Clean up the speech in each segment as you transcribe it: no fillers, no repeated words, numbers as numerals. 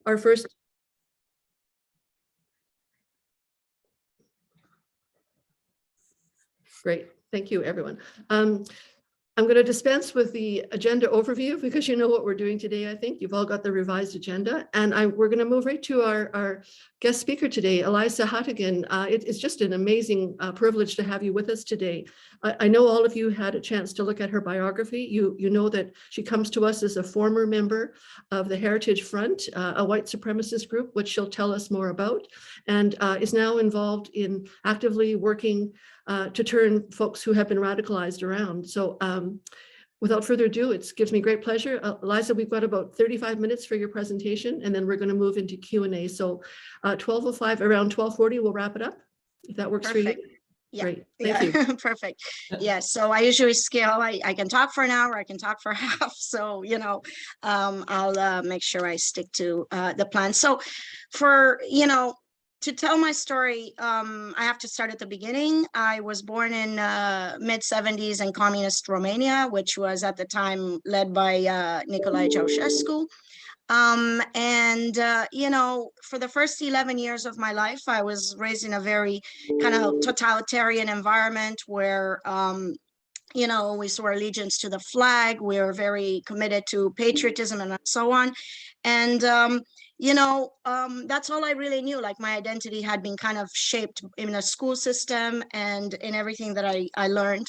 Our first. Great. Thank you, everyone. I'm going to dispense with the agenda overview because you know what we're doing today, I think. You've all got the revised agenda. And we're going to move right to our guest speaker today, Eliza Hattigan. It's just an amazing privilege to have you with us today. I know all of you had a chance to look at her biography. You know that she comes to us as a former member of the Heritage Front, a white supremacist group, which she'll tell us more about, and is now involved in actively working to turn folks who have been radicalized around. So without further ado, it gives me great pleasure. Eliza, we've got about 35 minutes for your presentation, and then we're going to move into Q&A. So 12:05, around 12:40, we'll wrap it up, if that works Perfect. For you. Yeah. Great. Thank you. Perfect. Yeah. So I usually scale. I can talk for an hour. I can talk for half. So, I'll make sure I stick to the plan. So to tell my story, I have to start at the beginning. I was born in mid-70s in communist Romania, which was at the time led by Nicolae Ceausescu. For the first 11 years of my life, I was raised in a very kind of totalitarian environment where, we swore allegiance to the flag. We were very committed to patriotism and so on. And, that's all I really knew. Like, my identity had been kind of shaped in a school system and in everything that I learned.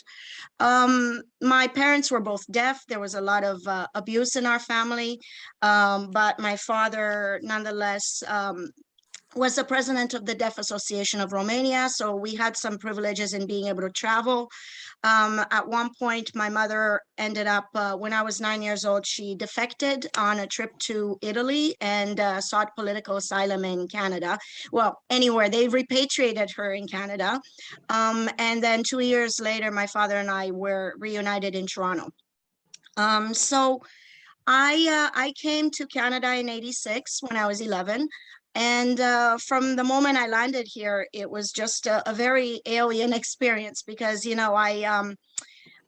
My parents were both deaf. There was a lot of abuse in our family, but my father, nonetheless, was the president of the Deaf Association of Romania. So we had some privileges in being able to travel. At one point, my mother ended up, when I was 9 years old, she defected on a trip to Italy and sought political asylum in Canada. Well, anywhere. They repatriated her in Canada. And then 2 years later, my father and I were reunited in Toronto. So I came to Canada in '86 when I was 11. And from the moment I landed here, it was just a very alien experience because,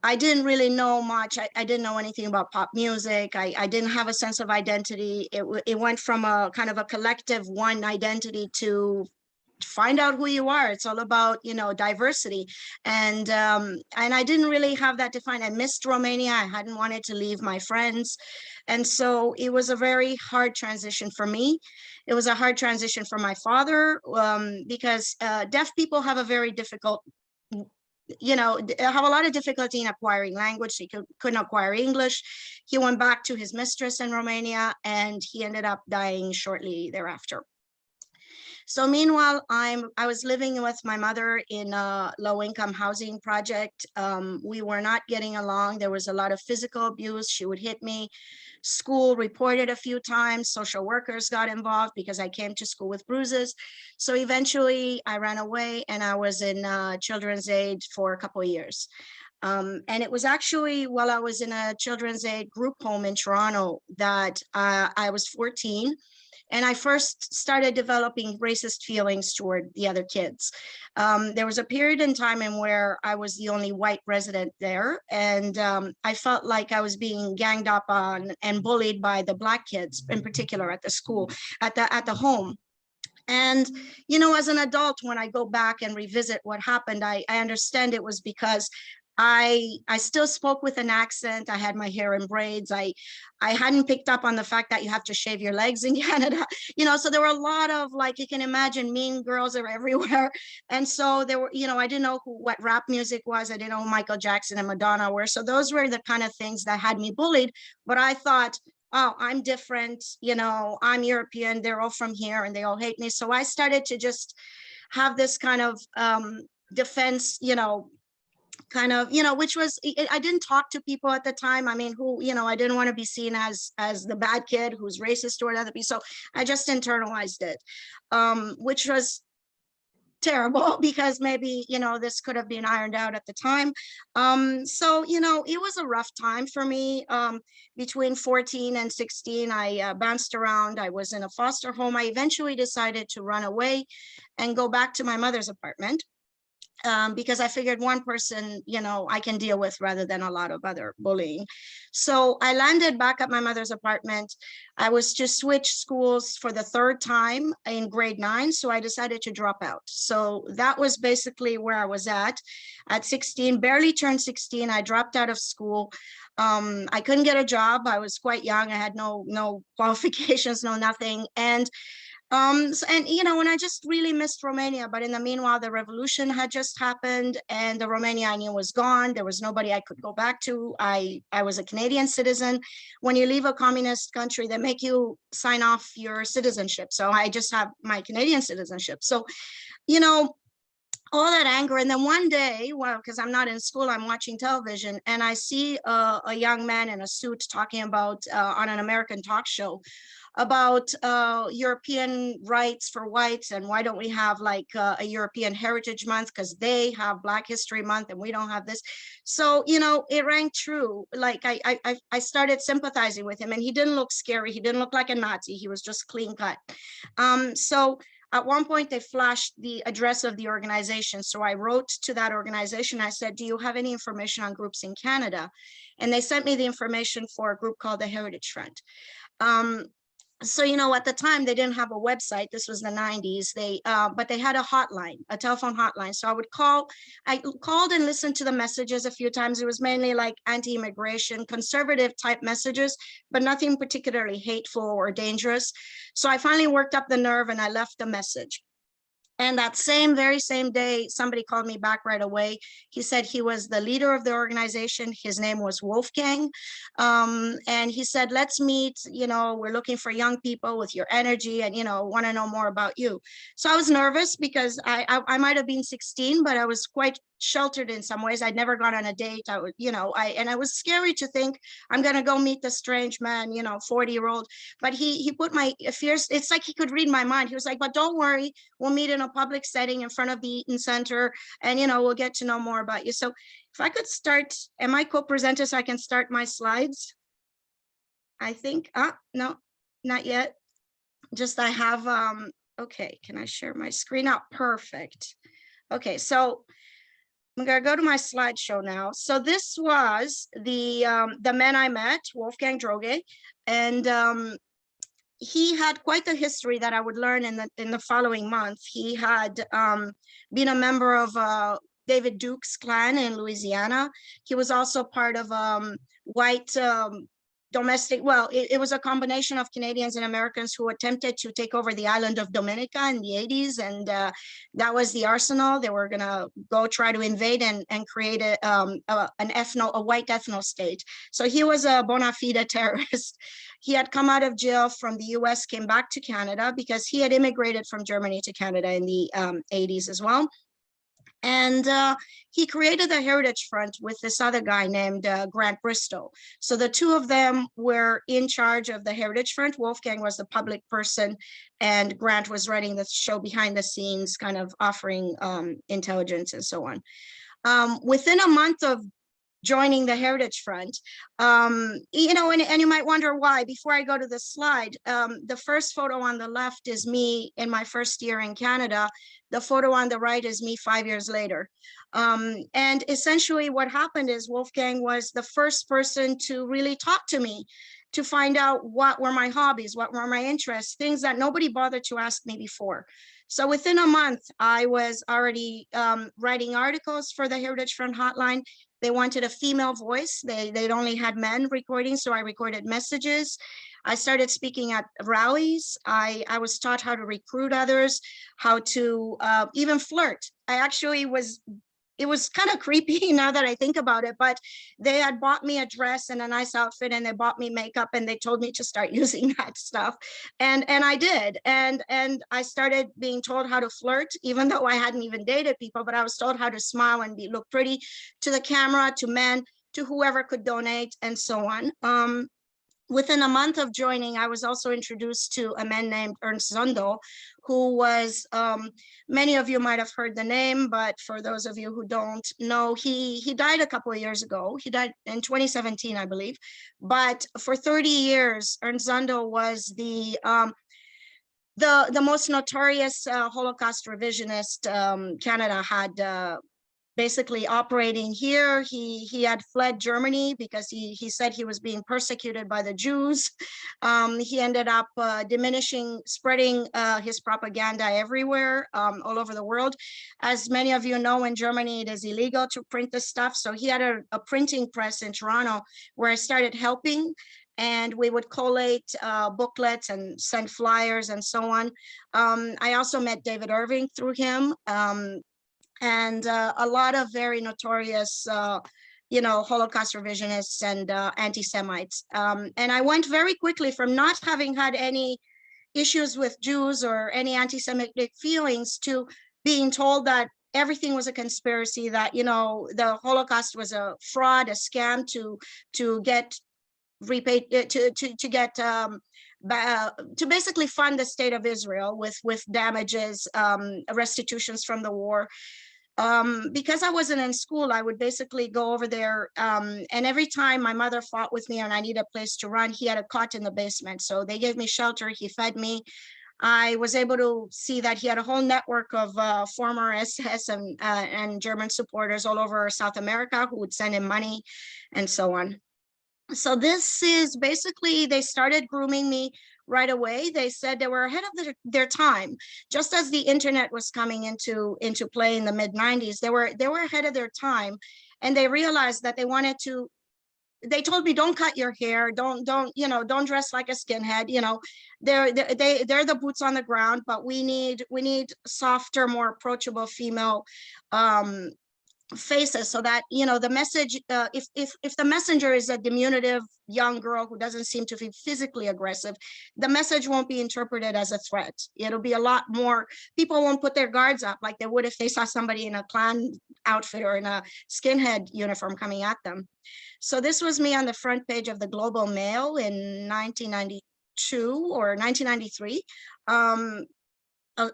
I didn't really know much. I didn't know anything about pop music. I didn't have a sense of identity. It went from a kind of a collective one identity to find out who you are. It's all about, diversity. And I didn't really have that defined. I missed Romania. I hadn't wanted to leave my friends. And so it was a very hard transition for me. It was a hard transition for my father because deaf people have a very difficult, have a lot of difficulty in acquiring language. He couldn't acquire English. He went back to his mistress in Romania and he ended up dying shortly thereafter. So meanwhile, I was living with my mother in a low-income housing project. We were not getting along. There was a lot of physical abuse. She would hit me. School reported a few times. Social workers got involved because I came to school with bruises. So eventually I ran away and I was in children's aid for a couple of years. And it was actually while I was in a children's aid group home in Toronto that I was 14. And I first started developing racist feelings toward the other kids. There was a period in time in where I was the only white resident there. And I felt like I was being ganged up on and bullied by the Black kids, in particular at the school, at the home. And, as an adult, when I go back and revisit what happened, I understand it was because I still spoke with an accent. I had my hair in braids. I hadn't picked up on the fact that you have to shave your legs in Canada, so there were a lot of, like, you can imagine, mean girls are everywhere. And so there were, I didn't know what rap music was. I didn't know who Michael Jackson and Madonna were. So those were the kind of things that had me bullied. But I thought, oh, I'm different, I'm European, they're all from here and they all hate me. So I started to just have this kind of defense, kind of, which was, I didn't talk to people at the time. I mean, I didn't want to be seen as the bad kid who's racist toward other people. So I just internalized it, which was terrible because maybe, this could have been ironed out at the time. So, it was a rough time for me. Between 14 and 16, I bounced around. I was in a foster home. I eventually decided to run away and go back to my mother's apartment. because I figured one person, I can deal with rather than a lot of other bullying. So I landed back at my mother's apartment. I was to switch schools for the third time in grade 9. So I decided to drop out. So that was basically where I was at 16, barely turned 16. I dropped out of school. I couldn't get a job. I was quite young. I had no qualifications, no nothing. And and I just really missed Romania. But in the meanwhile, the revolution had just happened, and the Romania I knew was gone. There was nobody I could go back to. I was a Canadian citizen. When you leave a communist country, they make you sign off your citizenship. So I just have my Canadian citizenship. So, all that anger. And then one day, well, because I'm not in school, I'm watching television, and I see a young man in a suit talking about on an American talk show about European rights for whites, and why don't we have like a European Heritage Month, because they have Black History Month and we don't have this. So it rang true. Like I started sympathizing with him, and he didn't look scary. He didn't look like a Nazi. He was just clean cut. So at one point they flashed the address of the organization. So I wrote to that organization. I said, do you have any information on groups in Canada? And they sent me the information for a group called the Heritage Front. So, at the time they didn't have a website. This was the 90s. But they had a hotline, a telephone hotline. So I called and listened to the messages a few times. It was mainly like anti-immigration, conservative type messages, but nothing particularly hateful or dangerous. So I finally worked up the nerve and I left a message. And that very same day, somebody called me back right away. He said he was the leader of the organization. His name was Wolfgang. And he said, let's meet, we're looking for young people with your energy and, want to know more about you. So I was nervous because I might have been 16, but I was quite sheltered in some ways. I'd never gone on a date. And it was scary to think I'm going to go meet this strange man, 40-year-old. But he put my fears, it's like he could read my mind. He was like, but don't worry, we'll meet in a public setting in front of the Eaton Center, and we'll get to know more about you. So if I could start, am I co-presenter so I can start my slides? I think, no, not yet. Just I have, okay, can I share my screen? Oh, perfect. Okay, so I'm gonna go to my slideshow now. So this was the man I met, Wolfgang Droge, and he had quite a history that I would learn in the following month. He had been a member of David Duke's clan in Louisiana. He was also part of white domestic, well, it was a combination of Canadians and Americans who attempted to take over the island of Dominica in the 80s. And that was the arsenal. They were gonna go try to invade and create a white ethno state. So he was a bona fide terrorist. He had come out of jail from the US, came back to Canada because he had immigrated from Germany to Canada in the 80s as well. And he created the Heritage Front with this other guy named Grant Bristow. So the two of them were in charge of the Heritage Front. Wolfgang was the public person, and Grant was running the show behind the scenes, kind of offering intelligence and so on. Within a month of joining the Heritage Front, and you might wonder why. Before I go to the slide, the first photo on the left is me in my first year in Canada. The photo on the right is me 5 years later. And essentially what happened is Wolfgang was the first person to really talk to me, to find out what were my hobbies, what were my interests, things that nobody bothered to ask me before. So within a month, I was already writing articles for the Heritage Front hotline. They wanted a female voice. They'd only had men recording, so I recorded messages. I started speaking at rallies. I was taught how to recruit others, how to even flirt. It was kind of creepy now that I think about it, but they had bought me a dress and a nice outfit, and they bought me makeup, and they told me to start using that stuff. And I did. And I started being told how to flirt, even though I hadn't even dated people, but I was told how to smile and look pretty to the camera, to men, to whoever could donate, and so on. Within a month of joining, I was also introduced to a man named Ernst Zundel, who was, many of you might have heard the name, but for those of you who don't know, he died a couple of years ago. He died in 2017, I believe. But for 30 years, Ernst Zundel was the the most notorious Holocaust revisionist Canada had basically operating here. He had fled Germany because he said he was being persecuted by the Jews. He ended up spreading his propaganda everywhere, all over the world. As many of you know, in Germany, it is illegal to print this stuff. So he had a printing press in Toronto where I started helping, and we would collate booklets and send flyers and so on. I also met David Irving through him. And a lot of very notorious, Holocaust revisionists and anti-Semites. And I went very quickly from not having had any issues with Jews or any anti-Semitic feelings to being told that everything was a conspiracy, that, the Holocaust was a fraud, a scam to get repaid, to get to basically fund the state of Israel with damages, restitutions from the war. Because I wasn't in school, I would basically go over there, and every time my mother fought with me and I needed a place to run, he had a cot in the basement. So they gave me shelter, he fed me. I was able to see that he had a whole network of former SS and German supporters all over South America who would send him money and so on. So this is basically, they started grooming me right away. They said they were ahead of their time. Just as the internet was coming into play in the mid-90s, they were ahead of their time, and they realized that they told me, don't cut your hair, don't dress like a skinhead. They're the boots on the ground, but we need softer, more approachable female faces, so that the message, if the messenger is a diminutive young girl who doesn't seem to be physically aggressive, the message won't be interpreted as a threat. It'll be a lot more, people won't put their guards up like they would if they saw somebody in a Klan outfit or in a skinhead uniform coming at them. So this was me on the front page of the Global Mail in 1992 or 1993,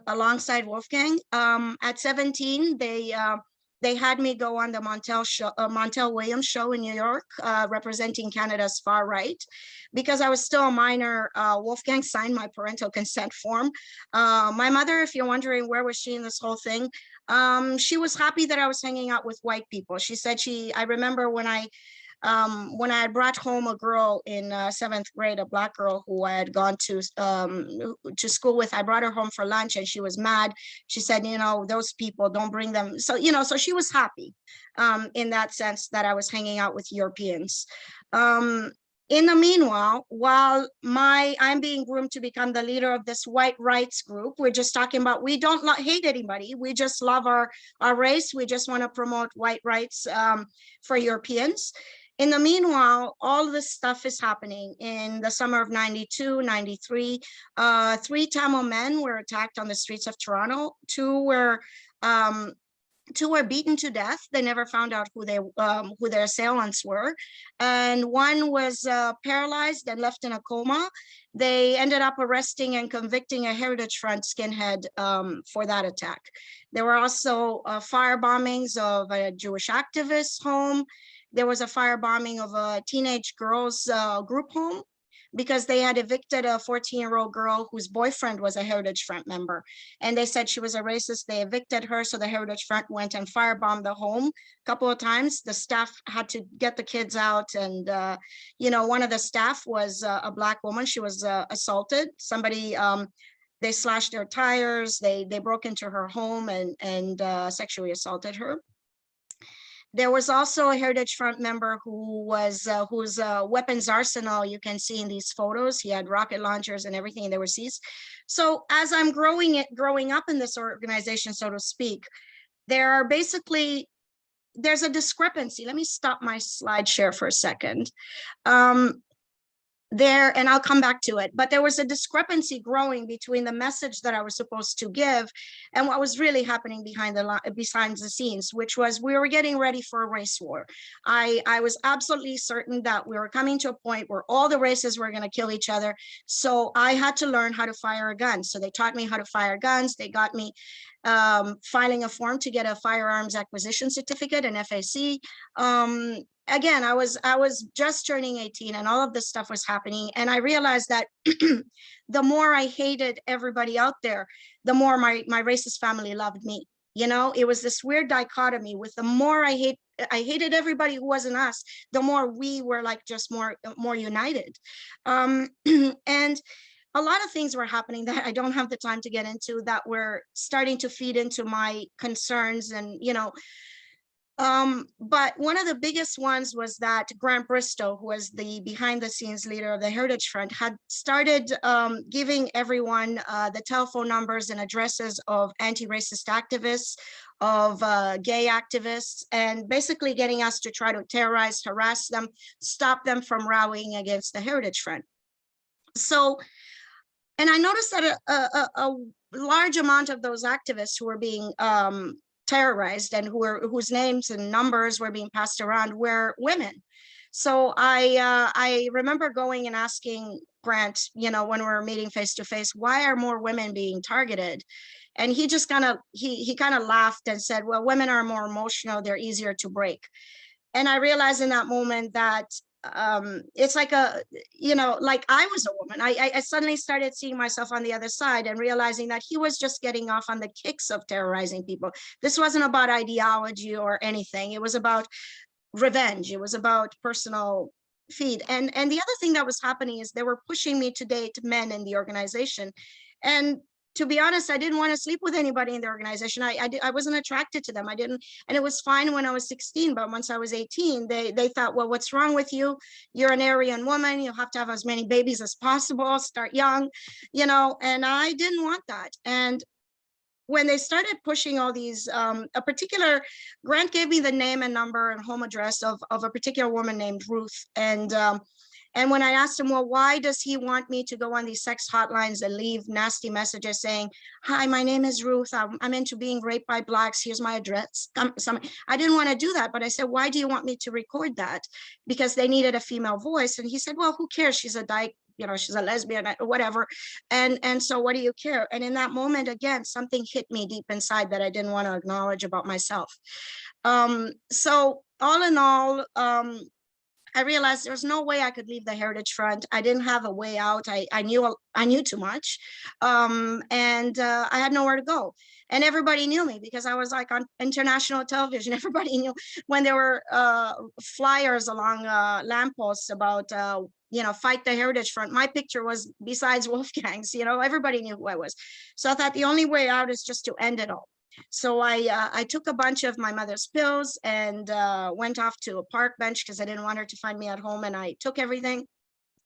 alongside Wolfgang. At 17, they had me go on the Montel Williams show in New York, representing Canada's far right. Because I was still a minor, Wolfgang signed my parental consent form. My mother, if you're wondering where was she in this whole thing, she was happy that I was hanging out with white people. She said I remember when I had brought home a girl in 7th grade, a Black girl who I had gone to school with. I brought her home for lunch and she was mad. She said, those people, don't bring them. So, so she was happy in that sense that I was hanging out with Europeans. In the meanwhile, while I'm being groomed to become the leader of this white rights group, we're just talking about, we don't hate anybody. We just love our race. We just want to promote white rights for Europeans. In the meanwhile, all this stuff is happening. In the summer of 92, 93, 3 Tamil men were attacked on the streets of Toronto. Two were beaten to death. They never found out who their assailants were. And one was paralyzed and left in a coma. They ended up arresting and convicting a Heritage Front skinhead for that attack. There were also fire bombings of a Jewish activist's home. There was a firebombing of a teenage girls group home because they had evicted a 14-year-old girl whose boyfriend was a Heritage Front member. And they said she was a racist. They evicted her. So the Heritage Front went and firebombed the home a couple of times. The staff had to get the kids out. And, one of the staff was a Black woman. She was assaulted. Somebody, they slashed their tires. They broke into her home and sexually assaulted her. There was also a Heritage Front member whose weapons arsenal you can see in these photos. He had rocket launchers and everything, and they were seized. So as I'm growing up in this organization, so to speak, there's a discrepancy. Let me stop my slide share for a second. And I'll come back to it, but there was a discrepancy growing between the message that I was supposed to give and what was really happening behind the scenes, which was we were getting ready for a race war. I was absolutely certain that we were coming to a point where all the races were going to kill each other. So I had to learn how to fire a gun. So they taught me how to fire guns. They got me filing a form to get a firearms acquisition certificate, an FAC. again, I was just turning 18 and all of this stuff was happening. And I realized that the more I hated everybody out there, the more my racist family loved me. You know, it was this weird dichotomy with the more I hated everybody who wasn't us, the more we were like just more united. And a lot of things were happening that I don't have the time to get into that were starting to feed into my concerns. And, you know, but one of the biggest ones was that Grant Bristow, who was the behind the scenes leader of the Heritage Front, had started giving everyone the telephone numbers and addresses of anti-racist activists, of gay activists, and basically getting us to try to terrorize, harass them, stop them from rallying against the Heritage Front. So, and I noticed that a large amount of those activists who were being terrorized and whose names and numbers were being passed around were women. So I remember going and asking Grant, you know, when we were meeting face to face, why are more women being targeted? And he just kind of he kind of laughed and said, well, women are more emotional, they're easier to break. And I realized in that moment that it's like a, you know, like I was a woman. I suddenly started seeing myself on the other side and realizing that he was just getting off on the kicks of terrorizing people. This wasn't about ideology or anything. It was about revenge. It was about personal feed. And the other thing that was happening is they were pushing me to date men in the organization. And to be honest, I didn't want to sleep with anybody in the organization. I wasn't attracted to them. I didn't, and it was fine when I was 16, but once I was 18, they thought, well, what's wrong with you? You're an Aryan woman. You have to have as many babies as possible, start young, you know, and I didn't want that. And when they started pushing all these, a particular, Grant gave me the name and number and home address of a particular woman named Ruth. And when I asked him, well, why does he want me to go on these sex hotlines and leave nasty messages saying, hi, my name is Ruth. I'm into being raped by Blacks. Here's my address. I didn't want to do that, but I said, why do you want me to record that? Because they needed a female voice. And he said, well, who cares? She's a dyke. You know, she's a lesbian or whatever. And so what do you care? And in that moment, again, something hit me deep inside that I didn't want to acknowledge about myself. So all in all, I realized there's no way I could leave the Heritage Front. I didn't have a way out. I knew too much, and I had nowhere to go. And everybody knew me because I was like on international television. Everybody knew when there were flyers along lampposts about, you know, fight the Heritage Front. My picture was besides Wolfgang's. You know, everybody knew who I was. So I thought the only way out is just to end it all. So I took a bunch of my mother's pills and went off to a park bench because I didn't want her to find me at home. And I took everything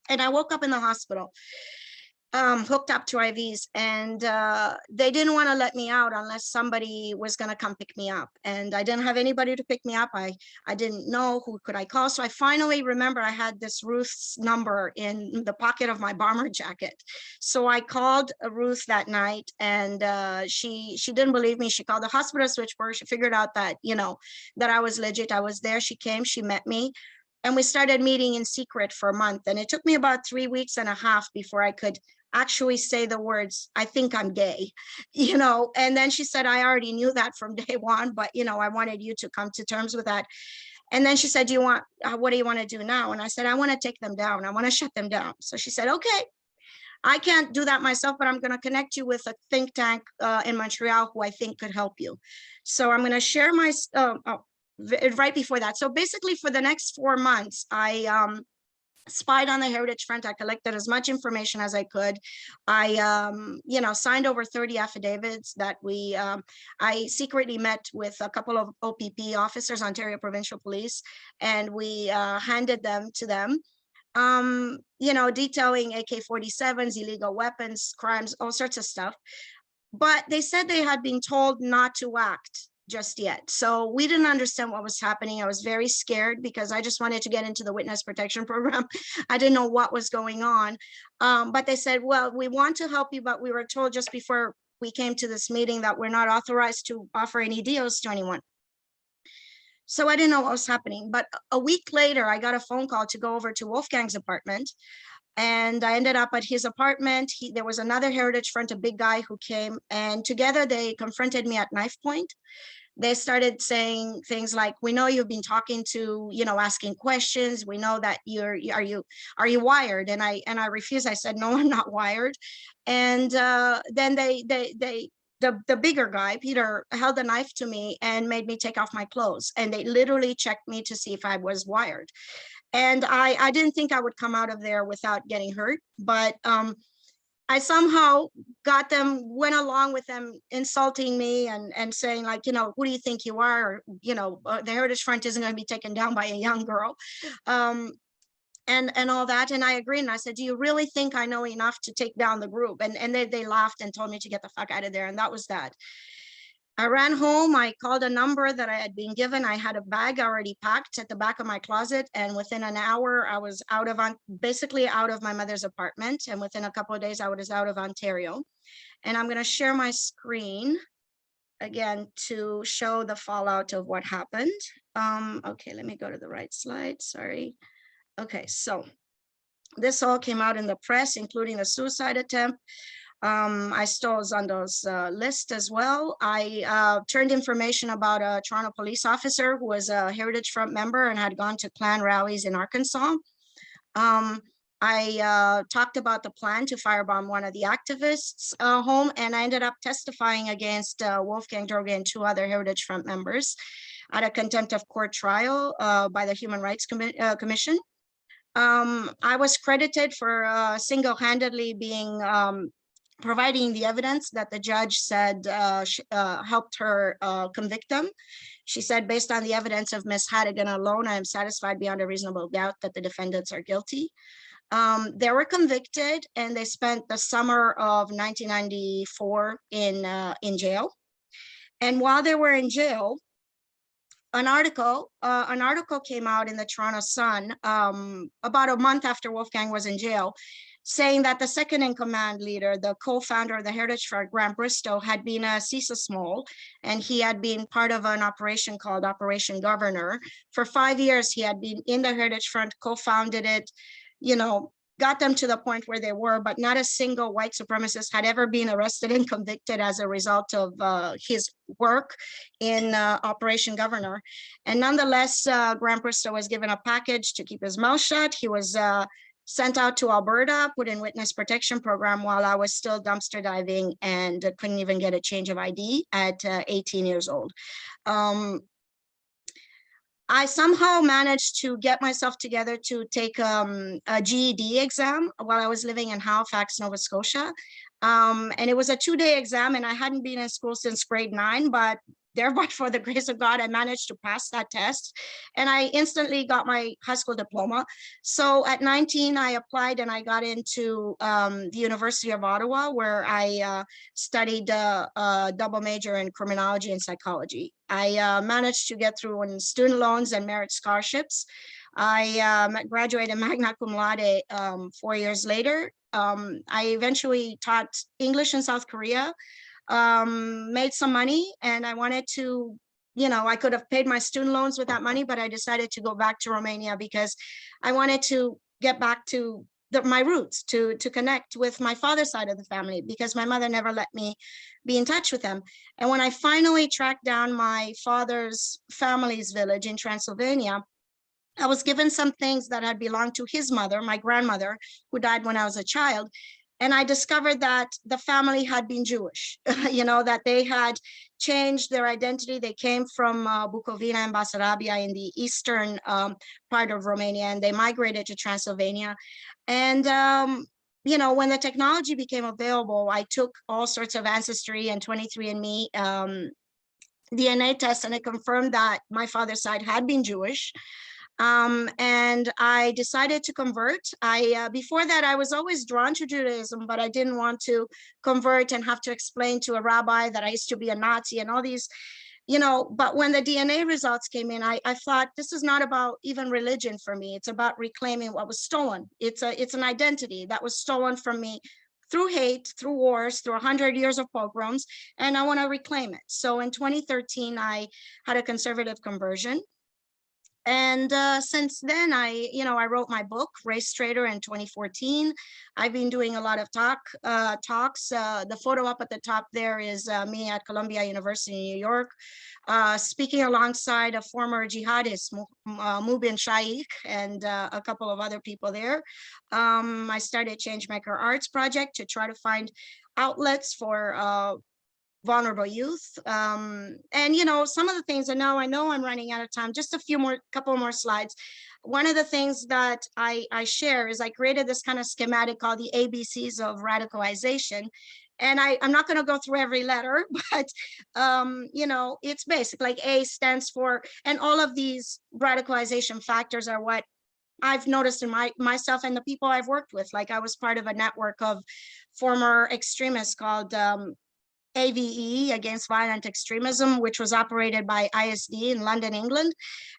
and I woke up in the hospital, hooked up to IVs, and they didn't want to let me out unless somebody was going to come pick me up. And I didn't have anybody to pick me up. I didn't know who could I call. So I finally remember I had this Ruth's number in the pocket of my bomber jacket. So I called Ruth that night, and she didn't believe me. She called the hospital switchboard. She figured out that, you know, that I was legit. I was there. She came, she met me. And we started meeting in secret for a month. And it took me about 3 weeks and a half before I could actually say the words, I think I'm gay, you know. And then she said, I already knew that from day one, but, you know, I wanted you to come to terms with that. And then she said, what do you want to do now? And I said, I want to take them down. I want to shut them down. So she said, okay, I can't do that myself, but I'm going to connect you with a think tank in Montreal who I think could help you. So I'm going to share my, right before that. So basically for the next 4 months, I spied on the Heritage Front. I collected as much information as I could. I, you know, signed over 30 affidavits that I secretly met with a couple of OPP officers, Ontario Provincial Police, and we handed them to them. You know, detailing AK-47s, illegal weapons, crimes, all sorts of stuff. But they said they had been told not to act just yet. So we didn't understand what was happening. I was very scared because I just wanted to get into the witness protection program. I didn't know what was going on. But they said, well, we want to help you, but we were told just before we came to this meeting that we're not authorized to offer any deals to anyone. So I didn't know what was happening. But a week later, I got a phone call to go over to Wolfgang's apartment. And I ended up at his apartment. There was another Heritage Front, a big guy who came, and together they confronted me at knife point. they started saying things like, we know you've been talking to, asking questions. We know that are you wired? And I refused. I said, no, I'm not wired. And then the bigger guy, Peter, held a knife to me and made me take off my clothes. And they literally checked me to see if I was wired. And I didn't think I would come out of there without getting hurt. But I somehow went along with them insulting me and saying, like, who do you think you are? Or, the Heritage Front isn't going to be taken down by a young girl. And all that. And I agreed. And I said, do you really think I know enough to take down the group? And they laughed and told me to get the fuck out of there. And that was that. I ran home. I called a number that I had been given. I had a bag already packed at the back of my closet. And within an hour, I was basically out of my mother's apartment. And within a couple of days, I was out of Ontario. And I'm going to share my screen again to show the fallout of what happened. Okay, let me go to the right slide. Sorry. Okay, so this all came out in the press, including a suicide attempt. I still was on those list as well. I turned information about a Toronto police officer who was a Heritage Front member and had gone to Klan rallies in Arkansas. I talked about the plan to firebomb one of the activists' home, and I ended up testifying against Wolfgang Droge and 2 other Heritage Front members at a contempt of court trial by the Human Rights Commission. I was credited for single-handedly being providing the evidence that the judge said helped her convict them. She said, based on the evidence of Ms. Hannigan alone, I am satisfied beyond a reasonable doubt that the defendants are guilty. They were convicted and they spent the summer of 1994 in jail. And while they were in jail, an article came out in the Toronto Sun about a month after Wolfgang was in jail, saying that the second in command leader, the co-founder of the Heritage Front, Grant Bristow, had been a CISA small, and he had been part of an operation called Operation Governor. For 5 years, he had been in the Heritage Front, co-founded it, got them to the point where they were, but not a single white supremacist had ever been arrested and convicted as a result of his work in Operation Governor. And nonetheless, Grant Bristow was given a package to keep his mouth shut. He was sent out to Alberta, put in witness protection program while I was still dumpster diving and couldn't even get a change of ID at 18 years old. I somehow managed to get myself together to take a GED exam while I was living in Halifax, Nova Scotia. And it was a 2-day exam, and I hadn't been in school since grade 9, but thereby, for the grace of God, I managed to pass that test, and I instantly got my high school diploma. So at 19, I applied and I got into the University of Ottawa, where I studied a double major in criminology and psychology. I managed to get through on student loans and merit scholarships. I graduated magna cum laude 4 years later. I eventually taught English in South Korea, made some money, and I wanted to, I could have paid my student loans with that money, but I decided to go back to Romania because I wanted to get back to my roots, to connect with my father's side of the family, because my mother never let me be in touch with them. And when I finally tracked down my father's family's village in Transylvania, I was given some things that had belonged to his mother, my grandmother, who died when I was a child. And I discovered that the family had been Jewish, that they had changed their identity. They came from Bukovina and Basarabia in the eastern part of Romania, and they migrated to Transylvania. And, when the technology became available, I took all sorts of Ancestry and 23andMe DNA tests, and it confirmed that my father's side had been Jewish. And I decided to convert. Before that, I was always drawn to Judaism, but I didn't want to convert and have to explain to a rabbi that I used to be a Nazi and all these, but when the DNA results came in, I thought, this is not about even religion for me. It's about reclaiming what was stolen. It's an identity that was stolen from me through hate, through wars, through 100 years of pogroms, and I want to reclaim it. So in 2013, I had a conservative conversion. And since then, I wrote my book, Race Trader, in 2014. I've been doing a lot of talks. The photo up at the top there is me at Columbia University in New York, speaking alongside a former jihadist, Mubin Shaikh, and a couple of other people there. I started Changemaker Arts Project to try to find outlets for vulnerable youth. And some of the things, and now I know I'm running out of time, just couple more slides. One of the things that I share is I created this kind of schematic called the ABCs of radicalization. And I'm not going to go through every letter, but it's basic. Like A stands for, and all of these radicalization factors are what I've noticed in myself and the people I've worked with. Like, I was part of a network of former extremists called AVE, Against Violent Extremism, which was operated by ISD in London, England.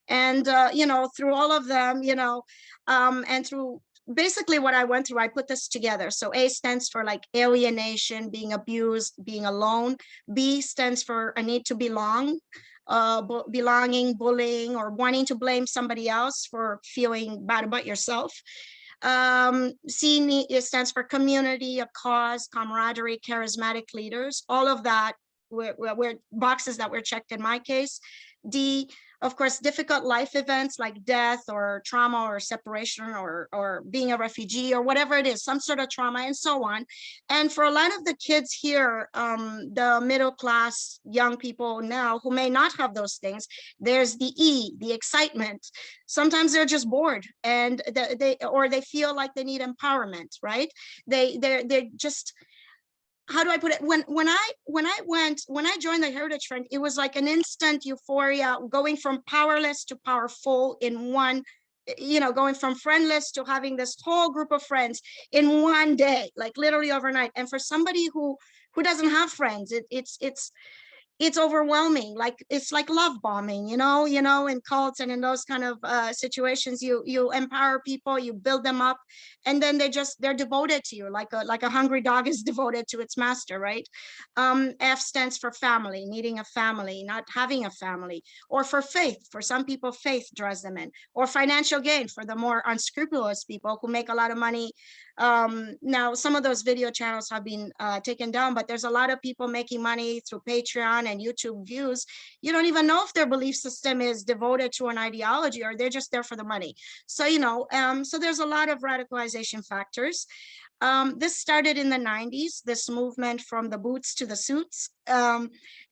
And, through all of them, and through basically what I went through, I put this together. So A stands for like alienation, being abused, being alone. B stands for a need to belong, belonging, bullying, or wanting to blame somebody else for feeling bad about yourself. C stands for community, a cause, camaraderie, charismatic leaders. All of that were boxes that were checked in my case. D, of course, difficult life events like death or trauma or separation or being a refugee or whatever it is, some sort of trauma, and so on. And for a lot of the kids here, the middle class young people now who may not have those things, there's the E, the excitement. Sometimes they're just bored, and they feel like they need empowerment, right? They're just, how do I put it? When I joined the Heritage Front, it was like an instant euphoria, going from powerless to powerful in one, going from friendless to having this whole group of friends in one day, like literally overnight. And for somebody who doesn't have friends, it's overwhelming. Like, it's like love bombing, in cults and in those kind of situations. You empower people, you build them up, and then they're devoted to you, like a hungry dog is devoted to its master, right? F stands for family, needing a family, not having a family. Or for faith, for some people faith draws them in. Or financial gain, for the more unscrupulous people who make a lot of money. Now, some of those video channels have been taken down, but there's a lot of people making money through Patreon and YouTube views. You don't even know if their belief system is devoted to an ideology, or they're just there for the money. So, so there's a lot of radicalization factors. This started in the 90s, this movement from the boots to the suits,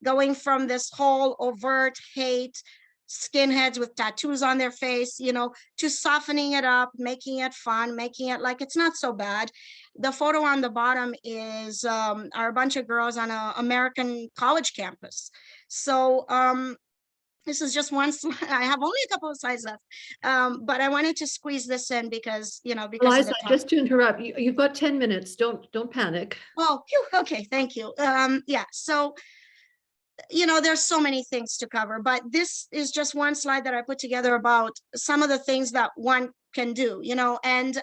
going from this whole overt hate, skinheads with tattoos on their face, to softening it up, making it fun, making it like it's not so bad. The photo on the bottom is are a bunch of girls on an American college campus. So this is just one slide. I have only a couple of slides left, but I wanted to squeeze this in because, because Eliza, of the time. just to interrupt, you've got 10 minutes. Don't panic. Oh, phew, okay, thank you. Yeah, so there's so many things to cover, but this is just one slide that I put together about some of the things that one can do, and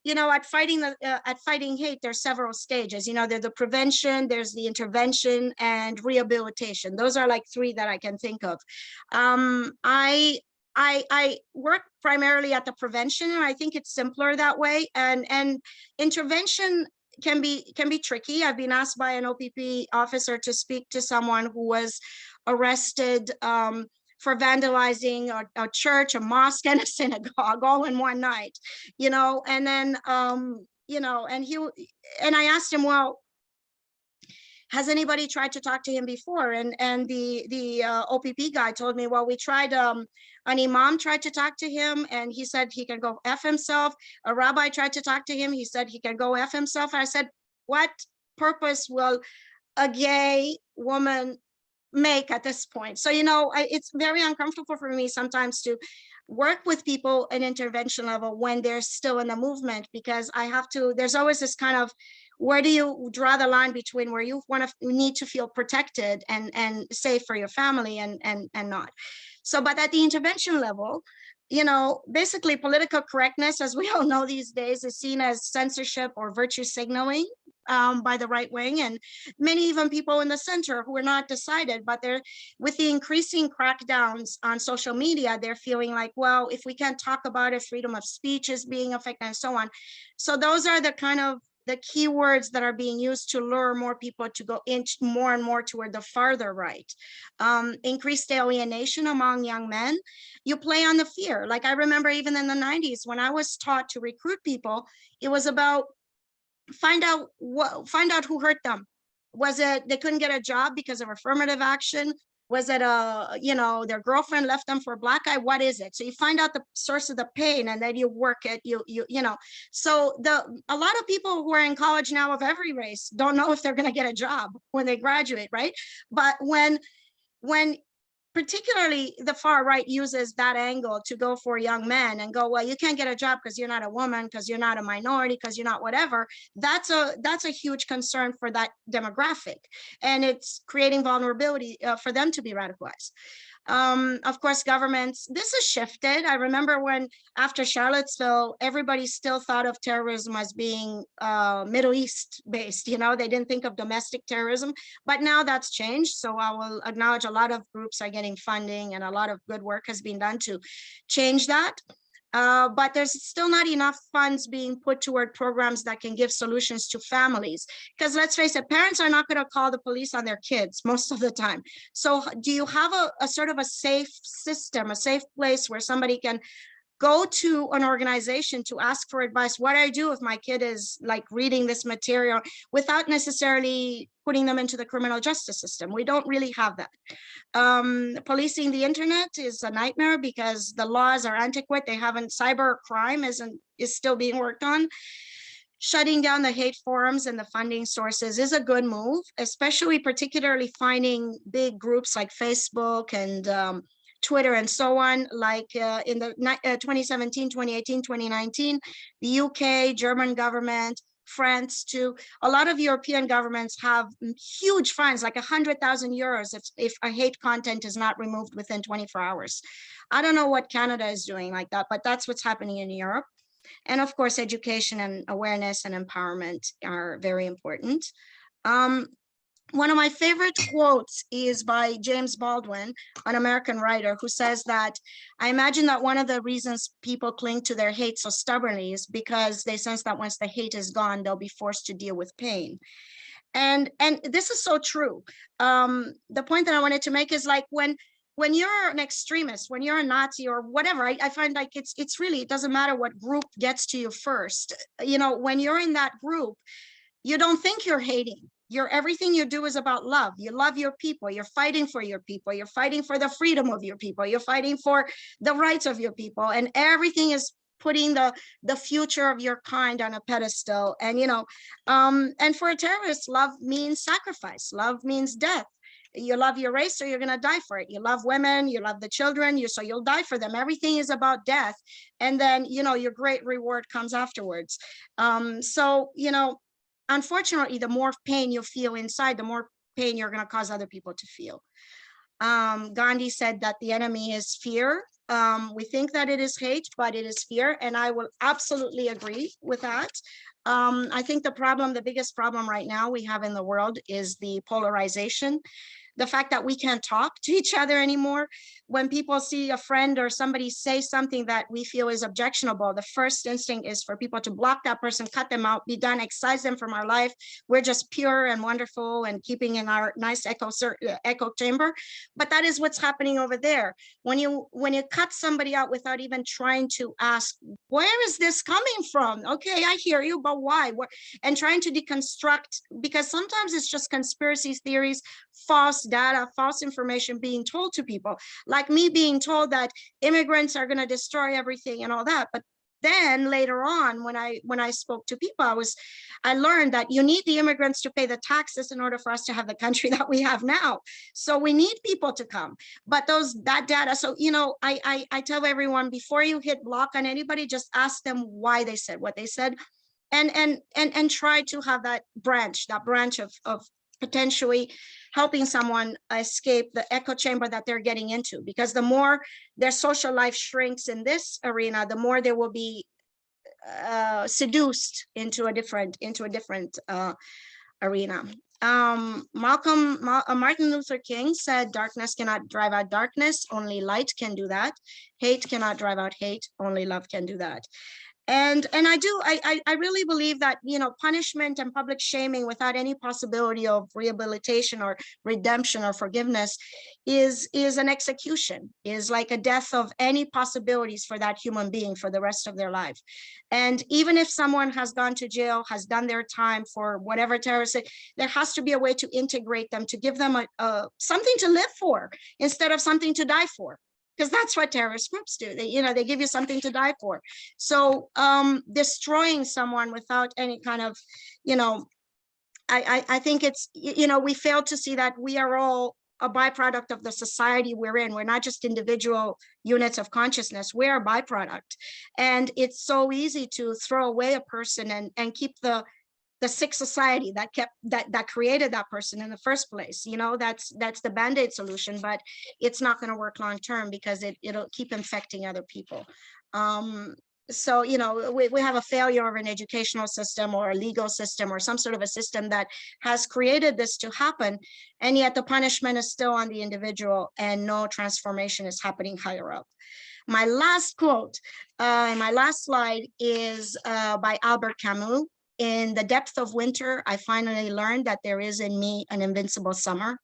at fighting hate, there's several stages. There's the prevention, there's the intervention, and rehabilitation. Those are like three that I can think of. I work primarily at the prevention, and I think it's simpler that way. And intervention can be tricky. I've been asked by an OPP officer to speak to someone who was arrested for vandalizing a church, a mosque, and a synagogue all in one night, and then and I asked him, well, has anybody tried to talk to him before? And the OPP guy told me, well, we tried, an imam tried to talk to him, and he said he can go F himself. A rabbi tried to talk to him. He said he can go F himself. I said, what purpose will a gay woman make at this point? So, it's very uncomfortable for me sometimes to work with people at intervention level when they're still in the movement, because there's always this kind of, where do you draw the line between where you need to feel protected and safe for your family and not. So, but at the intervention level, basically political correctness, as we all know these days, is seen as censorship or virtue signaling. by the right wing, and many even people in the center who are not decided, but they're, with the increasing crackdowns on social media, they're feeling like, well, if we can't talk about it, freedom of speech is being affected and so on. So those are the kind of the keywords that are being used to lure more people to go inch more and more toward the farther right. Increased alienation among young men. You play on the fear. Like I remember even in the 90s when I was taught to recruit people, it was about find out who hurt them. Was it they couldn't get a job because of affirmative action? Was it their girlfriend left them for a black guy? What is it? So you find out the source of the pain, and then you work it. So a lot of people who are in college now of every race don't know if they're going to get a job when they graduate, right? But when particularly the far right uses that angle to go for young men and go, well, you can't get a job because you're not a woman, because you're not a minority, because you're not whatever. That's a huge concern for that demographic, and it's creating vulnerability for them to be radicalized. Of course, governments, this has shifted. I remember when after Charlottesville, everybody still thought of terrorism as being Middle East based. They didn't think of domestic terrorism, but now that's changed. So I will acknowledge a lot of groups are getting funding, and a lot of good work has been done to change that. But there's still not enough funds being put toward programs that can give solutions to families. Because let's face it, parents are not going to call the police on their kids most of the time. So do you have a sort of a safe system, a safe place where somebody can go to an organization to ask for advice? What do I do if my kid is like reading this material, without necessarily putting them into the criminal justice system? We don't really have that. Policing the internet is a nightmare because the laws are antiquated. They haven't, cyber crime is still being worked on. Shutting down the hate forums and the funding sources is a good move, especially particularly finding big groups like Facebook and Twitter and so on, like in the 2017, 2018, 2019, the UK, German government, France too. A lot of European governments have huge fines, like 100,000 euros if a hate content is not removed within 24 hours. I don't know what Canada is doing like that, but that's what's happening in Europe. And of course, education and awareness and empowerment are very important. One of my favorite quotes is by James Baldwin, an American writer, who says that, I imagine that one of the reasons people cling to their hate so stubbornly is because they sense that once the hate is gone, they'll be forced to deal with pain. And this is so true. The point that I wanted to make is like when you're an extremist, when you're a Nazi or whatever, I find like it's really, it doesn't matter what group gets to you first. When you're in that group, you don't think you're hating. Everything you do is about love. You love your people. You're fighting for your people. You're fighting for the freedom of your people. You're fighting for the rights of your people. And everything is putting the future of your kind on a pedestal. And, and for a terrorist, love means sacrifice. Love means death. You love your race, so you're going to die for it. You love women, you love the children, so you'll die for them. Everything is about death. And then, your great reward comes afterwards. Unfortunately, the more pain you feel inside, the more pain you're going to cause other people to feel. Gandhi said that the enemy is fear. We think that it is hate, but it is fear. And I will absolutely agree with that. I think the biggest problem right now we have in the world is the polarization. The fact that we can't talk to each other anymore. When people see a friend or somebody say something that we feel is objectionable, the first instinct is for people to block that person, cut them out, be done, excise them from our life. We're just pure and wonderful and keeping in our nice echo chamber. But that is what's happening over there. When you cut somebody out without even trying to ask, where is this coming from? Okay, I hear you, but why? And trying to deconstruct, because sometimes it's just conspiracy theories, false data, false information being told to people, like me being told that immigrants are going to destroy everything and all that. But then later on, when I spoke to people, I learned that you need the immigrants to pay the taxes in order for us to have the country that we have now. So we need people to come. But that data, so I tell everyone, before you hit block on anybody, just ask them why they said what they said, and try to have that branch of potentially helping someone escape the echo chamber that they're getting into. Because the more their social life shrinks in this arena, the more they will be seduced into a different arena. Martin Luther King said, "Darkness cannot drive out darkness; only light can do that. Hate cannot drive out hate; only love can do that." And I really believe that, you know, punishment and public shaming without any possibility of rehabilitation or redemption or forgiveness is an execution, is like a death of any possibilities for that human being for the rest of their life. And even if someone has gone to jail, has done their time for whatever terrorist, there has to be a way to integrate them, to give them something to live for instead of something to die for, because that's what terrorist groups do. They, you know, they give you something to die for. So destroying someone without any kind of, you know, I think it's, you know, we fail to see that we are all a byproduct of the society we're in. We're not just individual units of consciousness, we're a byproduct. And it's so easy to throw away a person and keep the sick society that created that person in the first place. You know, that's the band-aid solution, but it's not going to work long term because it'll keep infecting other people. So, you know, we have a failure of an educational system or a legal system or some sort of a system that has created this to happen, and yet the punishment is still on the individual and no transformation is happening higher up. My last quote, my last slide is by Albert Camus. "In the depth of winter, I finally learned that there is in me an invincible summer."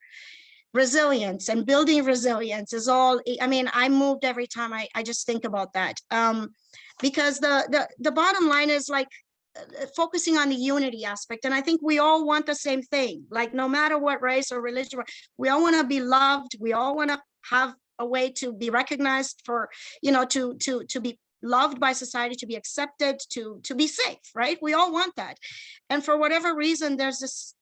Resilience and building resilience is all, I mean, I moved every time I just think about that. Because the bottom line is like focusing on the unity aspect. And I think we all want the same thing, like no matter what race or religion, we all want to be loved. We all want to have a way to be recognized for, you know, to be loved by society, to be accepted, to be safe, right? We all want that. And for whatever reason, there's this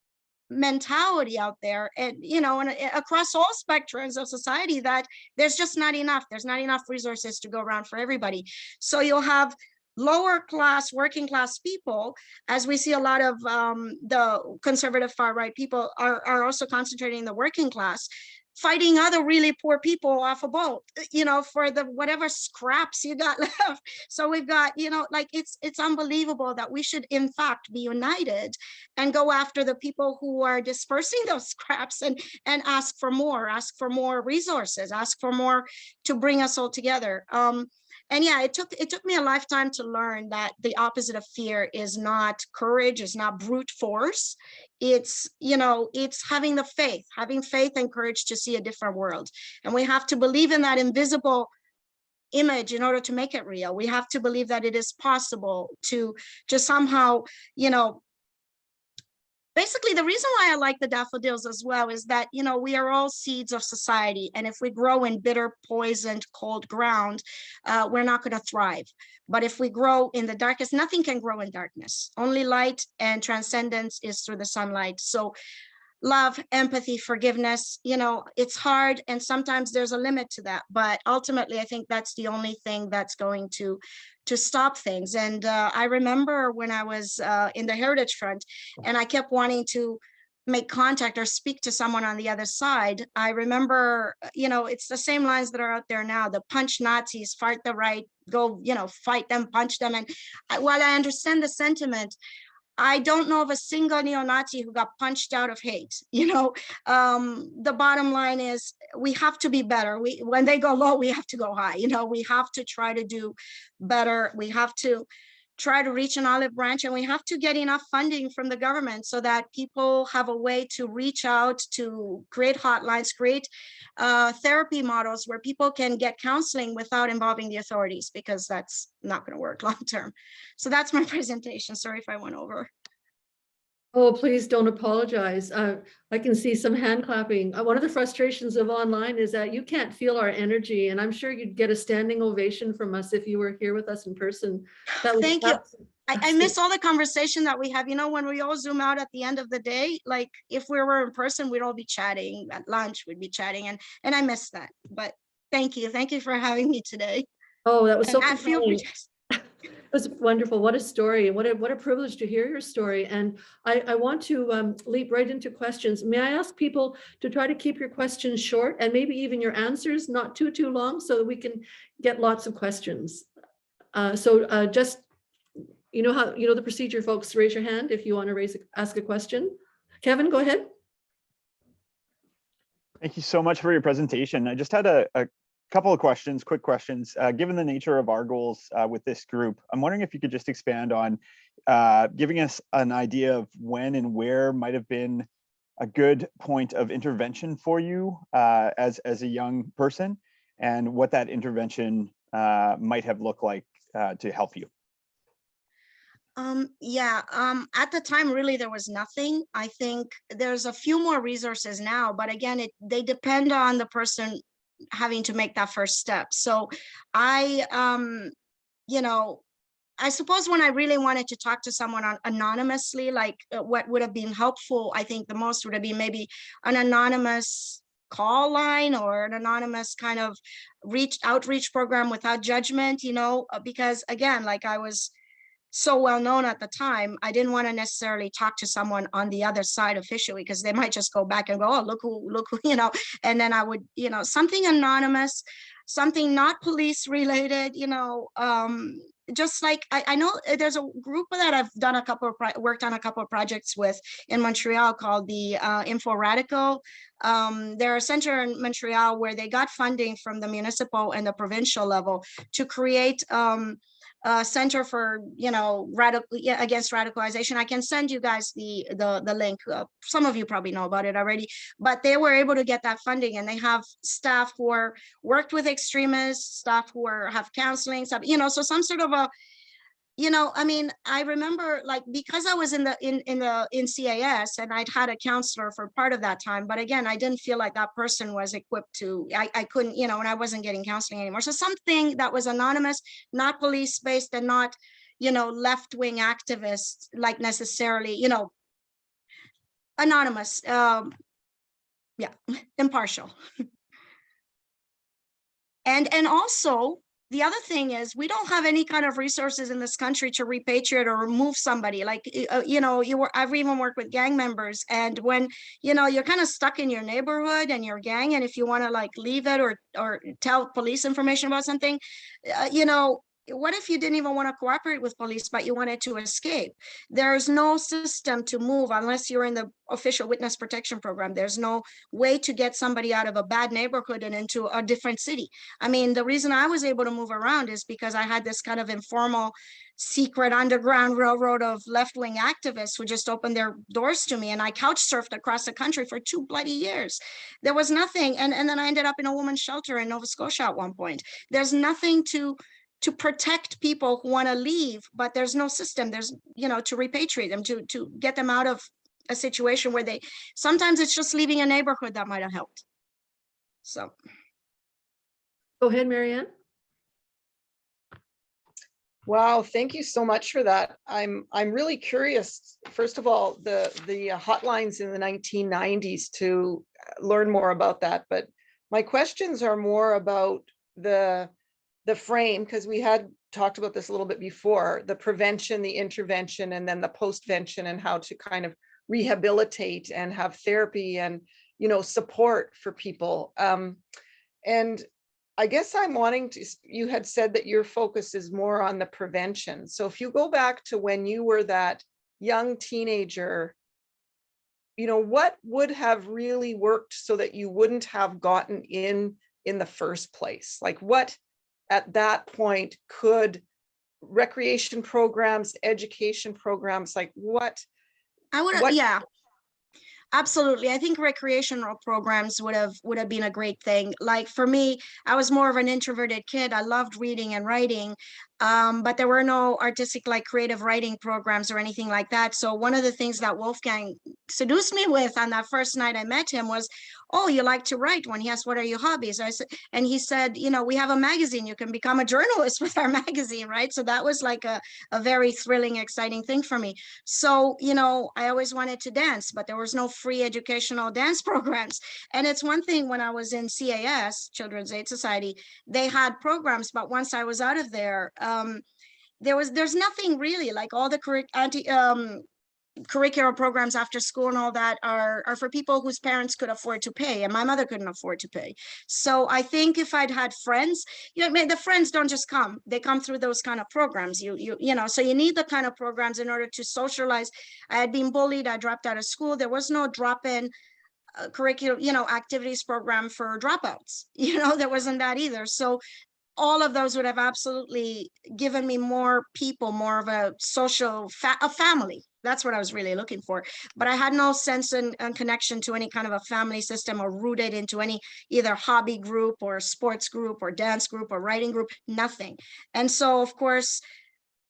mentality out there, and, you know, and across all spectrums of society, that there's just not enough. There's not enough resources to go around for everybody. So you'll have lower class, working class people, as we see a lot of the conservative far right people are also concentrating in the working class, fighting other really poor people off a boat, you know, for the whatever scraps you got left. So we've got, you know, like it's unbelievable that we should in fact be united and go after the people who are dispersing those scraps and ask for more resources, ask for more to bring us all together. And yeah, it took me a lifetime to learn that the opposite of fear is not courage, is not brute force. It's, you know, it's having faith and courage to see a different world. And we have to believe in that invisible image in order to make it real. We have to believe that it is possible to somehow, you know, basically, the reason why I like the daffodils as well is that, you know, we are all seeds of society. And if we grow in bitter, poisoned, cold ground, we're not going to thrive. But if we grow in the darkest, nothing can grow in darkness. Only light and transcendence is through the sunlight. So love, empathy, forgiveness, you know, it's hard. And sometimes there's a limit to that. But ultimately, I think that's the only thing that's going to stop things. And I remember when I was in the Heritage Front and I kept wanting to make contact or speak to someone on the other side. I remember, you know, it's the same lines that are out there now, the punch Nazis, fight the right, go, you know, fight them, punch them. And while I understand the sentiment, I don't know of a single neo-Nazi who got punched out of hate. You know, the bottom line is we have to be better. When they go low, we have to go high. You know, we have to try to do better. We have to try to reach an olive branch, and we have to get enough funding from the government so that people have a way to reach out, to create hotlines, create therapy models where people can get counseling without involving the authorities, because that's not going to work long term. So that's my presentation. Sorry if I went over. Oh, please don't apologize. I can see some hand clapping. One of the frustrations of online is that you can't feel our energy, and I'm sure you'd get a standing ovation from us if you were here with us in person. Thank you. I miss all the conversation that we have. You know, when we all Zoom out at the end of the day, like if we were in person, we'd all be chatting at lunch, we'd be chatting, and I miss that. But thank you for having me today. Oh, that was so compelling. It was wonderful. What a story. What a privilege to hear your story. And I want to leap right into questions. May I ask people to try to keep your questions short and maybe even your answers not too long, so that we can get lots of questions. So just You know how, you know the procedure, folks. Raise your hand if you want to ask a question. Kevin, go ahead. Thank you so much for your presentation. I just had a couple of questions, quick questions. Given the nature of our goals with this group, I'm wondering if you could just expand on giving us an idea of when and where might have been a good point of intervention for you as a young person, and what that intervention might have looked like to help you. At the time, really, there was nothing. I think there's a few more resources now, but again, they depend on the person having to make that first step. So I suppose when I really wanted to talk to someone anonymously, like what would have been helpful, I think the most would have been maybe an anonymous call line or an anonymous kind of outreach program without judgment, because again, like I was so well known at the time, I didn't want to necessarily talk to someone on the other side officially, because they might just go back and go, oh, look who, and then I would, something anonymous, something not police related, just like I know there's a group that I've done worked on a couple of projects with in Montreal called the Info Radical. They're a center in Montreal where they got funding from the municipal and the provincial level to create center for against radicalization. I can send you guys the link. Some of you probably know about it already, but they were able to get that funding, and they have staff who are worked with extremists, staff who have counseling, so some sort of a I remember, like, because I was in CAS and I'd had a counselor for part of that time, but again, I didn't feel like that person was equipped to, I couldn't, and I wasn't getting counseling anymore. So something that was anonymous, not police-based, and not, left-wing activists, like necessarily, anonymous, impartial. And also, the other thing is, we don't have any kind of resources in this country to repatriate or remove somebody. Like, I've even worked with gang members, and when, you're kind of stuck in your neighborhood and your gang, and if you want to like leave it or tell police information about something, what if you didn't even want to cooperate with police, but you wanted to escape? There's no system to move unless you're in the official witness protection program. There's no way to get somebody out of a bad neighborhood and into a different city. I mean, the reason I was able to move around is because I had this kind of informal, secret underground railroad of left-wing activists who just opened their doors to me, and I couch surfed across the country for 2 bloody years. There was nothing, and then I ended up in a woman's shelter in Nova Scotia at one point. There's nothing to protect people who want to leave, but there's no system. There's, to repatriate them, to get them out of a situation where sometimes it's just leaving a neighborhood that might have helped. So. Go ahead, Marianne. Wow, thank you so much for that. I'm really curious, first of all, the hotlines in the 1990s to learn more about that. But my questions are more about the frame, because we had talked about this a little bit before, the prevention, the intervention, and then the postvention, and how to kind of rehabilitate and have therapy and, support for people. And I guess I'm wanting to, you had said that your focus is more on the prevention. So if you go back to when you were that young teenager, what would have really worked so that you wouldn't have gotten in the first place? Like, what at that point could recreation programs, education programs, like what? Yeah, absolutely. I think recreational programs would have been a great thing. Like for me, I was more of an introverted kid. I loved reading and writing, but there were no artistic, like creative writing programs or anything like that. So one of the things that Wolfgang seduced me with on that first night I met him was, oh, you like to write? When he asked, what are your hobbies? I said, and he said, we have a magazine. You can become a journalist with our magazine, right? So that was like a very thrilling, exciting thing for me. So, I always wanted to dance, but there was no free educational dance programs. And it's one thing when I was in CAS, Children's Aid Society, they had programs, but once I was out of there, there's nothing really, like all the curricular programs after school and all that are for people whose parents could afford to pay, and my mother couldn't afford to pay. So I think if I'd had friends, the friends don't just come, they come through those kind of programs. So you need the kind of programs in order to socialize. I had been bullied, I dropped out of school. There was no drop-in curriculum, activities program for dropouts. There wasn't that either. So all of those would have absolutely given me more people, more of a social a family. That's what I was really looking for. But I had no sense and connection to any kind of a family system, or rooted into any either hobby group or sports group or dance group or writing group, nothing. And so, of course,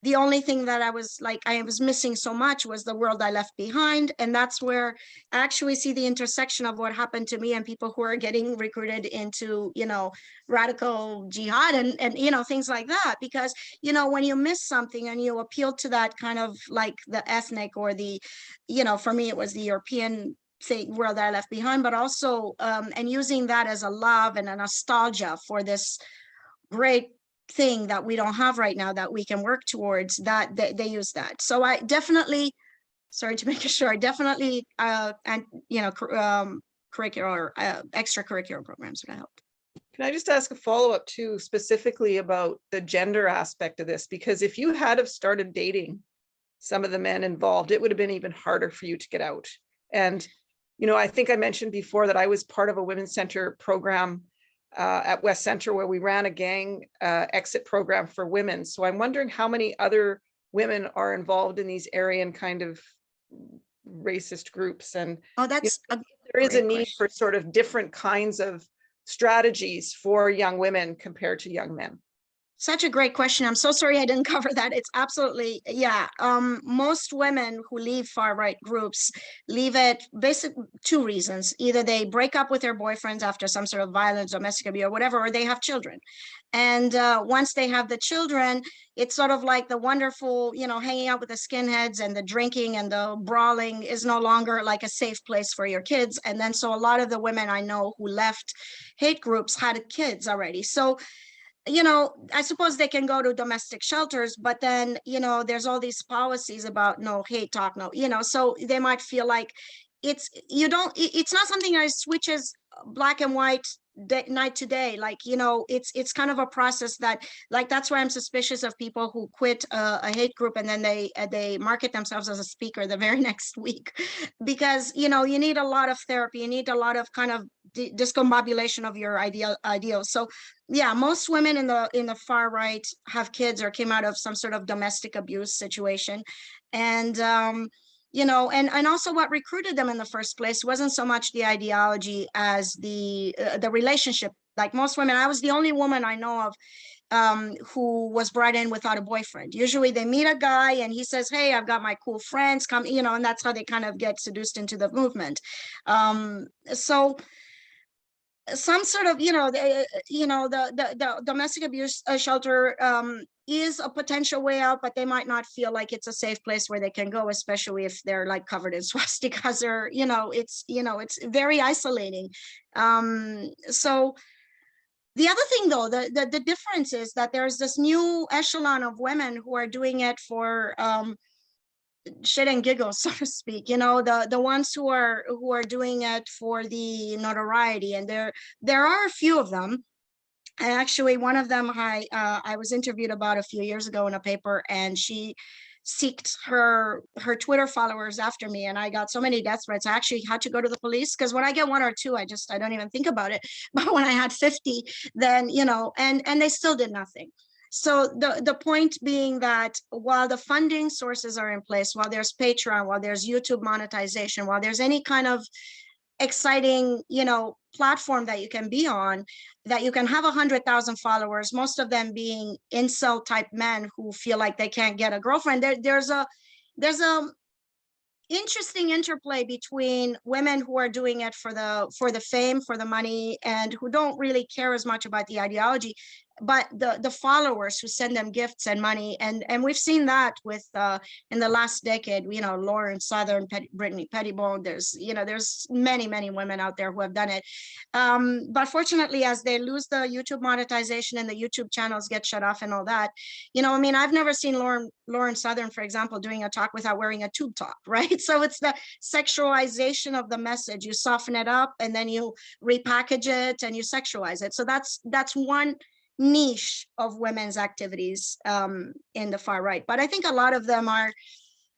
the only thing that I was missing so much was the world I left behind. And that's where I actually see the intersection of what happened to me and people who are getting recruited into, radical jihad and things like that. Because, when you miss something and you appeal to that kind of like the ethnic or the, for me, it was the European world I left behind, but also, and using that as a love and a nostalgia for this great thing that we don't have right now that we can work towards, that they use that. So I definitely, sorry to make it short, definitely curricular extracurricular programs would help. Can I just ask a follow-up too, specifically about the gender aspect of this? Because if you had have started dating some of the men involved, it would have been even harder for you to get out. And I think I mentioned before that I was part of a women's center program at West Center, where we ran a gang exit program for women. So I'm wondering how many other women are involved in these Aryan kind of racist groups. And that's there is a need for sort of different kinds of strategies for young women compared to young men. Such a great question. I'm so sorry I didn't cover that. It's absolutely, yeah. Most women who leave far-right groups leave it basically two reasons. Either they break up with their boyfriends after some sort of violence, domestic abuse, or whatever, or they have children. And once they have the children, it's sort of like the wonderful, hanging out with the skinheads and the drinking and the brawling is no longer like a safe place for your kids. And then so a lot of the women I know who left hate groups had kids already. So I suppose they can go to domestic shelters, but then, there's all these policies about no hate talk, no, so they might feel like it's not something that switches black and white night to day. Like, it's kind of a process that, like, that's why I'm suspicious of people who quit a hate group and then they market themselves as a speaker the very next week, because, you need a lot of therapy, you need a lot of kind of discombobulation of your ideals. So yeah, most women in the far right have kids or came out of some sort of domestic abuse situation. And and also what recruited them in the first place wasn't so much the ideology as the relationship. Like most women, I was the only woman I know of who was brought in without a boyfriend. Usually they meet a guy and he says, hey, I've got my cool friends, come, and that's how they kind of get seduced into the movement. So some sort of, the domestic abuse shelter is a potential way out, but they might not feel like it's a safe place where they can go, especially if they're like covered in swastikas, or, it's very isolating. So the other thing though, the difference is that there's this new echelon of women who are doing it for shit and giggles, so to speak, the ones who are doing it for the notoriety. And there are a few of them. And actually one of them I was interviewed about a few years ago in a paper, and she seeked her Twitter followers after me, and I got so many death threats I actually had to go to the police, because when I get one or two I don't even think about it. But when I had 50, then and they still did nothing. So the point being that while the funding sources are in place, while there's Patreon, while there's YouTube monetization, while there's any kind of exciting, platform that you can be on, that you can have 100,000 followers, most of them being incel type men who feel like they can't get a girlfriend. There's a interesting interplay between women who are doing it for the fame, for the money, and who don't really care as much about the ideology, but the followers who send them gifts and money, and we've seen that with in the last decade, you know, Lauren Southern, Brittany Pettibone, there's many women out there who have done it, but fortunately, as they lose the YouTube monetization and the YouTube channels get shut off and all that, you know, I mean, I've never seen Lauren Southern, for example, doing a talk without wearing a tube top, right? So it's the sexualization of the message. You soften it up and then you repackage it and you sexualize it. So that's one niche of women's activities in the far right. But I think a lot of them are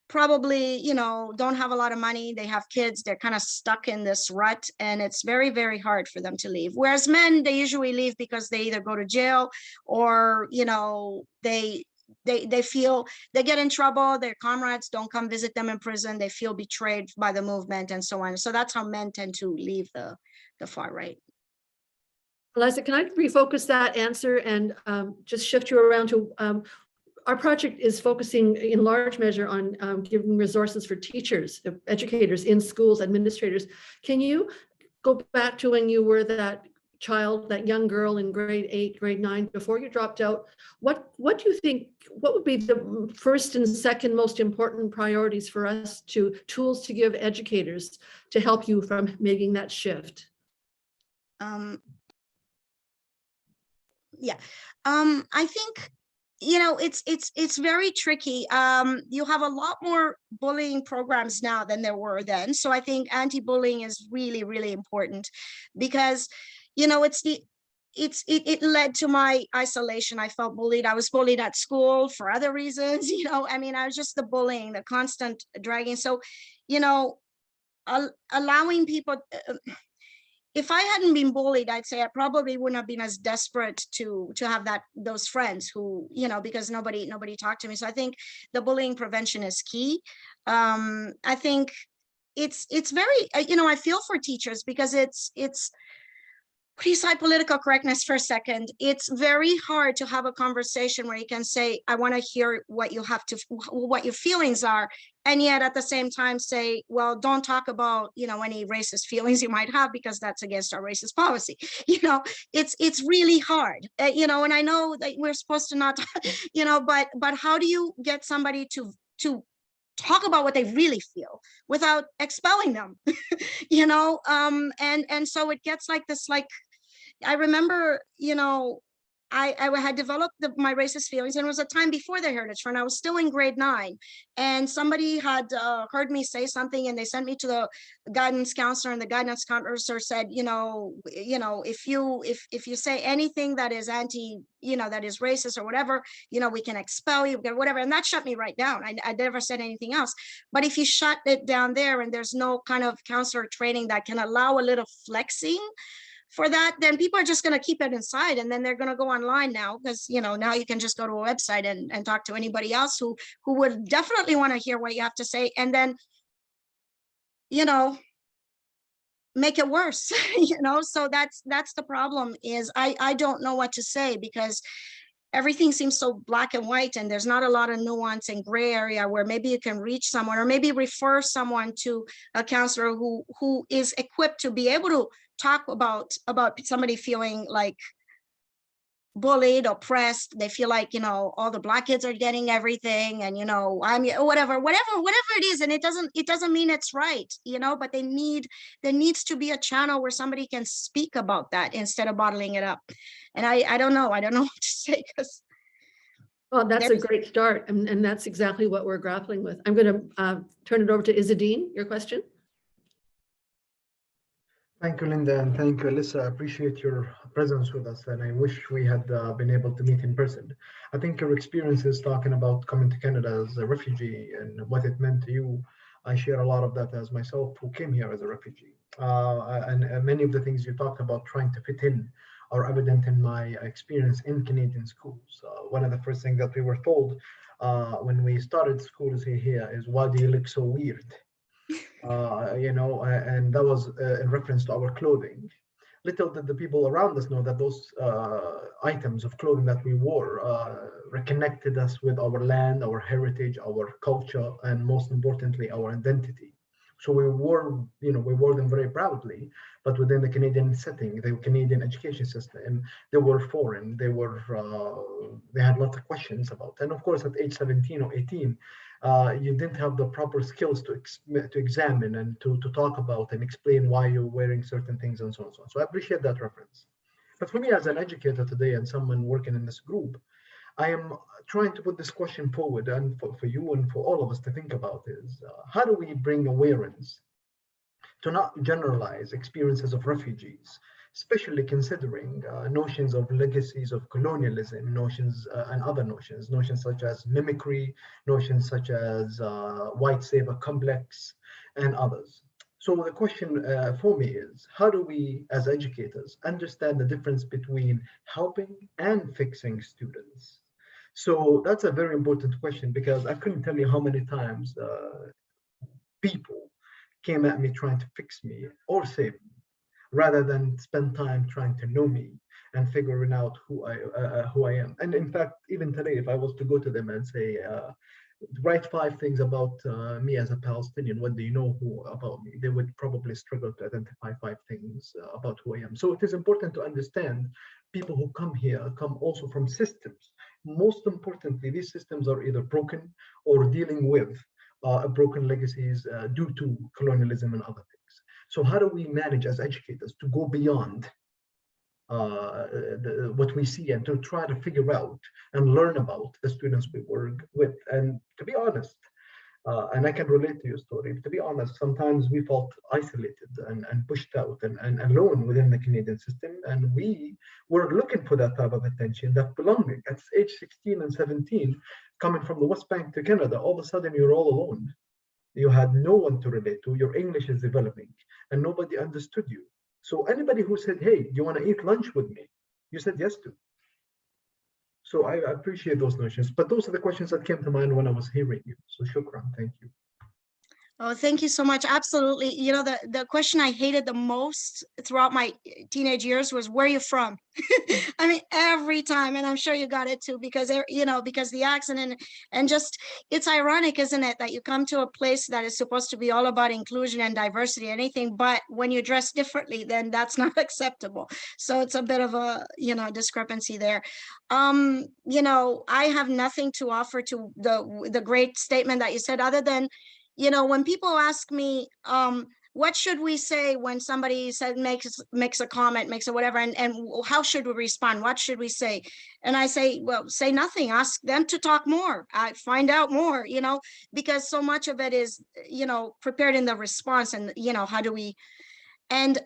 probably, you know, don't have a lot of money. They have kids. They're kind of stuck in this rut, and it's very, very hard for them to leave. Whereas men, they usually leave because they either go to jail or, you know, they feel they get in trouble, their comrades don't come visit them in prison, they feel betrayed by the movement and so on. So that's how men tend to leave the far right. Eliza, can I refocus that answer and just shift you around to our project is focusing in large measure on giving resources for teachers, educators in schools, administrators. Can you go back to when you were that child, that young girl in grade 8, grade 9, before you dropped out? What do you think, what would be the first and second most important priorities for us tools to give educators to help you from making that shift? Yeah, I think, you know, it's very tricky. You have a lot more bullying programs now than there were then. So I think anti-bullying is really, really important because, you know, it led to my isolation. I felt bullied. I was bullied at school for other reasons, you know. I mean, I was just the bullying, the constant dragging. So, you know, allowing people, if I hadn't been bullied, I'd say I probably wouldn't have been as desperate to have those friends who, you know, because nobody talked to me. So I think the bullying prevention is key. I think it's very, you know, I feel for teachers because it's put aside political correctness for a second. It's very hard to have a conversation where you can say, I want to hear what your feelings are. And yet at the same time say, well, don't talk about, you know, any racist feelings you might have because that's against our racist policy. You know, it's really hard, you know, and I know that we're supposed to not, you know, but how do you get somebody to talk about what they really feel without expelling them, you know? And so it gets like this, like, I remember, you know, I had developed my racist feelings, and it was a time before the Heritage Fund. I was still in grade 9, and somebody had heard me say something, and they sent me to the guidance counselor, and the guidance counselor said, you know, if you say anything that is anti, you know, that is racist or whatever, you know, we can expel you, whatever. And that shut me right down. I never said anything else. But if you shut it down there, and there's no kind of counselor training that can allow a little flexing for that, then people are just going to keep it inside, and then they're going to go online now, because, you know, now you can just go to a website and talk to anybody else who would definitely want to hear what you have to say, and then, you know, make it worse. You know, so that's the problem. Is I don't know what to say, because everything seems so black and white, and there's not a lot of nuance and gray area where maybe you can reach someone, or maybe refer someone to a counselor who is equipped to be able to talk about somebody feeling like bullied, oppressed. They feel like, you know, all the Black kids are getting everything, and, you know, I'm whatever it is, and it doesn't mean it's right, you know, but there needs to be a channel where somebody can speak about that instead of bottling it up. And I don't know what to say, because well, that's a great start, and that's exactly what we're grappling with. I'm going to turn it over to Izzadeen. Your question. Thank you, Linda, and thank you, Alyssa. I appreciate your presence with us, and I wish we had been able to meet in person. I think your experiences talking about coming to Canada as a refugee and what it meant to you, I share a lot of that as myself, who came here as a refugee. And many of the things you talked about trying to fit in are evident in my experience in Canadian schools. One of the first things that we were told when we started schools here is, why do you look so weird? You know, and that was in reference to our clothing. Little did the people around us know that those items of clothing that we wore reconnected us with our land, our heritage, our culture, and most importantly, our identity. So we wore them very proudly, but within the Canadian setting, the Canadian education system, they were foreign. They had lots of questions about. And of course, at age 17 or 18, you didn't have the proper skills to examine and to talk about and explain why you're wearing certain things and so on and so on. So I appreciate that reference. But for me, as an educator today and someone working in this group, I am trying to put this question forward, and for you and for all of us to think about is how do we bring awareness to not generalize experiences of refugees, especially considering notions of legacies of colonialism, notions and other notions such as mimicry, notions such as white savior complex, and others. So the question for me is, how do we as educators understand the difference between helping and fixing students? So that's a very important question, because I couldn't tell you how many times people came at me trying to fix me or save me, rather than spend time trying to know me and figuring out who I am. And in fact, even today, if I was to go to them and say, write 5 things about me as a Palestinian, what do you know about me? They would probably struggle to identify 5 things about who I am. So it is important to understand people who come here come also from systems. Most importantly, these systems are either broken or dealing with broken legacies due to colonialism and other things. So how do we manage as educators to go beyond what we see and to try to figure out and learn about the students we work with? And to be honest, and I can relate to your story, to be honest, sometimes we felt isolated and pushed out and alone within the Canadian system. And we were looking for that type of attention, that belonging. At age 16 and 17, coming from the West Bank to Canada, all of a sudden you're all alone. You had no one to relate to. Your English is developing and nobody understood you. So anybody who said, hey, do you want to eat lunch with me? You said yes to. So I appreciate those notions, but those are the questions that came to mind when I was hearing you. So shukran, thank you. Oh, thank you so much. Absolutely. You know, the question I hated the most throughout my teenage years was, where are you from? I mean, every time, and I'm sure you got it too, because, you know, because the accent and just, it's ironic, isn't it, that you come to a place that is supposed to be all about inclusion and diversity, anything, but when you dress differently, then that's not acceptable. So it's a bit of a, you know, discrepancy there. You know, I have nothing to offer to the great statement that you said, other than, you know, when people ask me, what should we say when somebody says makes a comment, makes a whatever, and how should we respond? What should we say? And I say, well, say nothing. Ask them to talk more. Find out more, you know, because so much of it is, you know, prepared in the response. And, you know, how do we, and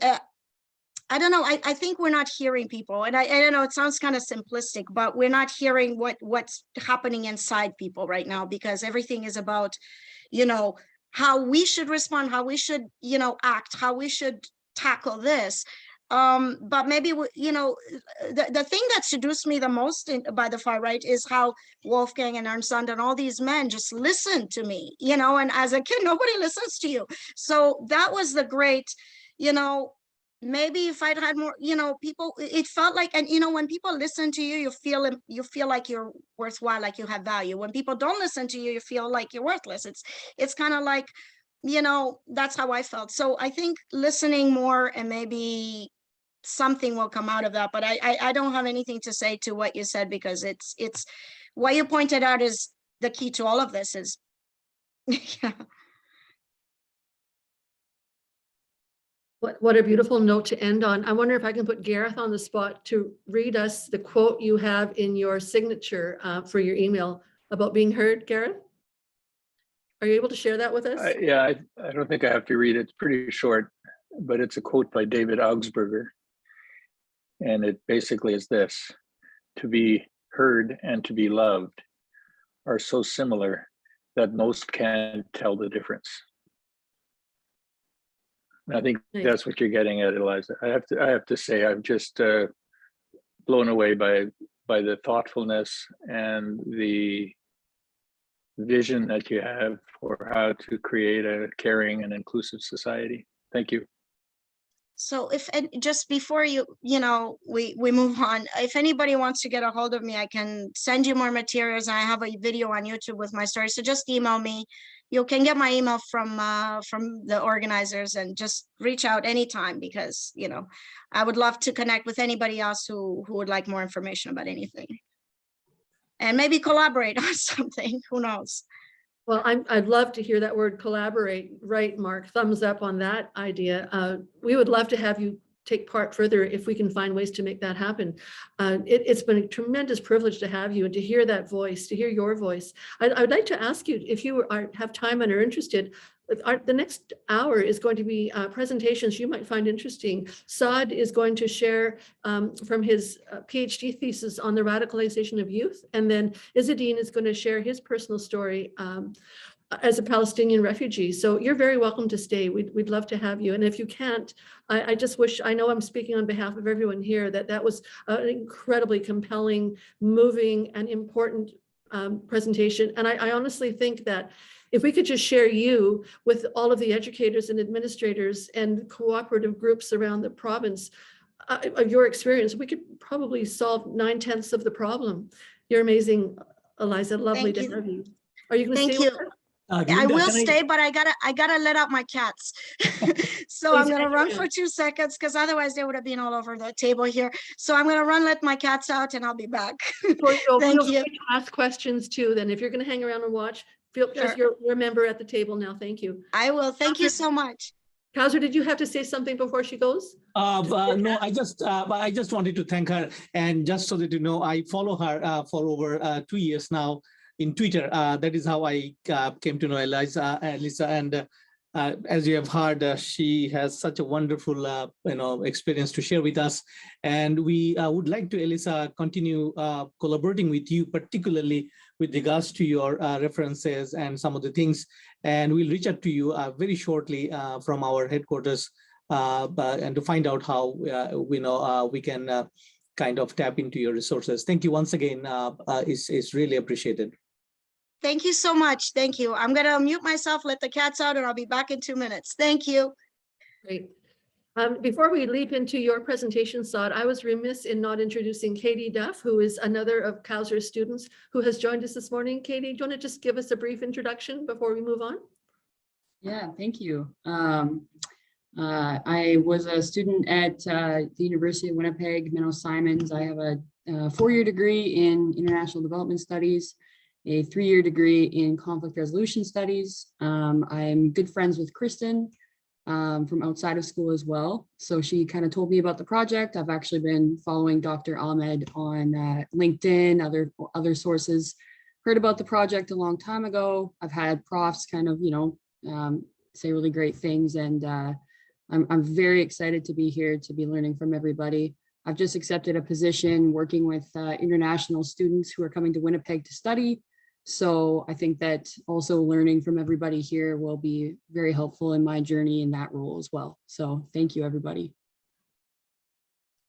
I don't know, I think we're not hearing people. And I don't know, it sounds kind of simplistic, but we're not hearing what's happening inside people right now, because everything is about, you know, how we should respond, how we should, you know, act, how we should tackle this. But maybe, you know, the thing that seduced me the most by the far right is how Wolfgang and Ernst and all these men just listen to me, you know, and as a kid, nobody listens to you. So that was the great, you know, maybe if I'd had more, you know, people, it felt like, and, you know, when people listen to you, you feel like you're worthwhile, like you have value. When people don't listen to you, you feel like you're worthless. It's kind of like, you know, that's how I felt. So I think listening more, and maybe something will come out of that. But I don't have anything to say to what you said, because it's what you pointed out is the key to all of this is, yeah. What a beautiful note to end on. I wonder if I can put Gareth on the spot to read us the quote you have in your signature for your email about being heard, Gareth. Are you able to share that with us? Yeah, I don't think I have to read it. It's pretty short, but it's a quote by David Augsburger. And it basically is this: to be heard and to be loved are so similar that most can't tell the difference. And I think that's what you're getting at, Eliza. I have to say, I'm just blown away by the thoughtfulness and the vision that you have for how to create a caring and inclusive society. Thank you. So if, and just before you know, we move on, if anybody wants to get a hold of me, I can send you more materials. I have a video on YouTube with my story. So just email me, you can get my email from the organizers, and just reach out anytime, because, you know, I would love to connect with anybody else who would like more information about anything. And maybe collaborate on something, who knows? Well, I'd love to hear that word collaborate. Right, Mark, thumbs up on that idea. We would love to have you take part further if we can find ways to make that happen. It's been a tremendous privilege to have you and to hear that voice, to hear your voice. I would like to ask you, if you have time and are interested, the next hour is going to be presentations you might find interesting. Saad is going to share from his PhD thesis on the radicalization of youth. And then Izzadeen is going to share his personal story as a Palestinian refugee. So you're very welcome to stay. We'd love to have you. And if you can't, I just wish, I know I'm speaking on behalf of everyone here, that was an incredibly compelling, moving, and important presentation. And I honestly think that if we could just share you with all of the educators and administrators and cooperative groups around the province of your experience, we could probably solve 9/10 of the problem. You're amazing, Eliza. Lovely to have you. Are you going to stay with us? I will stay, but I gotta let out my cats. So I'm gonna run for 2 seconds, because otherwise they would have been all over the table here. So I'm gonna let my cats out, and I'll be back. Thank you. Feel free to ask questions too. Then, if you're going to hang around and watch, as you're a member at the table now. Thank you. I will. Thank you so much. Kauser, did you have to say something before she goes? No, I just wanted to thank her, and just so that you know, I follow her for over 2 years now in Twitter. That is how I came to know Eliza, and as you have heard, she has such a wonderful experience to share with us, and we would like to, Elisa, continue collaborating with you, particularly with regards to your references and some of the things, and we'll reach out to you very shortly from our headquarters and to find out how we can kind of tap into your resources. Thank you once again. It's really appreciated. Thank you so much. Thank you. I'm going to mute myself, let the cats out, and I'll be back in 2 minutes. Thank you. Great. Before we leap into your presentation, Saad, I was remiss in not introducing Katie Duff, who is another of Kauser's students who has joined us this morning. Katie, do you want to just give us a brief introduction before we move on? Yeah, thank you. I was a student at the University of Winnipeg, Minnow Simons. I have a 4-year degree in International Development Studies, a 3-year degree in Conflict Resolution Studies. I'm good friends with Kristen from outside of school as well. So she kind of told me about the project. I've actually been following Dr. Ahmed on LinkedIn, other sources, heard about the project a long time ago. I've had profs kind of, say really great things, and I'm very excited to be here, to be learning from everybody. I've just accepted a position working with international students who are coming to Winnipeg to study. So I think that also learning from everybody here will be very helpful in my journey in that role as well. So thank you, everybody.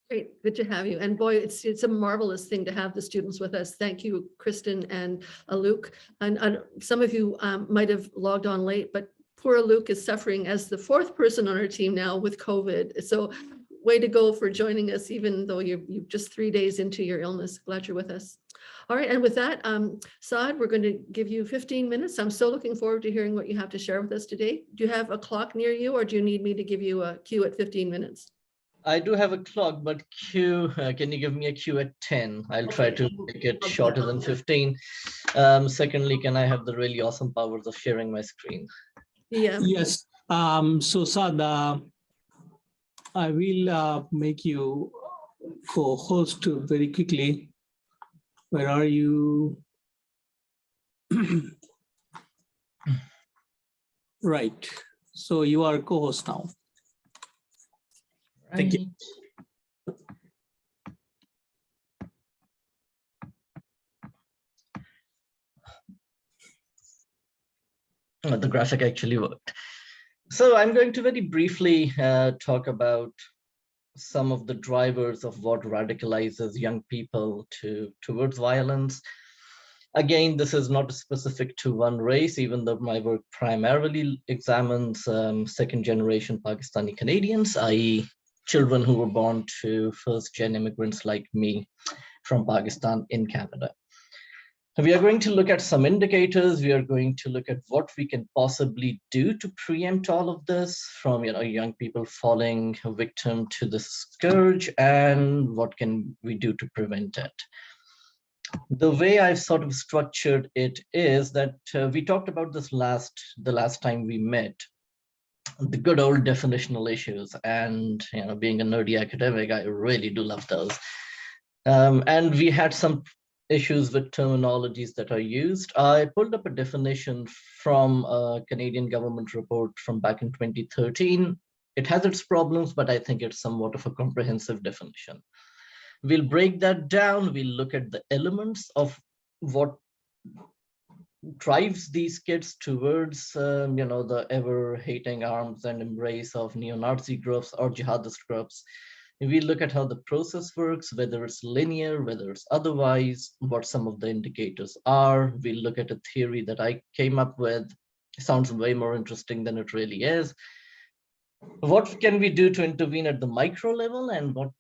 Great, good to have you. And boy, it's a marvelous thing to have the students with us. Thank you, Kristen and Luke. And some of you might have logged on late, but poor Luke is suffering as the 4th person on our team now with COVID. So way to go for joining us, even though you're just 3 days into your illness. Glad you're with us. All right, and with that, Saad, we're going to give you 15 minutes. I'm so looking forward to hearing what you have to share with us today. Do you have a clock near you, or do you need me to give you a cue at 15 minutes? I do have a clock, but cue, can you give me a cue at 10? I'll try to make it shorter than 15. Secondly, can I have the really awesome powers of sharing my screen? Yeah. Yes. So Saad, I will make you co-host very quickly. Where are you? Right. So you are co-host now. Thank you. The graphic actually worked. So I'm going to very briefly talk about some of the drivers of what radicalizes young people towards violence. Again, this is not specific to one race, even though my work primarily examines second-generation Pakistani Canadians, i.e. children who were born to first-gen immigrants like me from Pakistan in Canada. We are going to look at some indicators. We are going to look at what we can possibly do to preempt all of this, from young people falling victim to the scourge, and what can we do to prevent it. The way I've sort of structured it is that we talked about this the last time we met, the good old definitional issues, and being a nerdy academic, I really do love those. And we had some issues with terminologies that are used. I pulled up a definition from a Canadian government report from back in 2013. It has its problems, but I think it's somewhat of a comprehensive definition. We'll break that down. We'll look at the elements of what drives these kids towards, the ever-hating arms and embrace of neo-Nazi groups or jihadist groups. We look at how the process works, whether it's linear, whether it's otherwise, what some of the indicators are. We look at a theory that I came up with. It sounds way more interesting than it really is. What can we do to intervene at the micro level, and what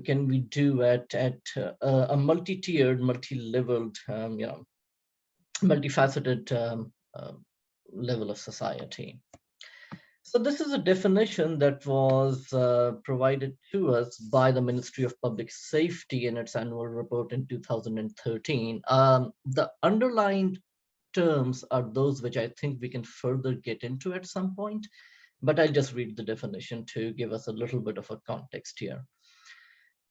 can we do at a multi-tiered, multi-leveled, multifaceted level of society? So this is a definition that was provided to us by the Ministry of Public Safety in its annual report in 2013. The underlined terms are those which I think we can further get into at some point, but I'll just read the definition to give us a little bit of a context here.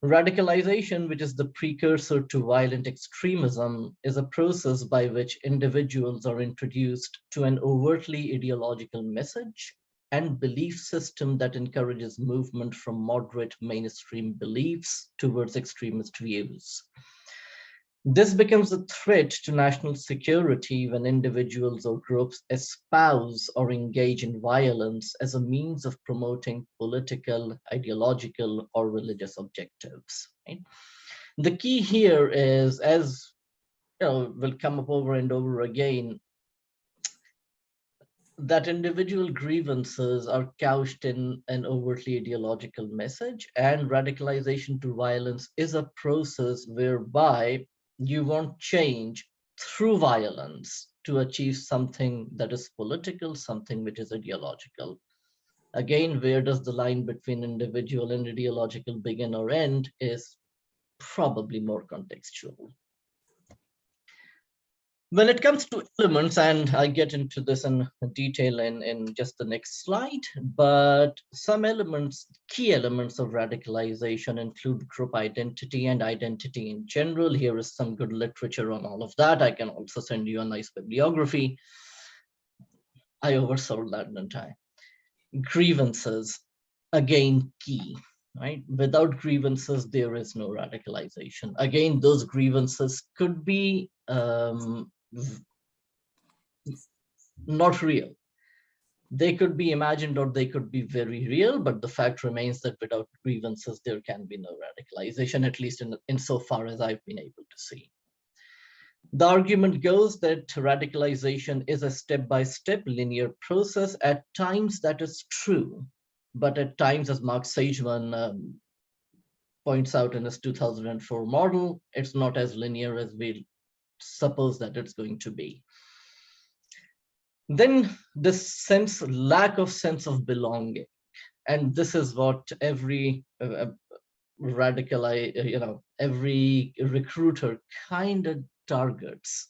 Radicalization, which is the precursor to violent extremism, is a process by which individuals are introduced to an overtly ideological message and belief system that encourages movement from moderate mainstream beliefs towards extremist views. This becomes a threat to national security when individuals or groups espouse or engage in violence as a means of promoting political, ideological, or religious objectives. Right? The key here is, as will come up over and over again, that individual grievances are couched in an overtly ideological message, and radicalization to violence is a process whereby you want change through violence to achieve something that is political, something which is ideological. Again, where does the line between individual and ideological begin or end is probably more contextual. When it comes to elements, and I get into this in detail in just the next slide, but some elements, key elements of radicalization include group identity and identity in general. Here is some good literature on all of that. I can also send you a nice bibliography. I oversold that, didn't I? Grievances, again, key. Right? Without grievances, there is no radicalization. Again, those grievances could be not real. They could be imagined or they could be very real, but the fact remains that without grievances, there can be no radicalization, at least in so far as I've been able to see. The argument goes that radicalization is a step-by-step linear process. At times that is true, but at times, as Mark Sageman points out in his 2004 model, it's not as linear as we suppose that it's going to be. Then this lack of sense of belonging, and this is what every every recruiter kind of targets.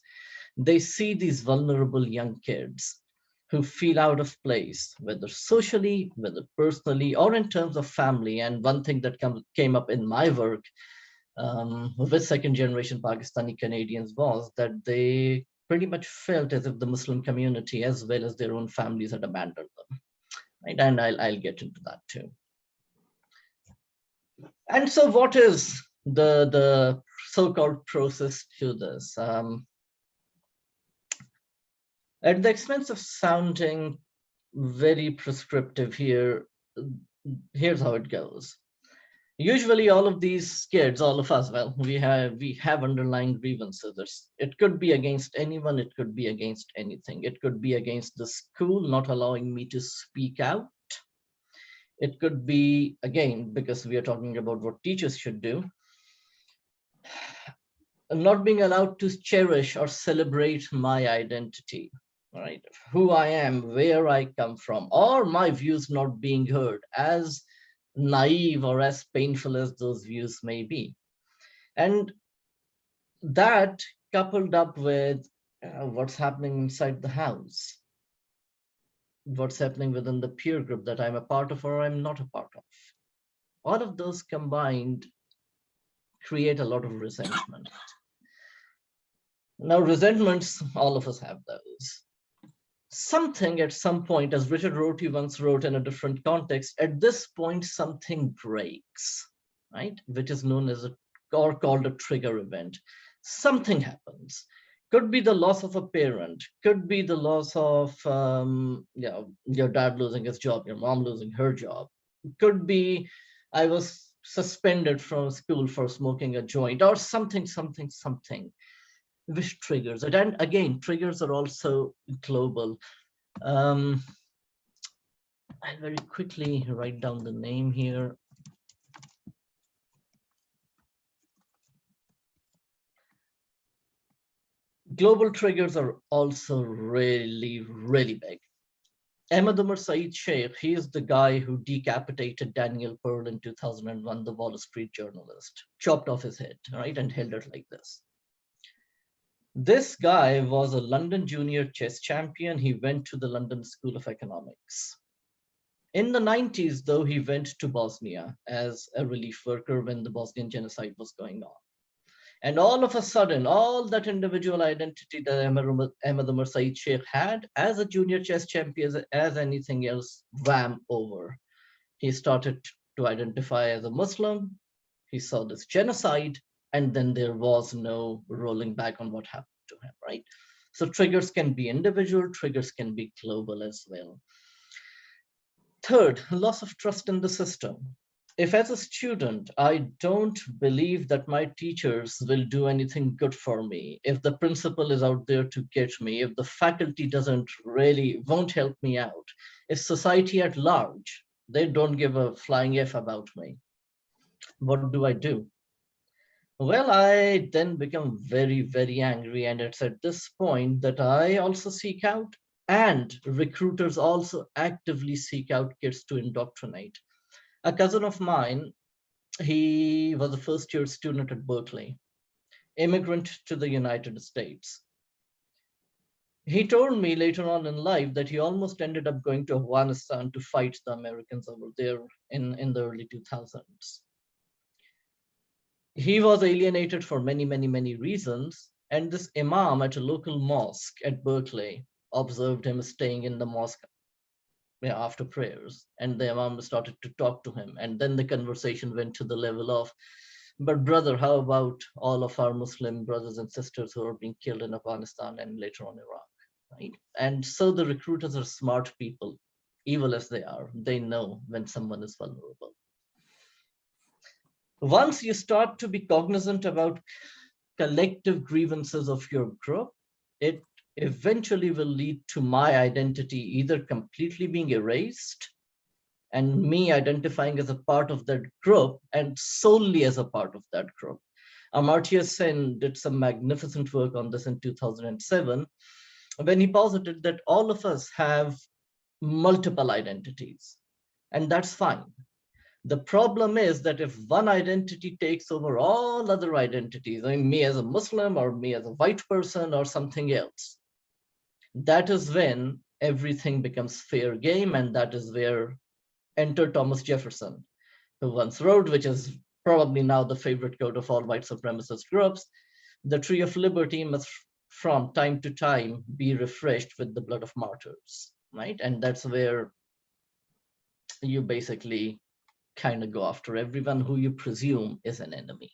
They see these vulnerable young kids who feel out of place, whether socially, whether personally, or in terms of family. And one thing that came up in my work with second generation Pakistani Canadians was that they pretty much felt as if the Muslim community as well as their own families had abandoned them. Right? And I'll get into that too. And so what is the so-called process to this? At the expense of sounding very prescriptive here, here's how it goes. Usually all of these kids, all of us, well, we have underlying grievances. It could be against anyone, it could be against anything. It could be against the school not allowing me to speak out. It could be, again, because we are talking about what teachers should do. not being allowed to cherish or celebrate my identity, right? Who I am, where I come from, or my views not being heard, as naive or as painful as those views may be. And that coupled up with what's happening inside the house, what's happening within the peer group that I'm a part of or I'm not a part of. All of those combined create a lot of resentment. Now, resentments, all of us have those. Something at some point, as Richard Rorty once wrote in a different context, at this point, something breaks, right? Which is known as or called a trigger event. Something happens. Could be the loss of a parent, could be the loss of your dad losing his job, your mom losing her job. Could be I was suspended from school for smoking a joint, or something, which triggers it. And again, triggers are also global. I'll very quickly write down the name here. Global triggers are also really, really big. Ahmad Umar Saeed Sheikh, he is the guy who decapitated Daniel Pearl in 2001, the Wall Street journalist, chopped off his head, right, and held it like this. This guy was a London junior chess champion. He went to the London School of Economics. In the 90s, though, he went to Bosnia as a relief worker when the Bosnian genocide was going on. And all of a sudden, all that individual identity that Ahmad Umar Saeed Sheikh had as a junior chess champion, as anything else, wham, over. He started to identify as a Muslim. He saw this genocide, and then there was no rolling back on what happened to him, right? So triggers can be individual, triggers can be global as well. Third, loss of trust in the system. If as a student, I don't believe that my teachers will do anything good for me, if the principal is out there to get me, if the faculty won't help me out, if society at large, they don't give a flying F about me, what do? Well, I then become very, very angry. And it's at this point that I also seek out, and recruiters also actively seek out kids to indoctrinate. A cousin of mine, he was a first-year student at Berkeley, immigrant to the United States. He told me later on in life that he almost ended up going to Afghanistan to fight the Americans over there in the early 2000s. He was alienated for many, many, many reasons. And this imam at a local mosque at Berkeley observed him staying in the mosque after prayers. And the imam started to talk to him. And then the conversation went to the level of, but brother, how about all of our Muslim brothers and sisters who are being killed in Afghanistan and later on Iraq, right? And so the recruiters are smart people, evil as they are. They know when someone is vulnerable. Once you start to be cognizant about collective grievances of your group, it eventually will lead to my identity either completely being erased and me identifying as a part of that group and solely as a part of that group. Amartya Sen did some magnificent work on this in 2007 when he posited that all of us have multiple identities, and that's fine. The problem is that if one identity takes over all other identities, I mean, me as a Muslim or me as a white person or something else, that is when everything becomes fair game. And that is where enter Thomas Jefferson, who once wrote, which is probably now the favorite quote of all white supremacist groups, the tree of liberty must from time to time be refreshed with the blood of martyrs, right? And that's where you basically kind of go after everyone who you presume is an enemy.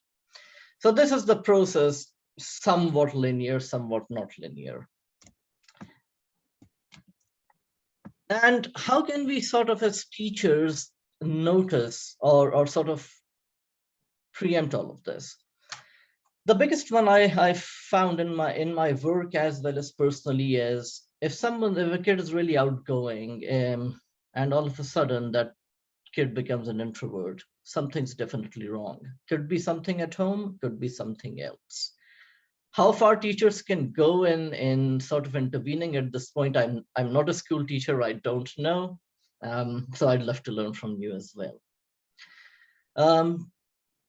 So this is the process, somewhat linear, somewhat not linear. And how can we sort of as teachers notice or sort of preempt all of this? The biggest one I found in my work as well as personally is if a kid is really outgoing and all of a sudden that kid becomes an introvert, something's definitely wrong. Could be something at home, could be something else. How far teachers can go in sort of intervening at this point, I'm not a school teacher, I don't know. So I'd love to learn from you as well.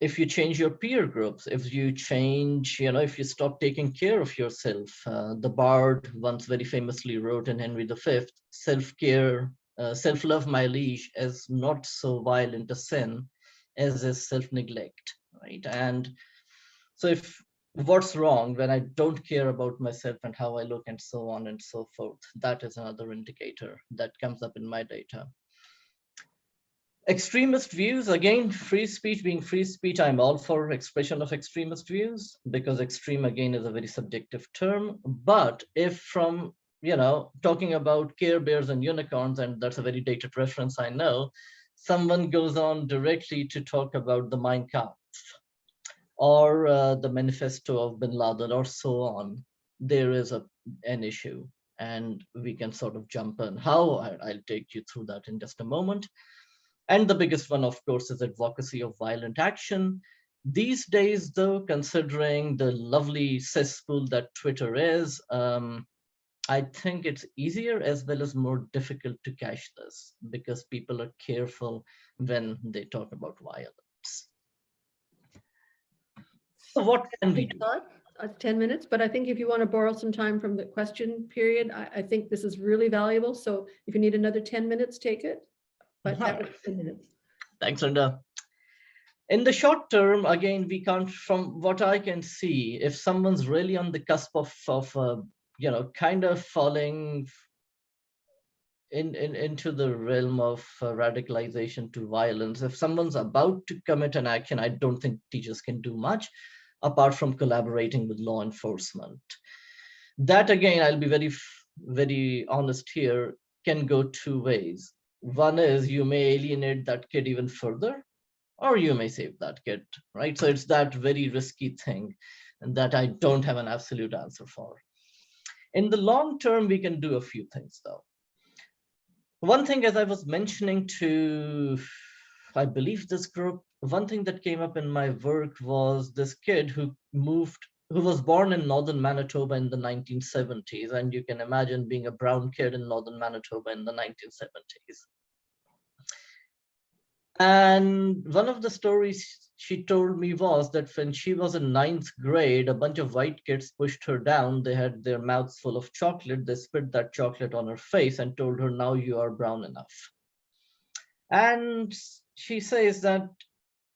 If you change your peer groups, if you change, if you stop taking care of yourself, the Bard once very famously wrote in Henry V, self-care, self-love, my liege, is not so violent a sin as is self-neglect, right? And so if what's wrong when I don't care about myself and how I look and so on and so forth, that is another indicator that comes up in my data. Extremist views, again, free speech being free speech, I'm all for expression of extremist views, because extreme, again, is a very subjective term. But if from, talking about Care Bears and unicorns, and that's a very dated reference, I know, someone goes on directly to talk about the Mein Kampf or the manifesto of Bin Laden or so on, there is an issue, and we can sort of jump in. How? I'll take you through that in just a moment. And the biggest one, of course, is advocacy of violent action. These days, though, considering the lovely cesspool that Twitter is, I think it's easier as well as more difficult to catch this, because people are careful when they talk about violence. So what can we do? 10 minutes, but I think if you want to borrow some time from the question period, I think this is really valuable. So if you need another 10 minutes, take it. But that was 10 minutes. Thanks, Linda. In the short term, again, we can't, from what I can see, if someone's really on the cusp of kind of falling into the realm of radicalization to violence, if someone's about to commit an action, I don't think teachers can do much apart from collaborating with law enforcement. That, again, I'll be very, very honest here, can go two ways. One is you may alienate that kid even further, or you may save that kid, right? So it's that very risky thing, and that I don't have an absolute answer for. In the long term, we can do a few things, though. One thing, as I was mentioning to, I believe, this group, one thing that came up in my work was this kid who was born in northern Manitoba in the 1970s. And you can imagine being a brown kid in northern Manitoba in the 1970s. And one of the stories she told me was that when she was in 9th grade, a bunch of white kids pushed her down. They had their mouths full of chocolate. They spit that chocolate on her face and told her, now you are brown enough. And she says that,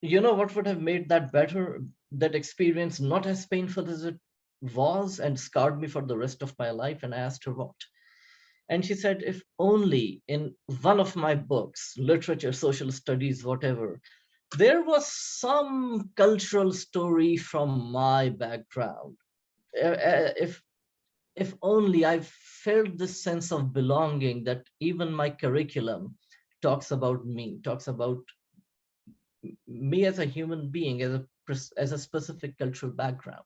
what would have made that better, that experience not as painful as it was and scarred me for the rest of my life? And I asked her what. And she said, if only in one of my books, literature, social studies, whatever, there was some cultural story from my background. If only I felt this sense of belonging, that even my curriculum talks about me, talks about me as a human being, as a specific cultural background.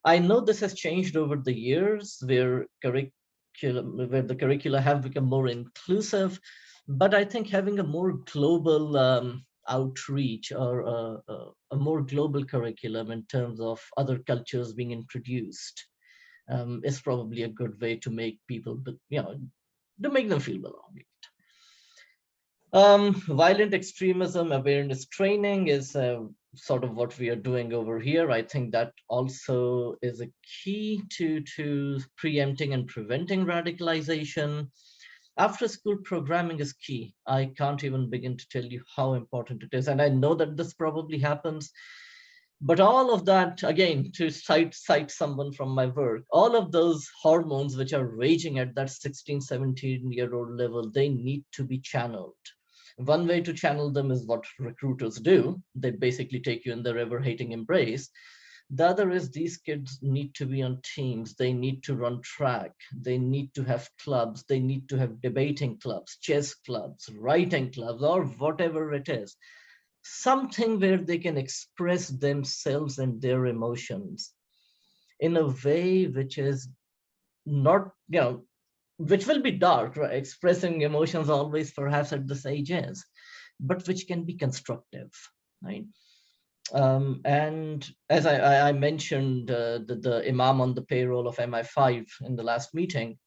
I know this has changed over the years, where the curricula have become more inclusive, but I think having a more global outreach, or a more global curriculum in terms of other cultures being introduced is probably a good way to make people, to make them feel belonging. Violent extremism awareness training is sort of what we are doing over here. I think that also is a key to preempting and preventing radicalization. After school programming is key. I can't even begin to tell you how important it is. And I know that this probably happens, but all of that, again, to cite someone from my work, all of those hormones which are raging at that 16, 17-year-old level, they need to be channeled. One way to channel them is what recruiters do. They basically take you in their ever-hating embrace. The other is these kids need to be on teams. They need to run track. They need to have clubs. They need to have debating clubs, chess clubs, writing clubs, or whatever it is. Something where they can express themselves and their emotions in a way which is not, which will be dark, right? Expressing emotions always perhaps at this age is, but which can be constructive, right? And as I mentioned, the imam on the payroll of MI5 in the last meeting,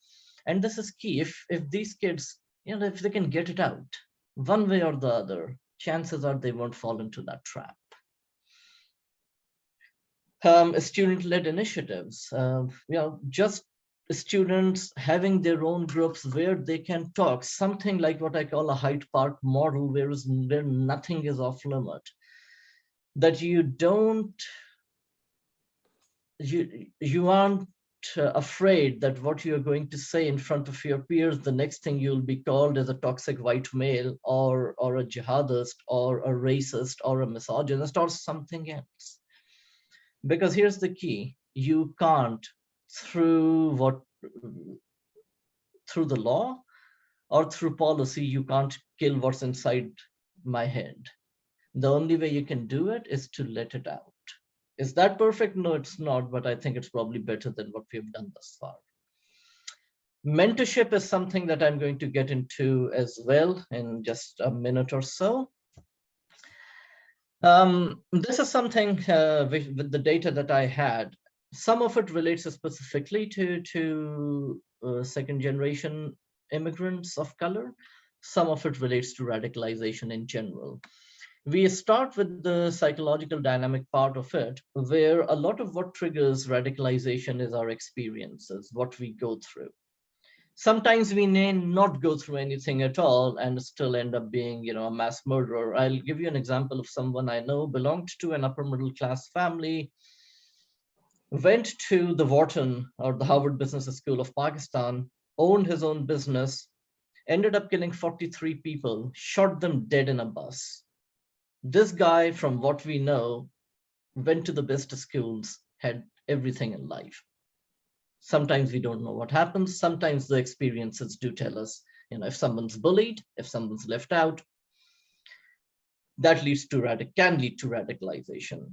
and this is key. If these kids, if they can get it out one way or the other, chances are they won't fall into that trap. Student-led initiatives, just students having their own groups where they can talk, something like what I call a Hyde Park model, where nothing is off limit, that you aren't afraid that what you're going to say in front of your peers, the next thing you'll be called as a toxic white male or a jihadist or a racist or a misogynist or something else. Because here's the key: you can't, through the law or through policy, you can't kill what's inside my head. The only way you can do it is to let it out. Is that perfect? No, it's not, but I think it's probably better than what we've done thus far. Mentorship is something that I'm going to get into as well in just a minute or so. This is something with the data that I had. Some of it relates specifically to second generation immigrants of color. Some of it relates to radicalization in general. We start with the psychological dynamic part of it, where a lot of what triggers radicalization is our experiences, what we go through. Sometimes we may not go through anything at all and still end up being, a mass murderer. I'll give you an example of someone I know belonged to an upper middle class family, went to the Wharton or the Harvard Business School of Pakistan, owned his own business, ended up killing 43 people, shot them dead in a bus. This guy, from what we know, went to the best schools, had everything in life. Sometimes we don't know what happens. Sometimes the experiences do tell us, if someone's bullied, if someone's left out, that can lead to radicalization.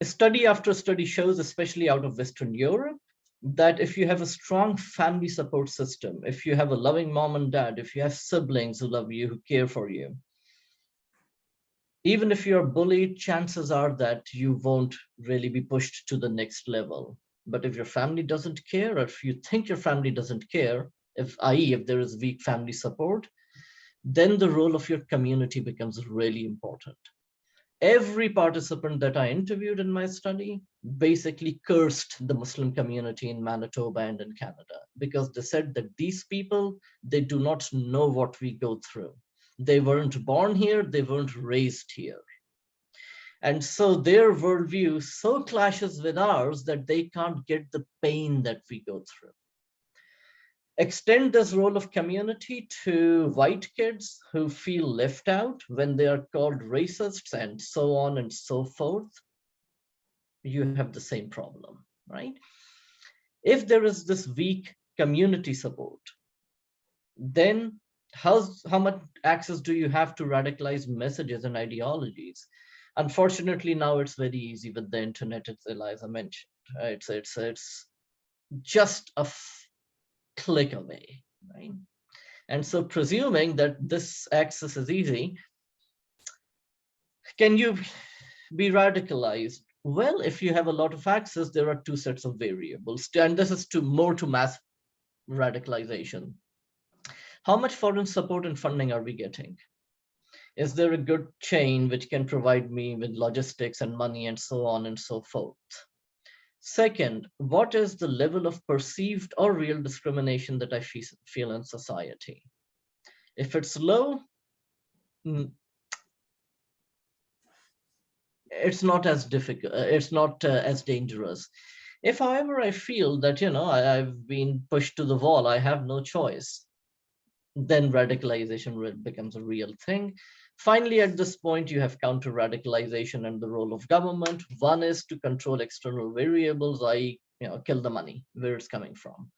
Study after study shows, especially out of Western Europe, that if you have a strong family support system, if you have a loving mom and dad, if you have siblings who love you, who care for you, even if you're bullied, chances are that you won't really be pushed to the next level. But if your family doesn't care, or if you think your family doesn't care, i.e. if there is weak family support, then the role of your community becomes really important. Every participant that I interviewed in my study basically cursed the Muslim community in Manitoba and in Canada, because they said that these people, they do not know what we go through. They weren't born here, they weren't raised here. And so their worldview so clashes with ours that they can't get the pain that we go through. Extend this role of community to white kids who feel left out when they are called racists and so on and so forth. You have the same problem, right? If there is this weak community support, then how much access do you have to radicalized messages and ideologies? Unfortunately, now it's very easy with the internet, as Eliza mentioned. It's just a click away, right? And so presuming that this access is easy, can you be radicalized? Well, if you have a lot of access, there are two sets of variables, and this is more to mass radicalization. How much foreign support and funding are we getting? Is there a good chain which can provide me with logistics and money and so on and so forth? Second, what is the level of perceived or real discrimination that I feel in society? If it's low, it's not as difficult, it's not as dangerous. If, however, I feel that, I've been pushed to the wall, I have no choice, then radicalization becomes a real thing. Finally, at this point, you have counter-radicalization and the role of government. One is to control external variables, i.e., kill the money, where it's coming from.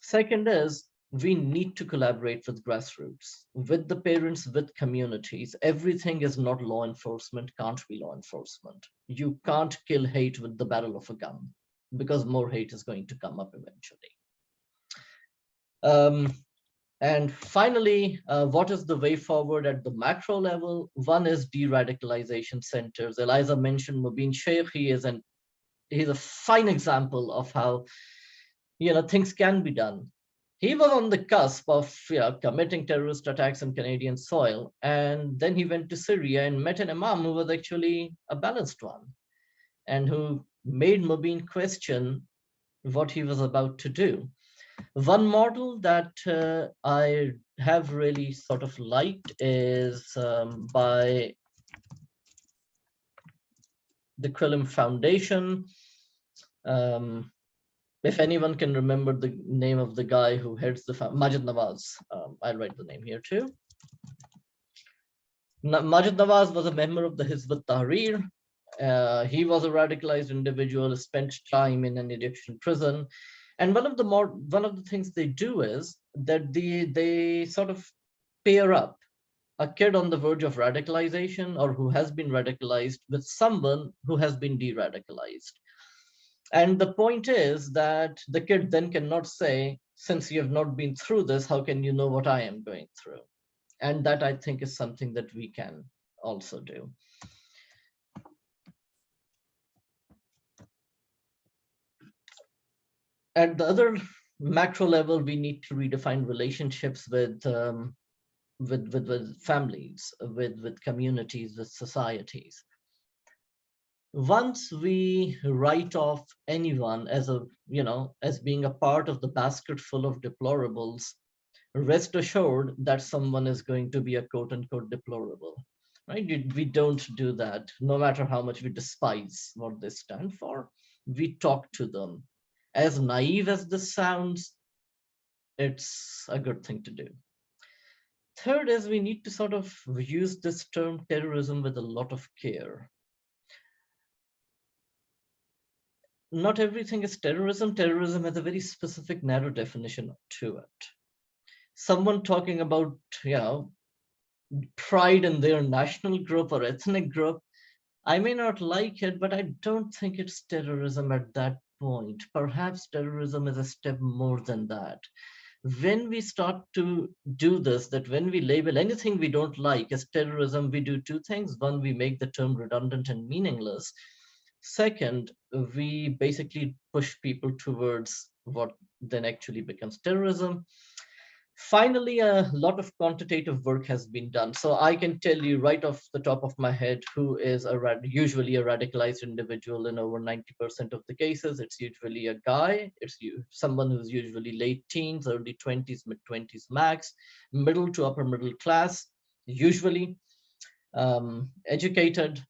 Second is, we need to collaborate with grassroots, with the parents, with communities. Everything is not law enforcement, can't be law enforcement. You can't kill hate with the barrel of a gun, because more hate is going to come up eventually. And finally, what is the way forward at the macro level? One is de-radicalization centers. Eliza mentioned Mubin Sheikh. He's a fine example of how things can be done. He was on the cusp of committing terrorist attacks on Canadian soil, and then he went to Syria and met an imam who was actually a balanced one, and who made Mubin question what he was about to do. One model that I have really sort of liked is by the Quillam Foundation. If anyone can remember the name of the guy who heads the Majid Nawaz, I'll write the name here too. Majid Nawaz was a member of the Hizb ut-Tahrir. He was a radicalized individual, spent time in an Egyptian prison. And one of the things they do is that they sort of pair up a kid on the verge of radicalization or who has been radicalized with someone who has been de-radicalized. And the point is that the kid then cannot say, since you have not been through this, how can you know what I am going through? And that, I think, is something that we can also do. At the other macro level, we need to redefine relationships with families, with communities, with societies. Once we write off anyone as as being a part of the basket full of deplorables, rest assured that someone is going to be a quote-unquote deplorable, right? We don't do that. No matter how much we despise what they stand for, we talk to them. As naive as this sounds, it's a good thing to do. Third is we need to sort of use this term terrorism with a lot of care. Not everything is terrorism. Terrorism has a very specific, narrow definition to it. Someone talking about, pride in their national group or ethnic group, I may not like it, but I don't think it's terrorism at that point. Perhaps terrorism is a step more than that. When we start to do this, that when we label anything we don't like as terrorism, we do two things. One, we make the term redundant and meaningless. Second, we basically push people towards what then actually becomes terrorism. Finally, a lot of quantitative work has been done. So I can tell you right off the top of my head who is usually a radicalized individual in over 90% of the cases. It's usually a guy. It's someone who's usually late teens, early 20s, mid-20s max, middle to upper middle class, usually educated,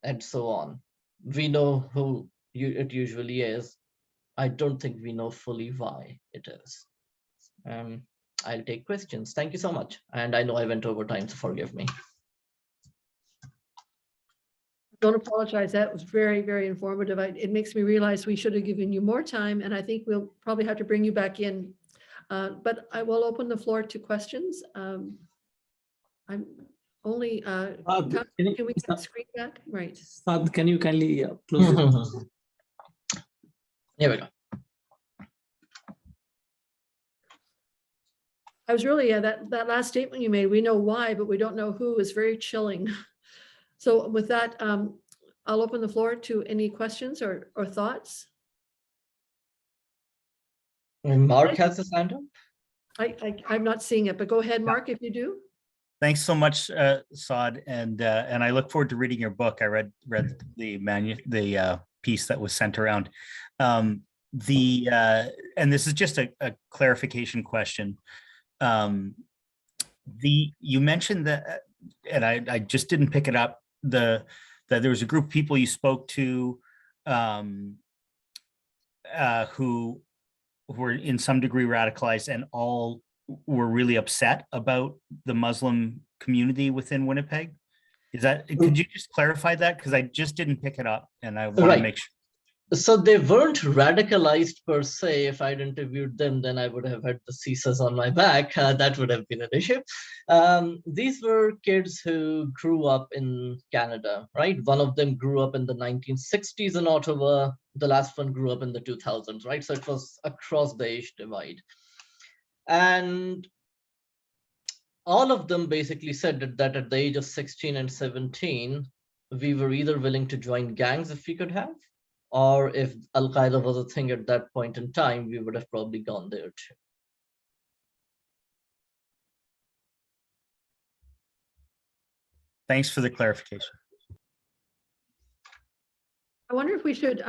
and so on. We know who it usually is. I don't think we know fully why it is. I'll take questions. Thank you so much. And I know I went over time, so forgive me. Don't apologize. That was very, very informative. It makes me realize we should have given you more time, and I think we'll probably have to bring you back in. But I will open the floor to questions. I'm only, can we get the screen back? Right. Saad, can you kindly close it? Here we go. I was really, that last statement you made, we know why, but we don't know who, is very chilling. So with that, I'll open the floor to any questions or thoughts. And Mark has his hand up. I'm not seeing it, but go ahead, Mark, if you do. Thanks so much, Saad, and I look forward to reading your book. I read the piece that was sent around. And this is just a clarification question. You mentioned that, and I just didn't pick it up, that there was a group of people you spoke to who were in some degree radicalized and all were really upset about the Muslim community within Winnipeg. Could you just clarify that? Because I just didn't pick it up and I want to make sure. So they weren't radicalized per se. If I'd interviewed them, then I would have had the CSIS on my back. That would have been an issue. These were kids who grew up in Canada, right? One of them grew up in the 1960s in Ottawa. The last one grew up in the 2000s, right? So it was across the age divide. And all of them basically said that at the age of 16 and 17, we were either willing to join gangs if we could have, or if Al-Qaeda was a thing at that point in time, we would have probably gone there too. Thanks for the clarification. I wonder if we should,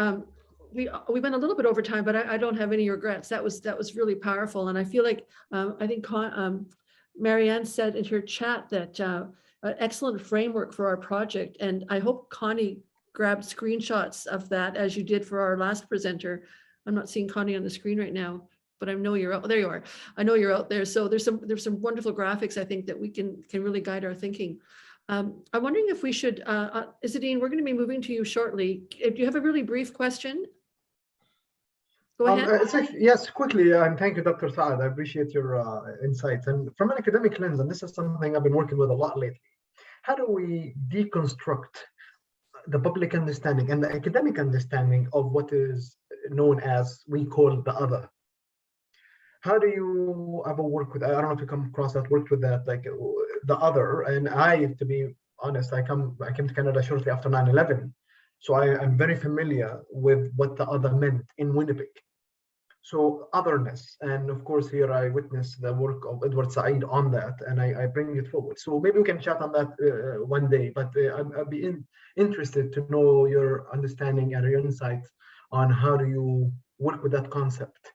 we went a little bit over time, but I don't have any regrets. That was really powerful. And I feel like, I think Marianne said in her chat that an excellent framework for our project. And I hope Connie grabbed screenshots of that as you did for our last presenter. I'm not seeing Connie on the screen right now, but I know you're out. There you are. I know you're out there. So there's some wonderful graphics, I think, that we can really guide our thinking. I'm wondering if we should, Izzadeen, we're going to be moving to you shortly. If you have a really brief question, go ahead. Yes, quickly, and thank you, Dr. Saad. I appreciate your insights. And from an academic lens, and this is something I've been working with a lot lately, how do we deconstruct the public understanding and the academic understanding of what is known as, we call the other? How do you ever work with, I don't know if you come across that, worked with that, like the other? And to be honest, I came to Canada shortly after 9/11. So I'm very familiar with what the other meant in Winnipeg. So otherness, and of course here I witnessed the work of Edward Said on that, and I bring it forward. So maybe we can chat on that one day, but I'd be interested to know your understanding and your insights on how do you work with that concept.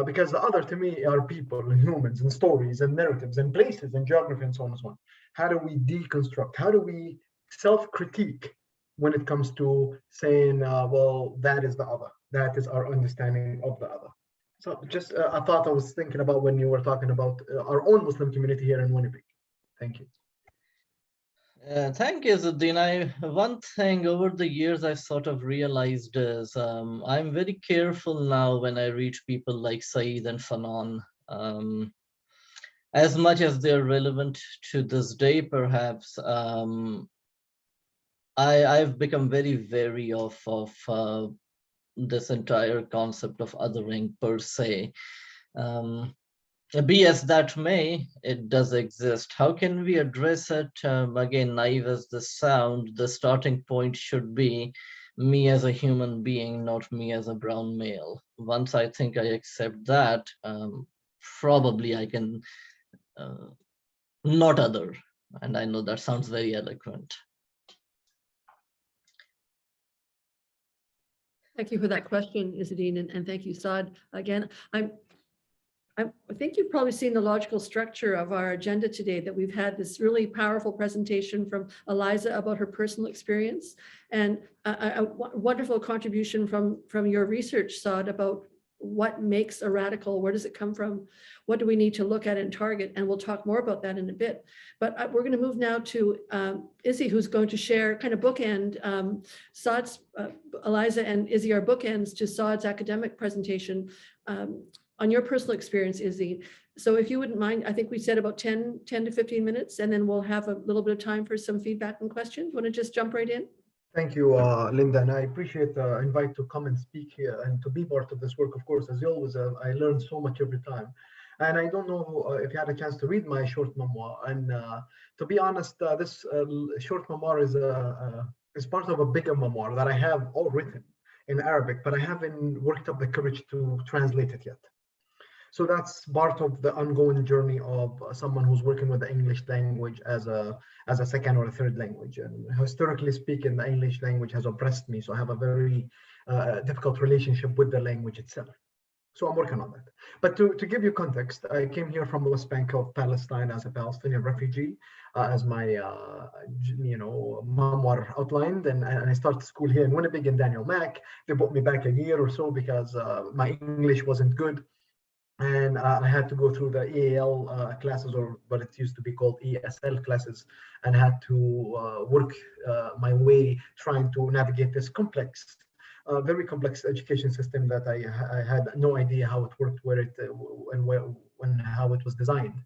Because the other to me are people and humans and stories and narratives and places and geography and so on and so on. How do we deconstruct? How do we self-critique when it comes to saying, well, that is the other. That is our understanding of the other. So just a thought I was thinking about when you were talking about our own Muslim community here in Winnipeg. Thank you. Thank you, Zuddin. One thing over the years I've sort of realized is I'm very careful now when I reach people like Saeed and Fanon. As much as they're relevant to this day, perhaps, I've become very wary of this entire concept of othering per se. Be as that may, it does exist. How can we address it? Again, naive as this sound, the starting point should be me as a human being, not me as a brown male. Once I think I accept that, probably I can not other. And I know that sounds very eloquent. Thank you for that question, Izzadeen, and thank you, Saad. Again, I think you've probably seen the logical structure of our agenda today, that we've had this really powerful presentation from Eliza about her personal experience, and a wonderful contribution from your research, Saad, about what makes a radical, where does it come from, what do we need to look at and target, and we'll talk more about that in a bit. But we're going to move now to Izzy, who's going to share kind of bookend Saad's, Eliza and Izzy are bookends to Saad's academic presentation on your personal experience, Izzy. So if you wouldn't mind, I think we said about 10 to 15 minutes, and then we'll have a little bit of time for some feedback and questions. Want to just jump right in? Thank you, Linda, and I appreciate the invite to come and speak here and to be part of this work. Of course, as always, I learn so much every time. And I don't know if you had a chance to read my short memoir. And to be honest, this short memoir is part of a bigger memoir that I have all written in Arabic, but I haven't worked up the courage to translate it yet. So that's part of the ongoing journey of someone who's working with the English language as a second or a third language. And historically speaking, the English language has oppressed me. So I have a very difficult relationship with the language itself. So I'm working on that. But to give you context, I came here from the West Bank of Palestine as a Palestinian refugee, as my memoir outlined, and I started school here in Winnipeg in Daniel Mac. They brought me back a year or so because my English wasn't good. And I had to go through the EAL classes, or what it used to be called ESL classes, and had to work my way trying to navigate this complex, very complex education system that I had no idea how it worked, where it and how it was designed.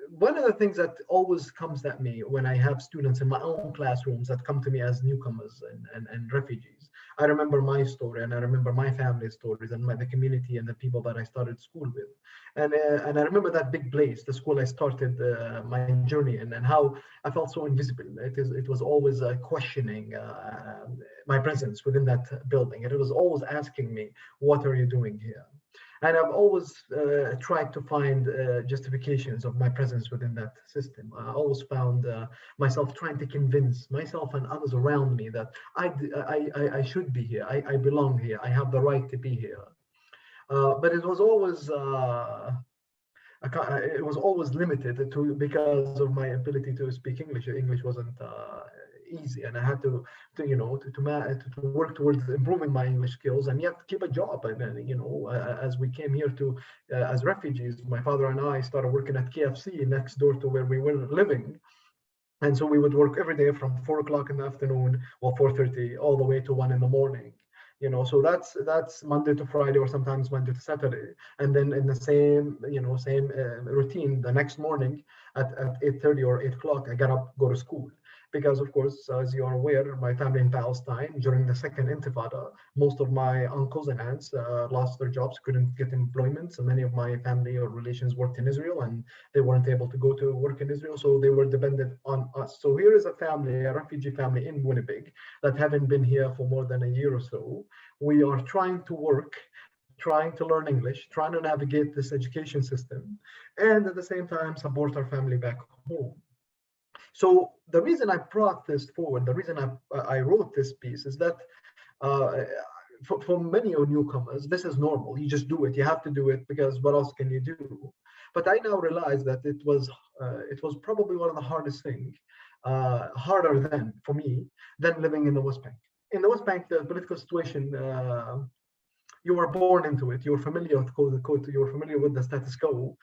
one of the things that always comes at me when I have students in my own classrooms that come to me as newcomers and refugees, I remember my story and I remember my family stories and the community and the people that I started school with. And I remember that big place, the school I started my journey in, and how I felt so invisible. It was always questioning my presence within that building. And it was always asking me, what are you doing here? And I've always tried to find justifications of my presence within that system. I always found myself trying to convince myself and others around me that I should be here, I belong here, I have the right to be here. But it was always limited to because of my ability to speak English. English wasn't easy, and I had to work towards improving my English skills, and yet keep a job. And then, as we came here to as refugees, my father and I started working at KFC next door to where we were living. And so we would work every day from 4 o'clock in the afternoon or 4:30 all the way to 1 in the morning. So that's Monday to Friday, or sometimes Monday to Saturday. And then in the same routine, the next morning at 8:30 or 8 o'clock, I got up, go to school. Because of course, as you are aware, my family in Palestine during the second Intifada, most of my uncles and aunts lost their jobs, couldn't get employment. So many of my family or relations worked in Israel, and they weren't able to go to work in Israel, so they were dependent on us. So here is a family, a refugee family in Winnipeg, that haven't been here for more than a year or so. We are trying to work, trying to learn English, trying to navigate this education system, and at the same time support our family back home. So the reason I brought this forward, the reason I wrote this piece is that for many newcomers, this is normal. You just do it. You have to do it because what else can you do? But I now realize that it was probably one of the hardest things, harder than for me than living in the West Bank. In the West Bank, the political situation, you were born into it. You're familiar with you're familiar with the status quo,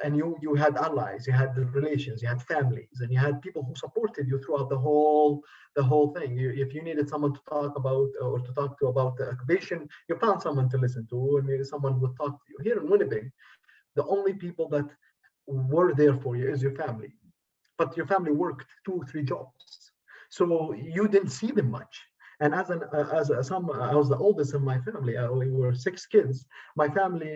and you had allies, you had the relations, you had families, and you had people who supported you throughout the whole thing. If you needed someone to talk about or to talk to about the occupation, you found someone to listen to, and someone would talk to you. Here in Winnipeg, the only people that were there for you is your family, but your family worked 2-3 jobs, so you didn't see them much. And I was the oldest in my family. We were 6 kids. My family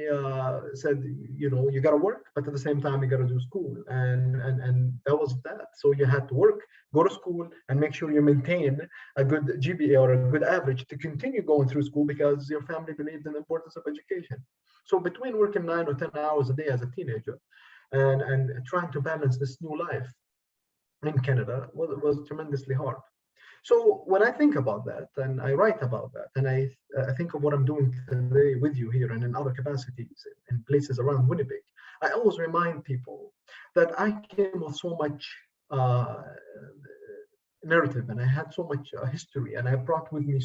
said, you got to work, but at the same time, you got to do school. And that was that. So you had to work, go to school, and make sure you maintain a good GPA or a good average to continue going through school, because your family believed in the importance of education. So between working 9 or 10 hours a day as a teenager and trying to balance this new life in Canada was tremendously hard. So when I think about that, and I write about that, and I think of what I'm doing today with you here and in other capacities in places around Winnipeg, I always remind people that I came with so much narrative, and I had so much history, and I brought with me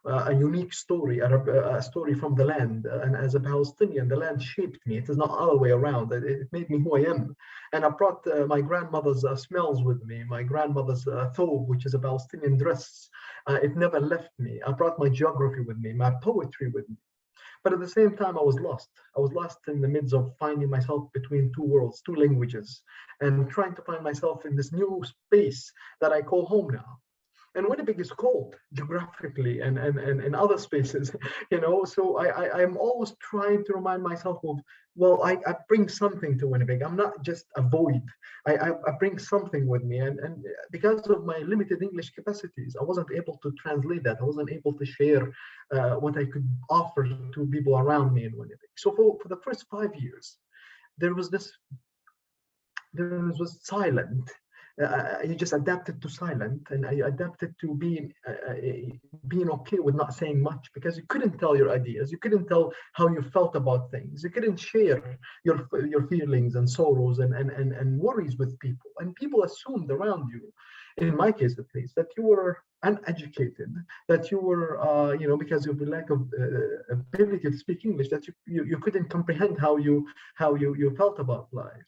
a unique story, a story from the land. And as a Palestinian, the land shaped me. It is not other way around. It made me who I am. And I brought my grandmother's smells with me, my grandmother's thobe, which is a Palestinian dress. It never left me. I brought my geography with me, my poetry with me. But at the same time, I was lost. I was lost in the midst of finding myself between 2 worlds, 2 languages, and trying to find myself in this new space that I call home now. And Winnipeg is cold geographically and in other spaces, so I'm always trying to remind myself of, well, I bring something to Winnipeg. I'm not just a void. I bring something with me. And because of my limited English capacities, I wasn't able to translate that. I wasn't able to share what I could offer to people around me in Winnipeg. So for the first 5 years, there was silent. You just adapted to silent, and I adapted to being okay with not saying much, because you couldn't tell your ideas, you couldn't tell how you felt about things, you couldn't share your feelings and sorrows and worries with people, and people assumed around you, in my case at least, that you were uneducated, that you were because of the lack of ability to speak English, that you couldn't comprehend how you felt about life.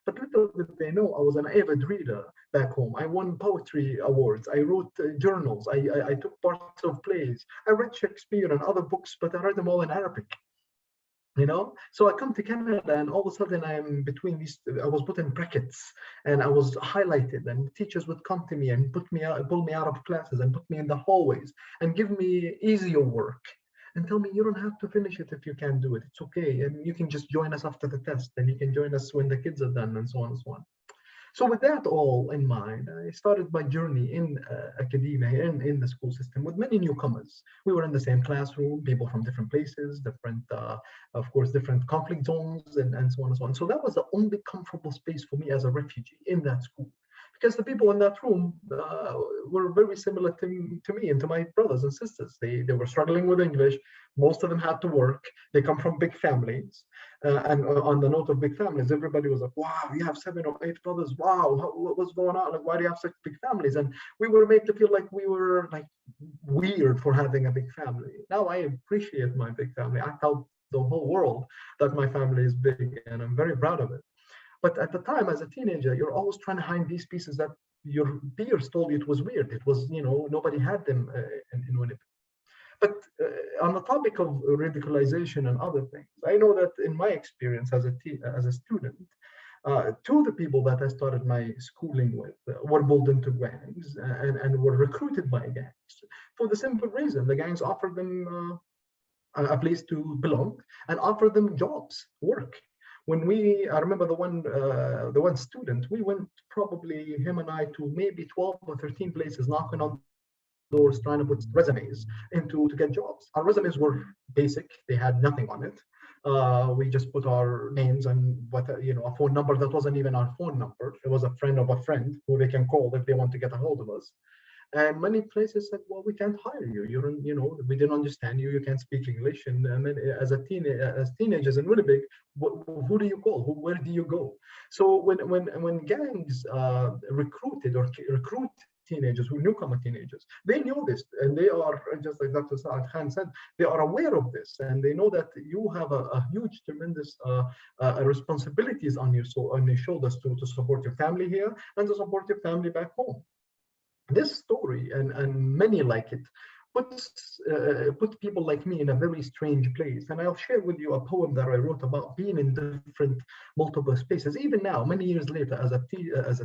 But little did they know, I was an avid reader back home. I won poetry awards. I wrote journals. I took parts of plays. I read Shakespeare and other books, but I read them all in Arabic. you know. So I come to Canada, and all of a sudden I'm between these, I was put in brackets, and I was highlighted, and teachers would come to me and put me out, pull me out of classes and put me in the hallways and give me easier work and tell me, you don't have to finish it if you can't do it, it's okay, and you can just join us after the test, and you can join us when the kids are done, and so on and so on. So with that all in mind, I started my journey in academia, in the school system, with many newcomers. We were in the same classroom, people from different places, different, of course, different conflict zones, and so on and so on. So that was the only comfortable space for me as a refugee in that school, because the people in that room were very similar to me and to my brothers and sisters. They were struggling with English. Most of them had to work. They come from big families. And on the note of big families, everybody was like, wow, you have 7 or 8 brothers. Wow, what's going on? Like, why do you have such big families? And we were made to feel like we were like weird for having a big family. Now I appreciate my big family. I tell the whole world that my family is big, and I'm very proud of it. But at the time, as a teenager, you're always trying to hide these pieces that your peers told you it was weird. It was, you know, nobody had them in Winnipeg. But on the topic of radicalization and other things, I know that in my experience as a student, 2 of the people that I started my schooling with were pulled into gangs and were recruited by gangs for the simple reason the gangs offered them a place to belong and offered them jobs, work. When I remember the one student, we went, probably him and I, to maybe 12 or 13 places, knocking on doors, trying to put resumes into to get jobs. Our resumes were basic; they had nothing on it. We just put our names and a phone number that wasn't even our phone number. It was a friend of a friend who they can call if they want to get a hold of us. And many places said, well, we can't hire you. You don't, we didn't understand you. You can't speak English. And then as teenagers in Winnipeg, who do you call? Where do you go? So when gangs recruit teenagers, who newcomer teenagers, they know this, and they are, just like Dr. Saad Khan said, they are aware of this, and they know that you have a huge, tremendous responsibilities on your shoulders to support your family here and to support your family back home. This story and many like it put people like me in a very strange place. And I'll share with you a poem that I wrote about being in different multiple spaces. Even now, many years later, as a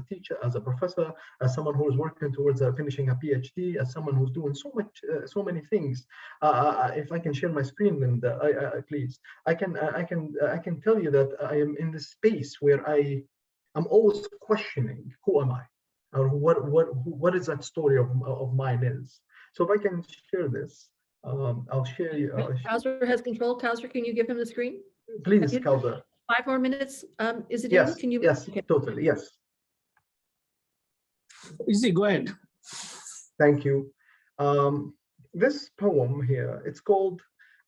teacher, as a professor, as someone who is working towards finishing a PhD, as someone who's doing so many things. If I can share my screen, Linda, please. I can tell you that I am in this space where I'm always questioning, who am I? Or what is that story of mine is. So if I can share this, I'll share you. Kauser has control. Kauser, can you give him the screen? Please, Kauser. 5 more minutes. Is it yes, in? Can you? Yes, okay. Totally, yes. Easy, go ahead. Thank you. This poem here, it's called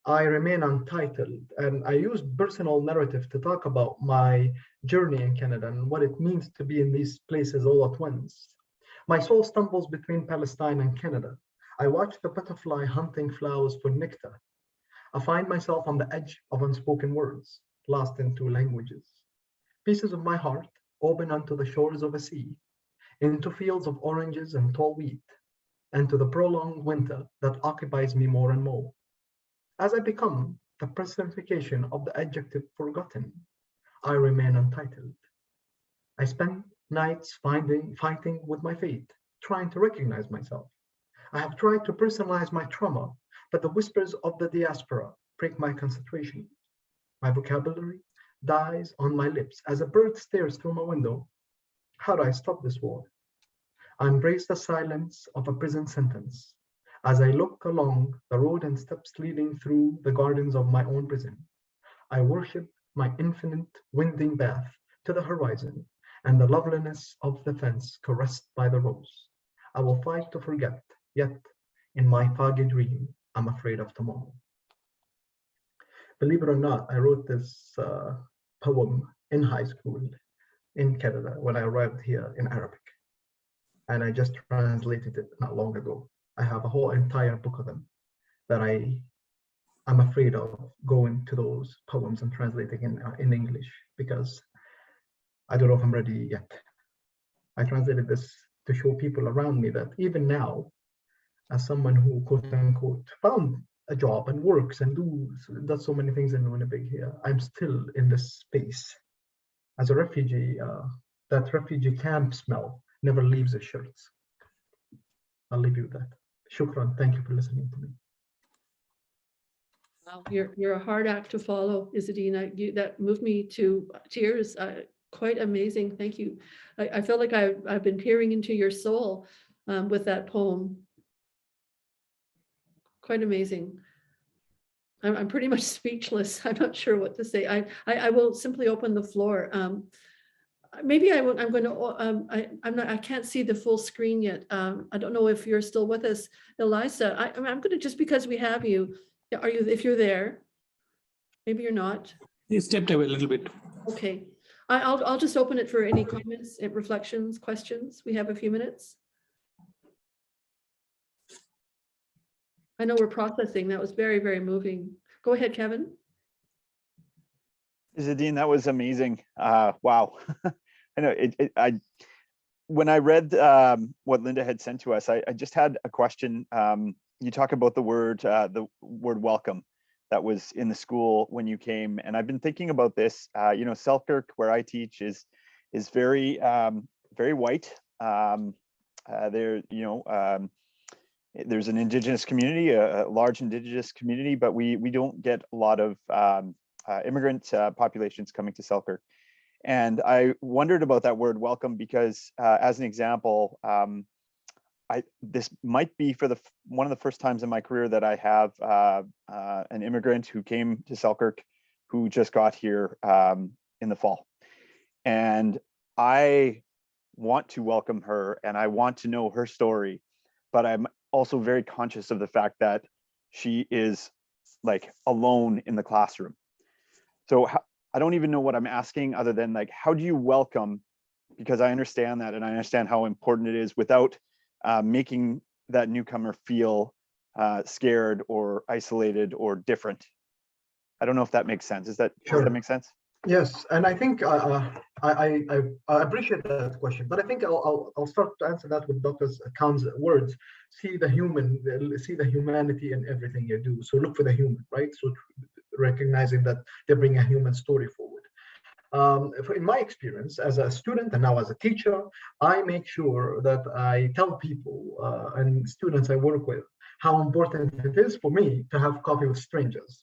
I Remain Untitled, and I used personal narrative to talk about my journey in Canada and what it means to be in these places all at once. My soul stumbles between Palestine and Canada. I watch the butterfly hunting flowers for nectar. I find myself on the edge of unspoken words, lost in 2 languages. Pieces of my heart open onto the shores of a sea, into fields of oranges and tall wheat, and to the prolonged winter that occupies me more and more. As I become the personification of the adjective forgotten, I remain untitled. I spend nights fighting with my fate, trying to recognize myself. I have tried to personalize my trauma, but the whispers of the diaspora break my concentration. My vocabulary dies on my lips as a bird stares through my window. How do I stop this war? I embrace the silence of a prison sentence as I look along the road and steps leading through the gardens of my own prison. I worship my infinite winding path to the horizon and the loveliness of the fence caressed by the rose. I will fight to forget, yet in my foggy dream, I'm afraid of tomorrow. Believe it or not, I wrote this poem in high school in Canada when I arrived here in Arabic. And I just translated it not long ago. I have a whole entire book of them that I'm afraid of going to those poems and translating in English because I don't know if I'm ready yet. I translated this to show people around me that even now, as someone who quote unquote found a job and works and does so many things in Winnipeg here, I'm still in this space. As a refugee, that refugee camp smell never leaves the shirts. I'll leave you with that. Shukran. Thank you for listening to me. Wow, you're a hard act to follow, Izzadeen. That moved me to tears. Quite amazing. Thank you. I feel like I've been peering into your soul with that poem. Quite amazing. I'm pretty much speechless. I'm not sure what to say. I will simply open the floor. Maybe I'm going to. I can't see the full screen yet. I don't know if you're still with us, Eliza. I'm going to, just because we have you. Are you? If you're there, maybe you're not. You stepped away a little bit. Okay. I'll just open it for any comments, reflections, questions. We have a few minutes. I know we're processing. That was very, very moving. Go ahead, Kevin. Izzadeen, that was amazing. Wow. I know when I read what Linda had sent to us, I just had a question. You talk about the word welcome that was in the school when you came, and I've been thinking about this. You know, Selkirk, where I teach, is very very white. There, you know, there's an Indigenous community, a large Indigenous community, but we don't get a lot of immigrant populations coming to Selkirk. And I wondered about that word welcome because, as an example, this might be for one of the first times in my career that I have an immigrant who came to Selkirk who just got here in the fall. And I want to welcome her and I want to know her story, but I'm also very conscious of the fact that she is like alone in the classroom. So I don't even know what I'm asking other than like, how do you welcome? Because I understand that and I understand how important it is without making that newcomer feel scared or isolated or different. I don't know if that makes sense. Does that make sense? Yes, and I think I appreciate that question, but I think I'll start to answer that with Dr. Khan's words. See the humanity in everything you do. So look for the human, right? So recognizing that they bring a human story forward. In my experience as a student and now as a teacher, I make sure that I tell people and students I work with how important it is for me to have coffee with strangers.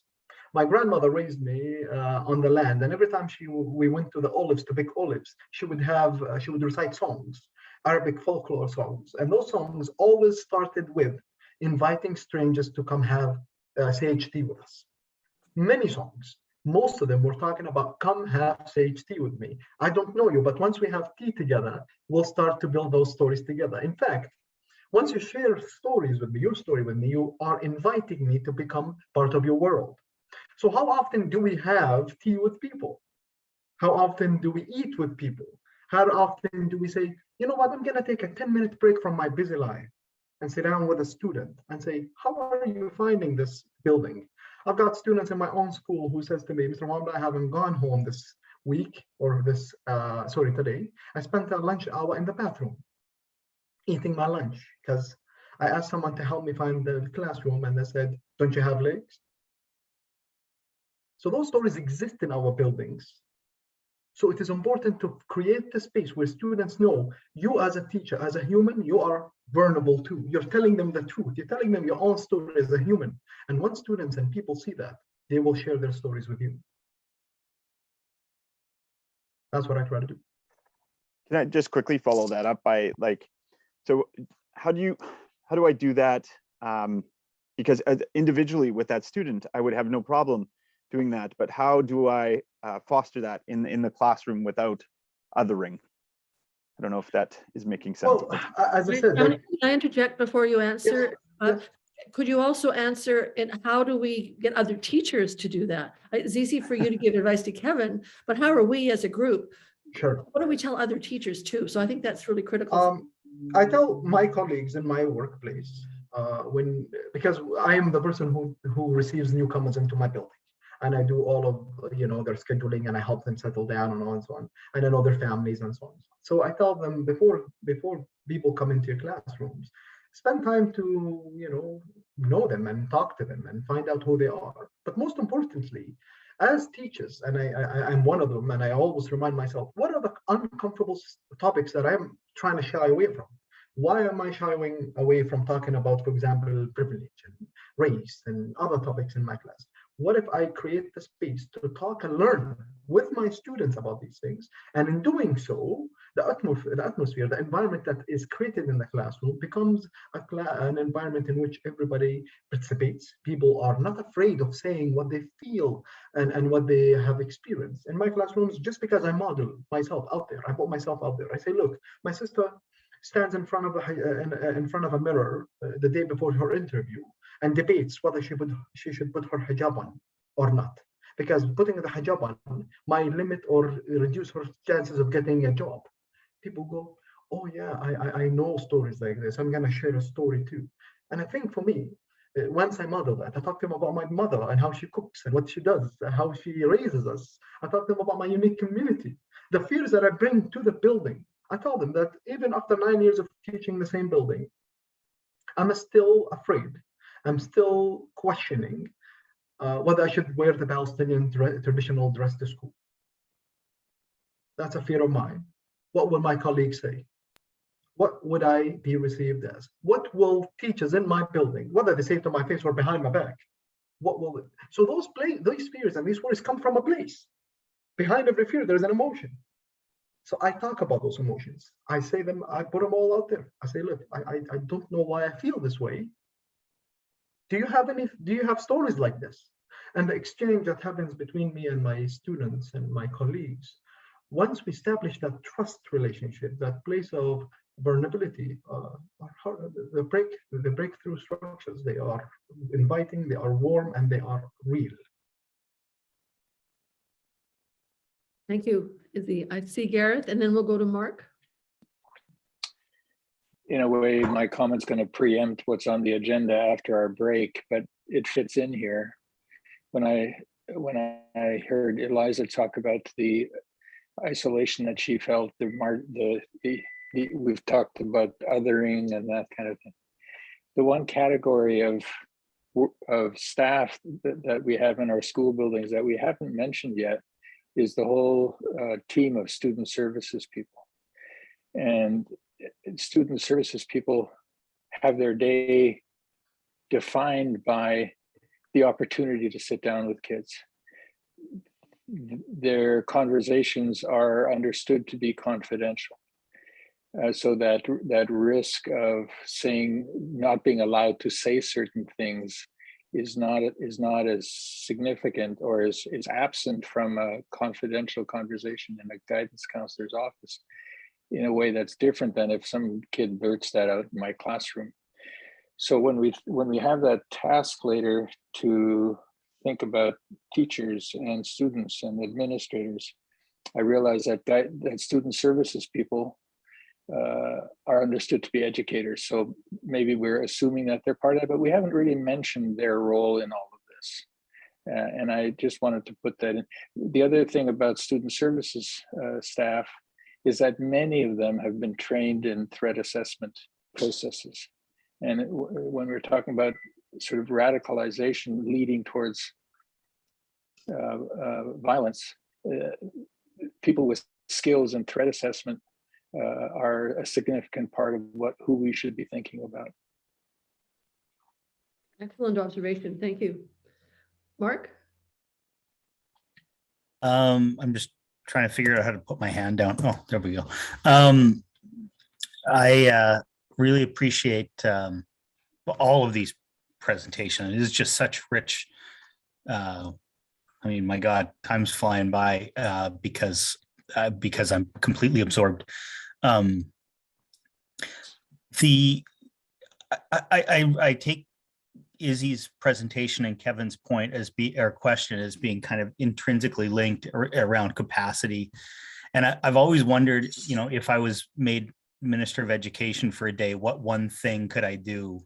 My grandmother raised me on the land, and every time we went to the olives to pick olives, she would recite songs, Arabic folklore songs, and those songs always started with inviting strangers to come have sage tea with us. Many songs, most of them were talking about come have sage tea with me. I don't know you, but once we have tea together, we'll start to build those stories together. In fact, once you share stories with me, your story with me, you are inviting me to become part of your world. So how often do we have tea with people? How often do we eat with people? How often do we say, you know what, I'm going to take a 10-minute break from my busy life and sit down with a student and say, how are you finding this building? I've got students in my own school who says to me, Mr. Wamba, I haven't gone home this week or today. I spent a lunch hour in the bathroom eating my lunch because I asked someone to help me find the classroom and they said, don't you have legs? So those stories exist in our buildings. So it is important to create the space where students know you as a teacher, as a human, you are vulnerable too. You're telling them the truth. You're telling them your own story as a human. And once students and people see that, they will share their stories with you. That's what I try to do. Can I just quickly follow that up by so how do I do that? Because individually with that student, I would have no problem doing that, but how do I foster that in the classroom without othering? I don't know if that is making sense. Well, as I said, Can I interject before you answer? Yes. Could you also answer in how do we get other teachers to do that? It's easy for you to give advice to Kevin, but how are we as a group? Sure. What do we tell other teachers too? So I think that's really critical. I tell my colleagues in my workplace because I am the person who receives newcomers into my building. And I do all of their scheduling and I help them settle down and so on. And I know their families and so on. So I tell them before people come into your classrooms, spend time to know them and talk to them and find out who they are. But most importantly, as teachers, and I'm one of them, and I always remind myself, what are the uncomfortable topics that I'm trying to shy away from? Why am I shying away from talking about, for example, privilege and race and other topics in my class? What if I create the space to talk and learn with my students about these things? And in doing so, the atmosphere, the environment that is created in the classroom becomes an environment in which everybody participates. People are not afraid of saying what they feel and what they have experienced. In my classrooms, just because I model myself out there, I put myself out there. I say, look, my sister stands in front of a mirror the day before her interview and debates whether she should put her hijab on or not, because putting the hijab on might limit or reduce her chances of getting a job. People go, oh yeah, I know stories like this. I'm gonna share a story too. And I think for me, once I model that, I talk to them about my mother and how she cooks and what she does, how she raises us. I talk to them about my unique community, the fears that I bring to the building. I told them that even after 9 years of teaching the same building, I'm still afraid. I'm still questioning whether I should wear the Palestinian traditional dress to school. That's a fear of mine. What will my colleagues say? What would I be received as? What will teachers in my building, whether they say it to my face or behind my back, what will it? So those fears and these worries come from a place. Behind every fear, there's an emotion. So I talk about those emotions. I say them, I put them all out there. I say, look, I don't know why I feel this way. Do you have stories like this? And the exchange that happens between me and my students and my colleagues, once we establish that trust relationship, that place of vulnerability, the breakthrough structures, they are inviting, they are warm, and they are real. Thank you, Izzy. I see Gareth, and then we'll go to Mark. In a way, my comment's going to preempt what's on the agenda after our break, but it fits in here. When I heard Eliza talk about the isolation that she felt, we've talked about othering and that kind of thing. The one category of staff that we have in our school buildings that we haven't mentioned yet is the whole team of student services people. And student services people have their day defined by the opportunity to sit down with kids. Their conversations are understood to be confidential. So that risk of not being allowed to say certain things is not as significant or is absent from a confidential conversation in a guidance counselor's office in a way that's different than if some kid blurts that out in my classroom. So when we have that task later to think about teachers and students and administrators, I realize that student services people are understood to be educators. So maybe we're assuming that they're part of it, but we haven't really mentioned their role in all of this. And I just wanted to put that in. The other thing about student services staff is that many of them have been trained in threat assessment processes. And when we're talking about sort of radicalization leading towards violence, people with skills in threat assessment are a significant part of who we should be thinking about. Excellent observation. Thank you. Mark? I'm just trying to figure out how to put my hand down. Oh, there we go. I really appreciate all of these presentations. It is just such rich, I mean, my God, time's flying by because I'm completely absorbed. I take Izzy's presentation and Kevin's point question as being kind of intrinsically linked around capacity. And I've always wondered, if I was made Minister of Education for a day, what one thing could I do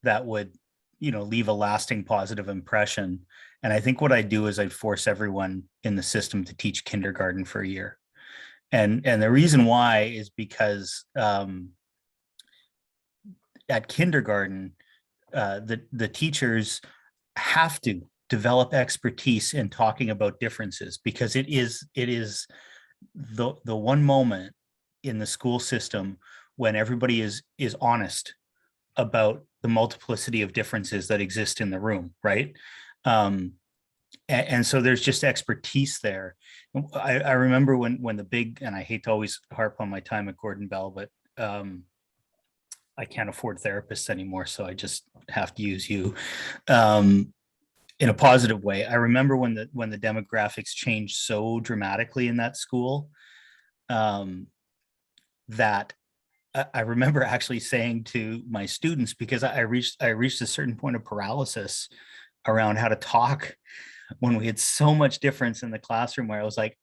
that would, leave a lasting positive impression? And I think what I'd do is I'd force everyone in the system to teach kindergarten for a year. And the reason why is because at kindergarten, the teachers have to develop expertise in talking about differences, because it is the one moment in the school system when everybody is honest about the multiplicity of differences that exist in the room, right? And so there's just expertise there. I remember when the big, and I hate to always harp on my time at Gordon Bell, but I can't afford therapists anymore, so I just have to use you in a positive way. I remember when the demographics changed so dramatically in that school, that I remember actually saying to my students, because I reached a certain point of paralysis around how to talk when we had so much difference in the classroom, where I was like,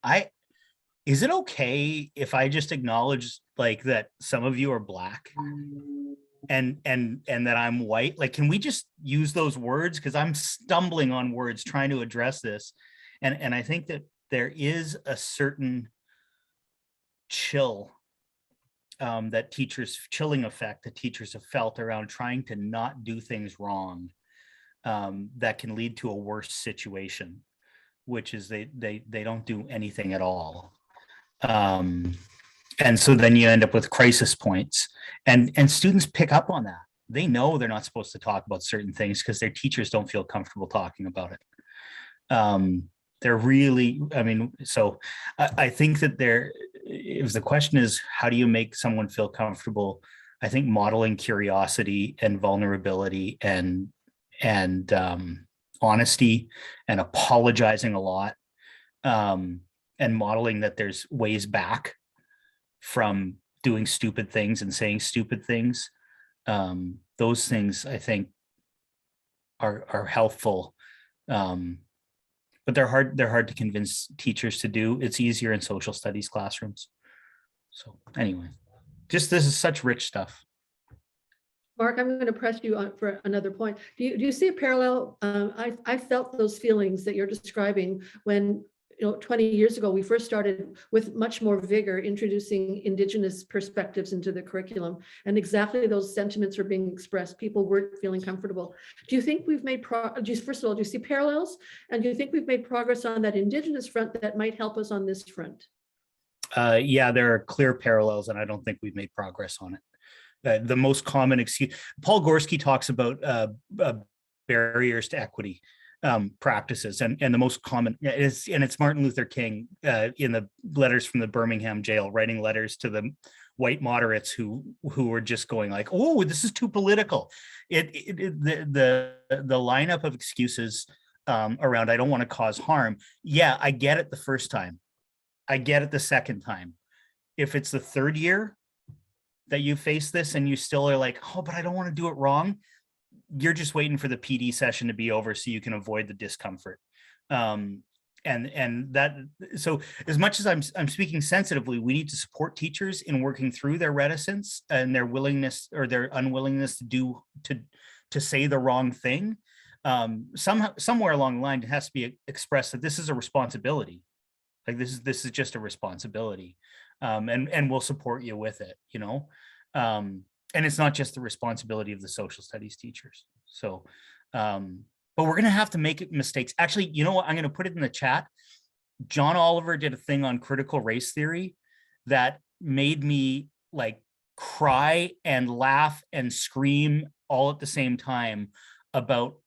is it okay if I just acknowledge like that some of you are Black and that I'm white? Like, can we just use those words? Because I'm stumbling on words trying to address this. And I think that there is a certain chill chilling effect that teachers have felt around trying to not do things wrong, that can lead to a worse situation, which is they don't do anything at all. And so then you end up with crisis points, and students pick up on that. They know they're not supposed to talk about certain things because their teachers don't feel comfortable talking about it. They're really, I mean, so I think that if the question is, how do you make someone feel comfortable? I think modeling curiosity and vulnerability and honesty and apologizing a lot, and modeling that there's ways back from doing stupid things and saying stupid things. Those things I think are helpful. But they're hard to convince teachers to do. It's easier in social studies classrooms. So anyway, this is such rich stuff. Mark, I'm going to press you on for another point. Do you see a parallel? I felt those feelings that you're describing when, 20 years ago, we first started with much more vigor introducing Indigenous perspectives into the curriculum, and exactly those sentiments were being expressed. People weren't feeling comfortable. Do you think we've made first of all, do you see parallels? And do you think we've made progress on that Indigenous front that might help us on this front? Yeah, there are clear parallels, and I don't think we've made progress on it. The most common excuse, Paul Gorski talks about barriers to equity practices, and the most common is, and it's Martin Luther King in the letters from the Birmingham jail, writing letters to the white moderates who were just going like, oh, this is too political. The lineup of excuses around, I don't want to cause harm. Yeah, I get it the first time. I get it the second time. If it's the third year that you face this and you still are like, oh, but I don't want to do it wrong, you're just waiting for the PD session to be over so you can avoid the discomfort. And that, so as much as I'm speaking sensitively, we need to support teachers in working through their reticence and their willingness or their unwillingness to say the wrong thing. Somewhere along the line, it has to be expressed that this is a responsibility. Like this is just a responsibility, and we'll support you with it, and it's not just the responsibility of the social studies teachers. So, but we're going to have to make mistakes. Actually, you know what? I'm going to put it in the chat. John Oliver did a thing on critical race theory that made me like cry and laugh and scream all at the same time about